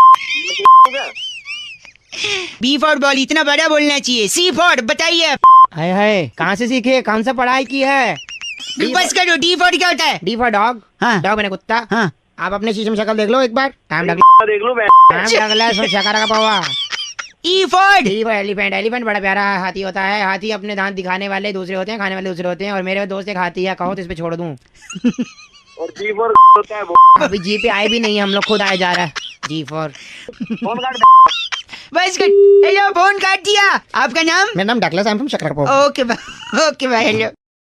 बी फॉर बॉल, इतना बड़ा बोलना चाहिए। सी फॉर बताइए। हाय हाय, कहाँ से सीखे, कौन सा पढ़ाई की है? बस करो। डी फॉर क्या होता है? D for dog. हाँ। डॉग मैंने कुत्ता। हाँ। आप अपने शीशे में शक्ल देख लो एक बार। टाइम देख लो। Shakaraka पावा। E for elephant. एलिफेंट बड़ा प्यारा हाथी होता है। हाथी अपने दांत दिखाने वाले दूसरे होते हैं, खाने वाले दूसरे होते हैं। और मेरे दोस्त एक हाथी है, कहो तो इस पे छोड़ दूं। और जी फॉर होता है वो। अभी जी पे आए भी नहीं, हम लोग खुद आए जा रहा है। जी फॉर फोन काट। बस हेलो, फोन काट दिया। आपका नाम? मेरा नाम Douglas, I am from Shakaraka। Okay bye. Hello.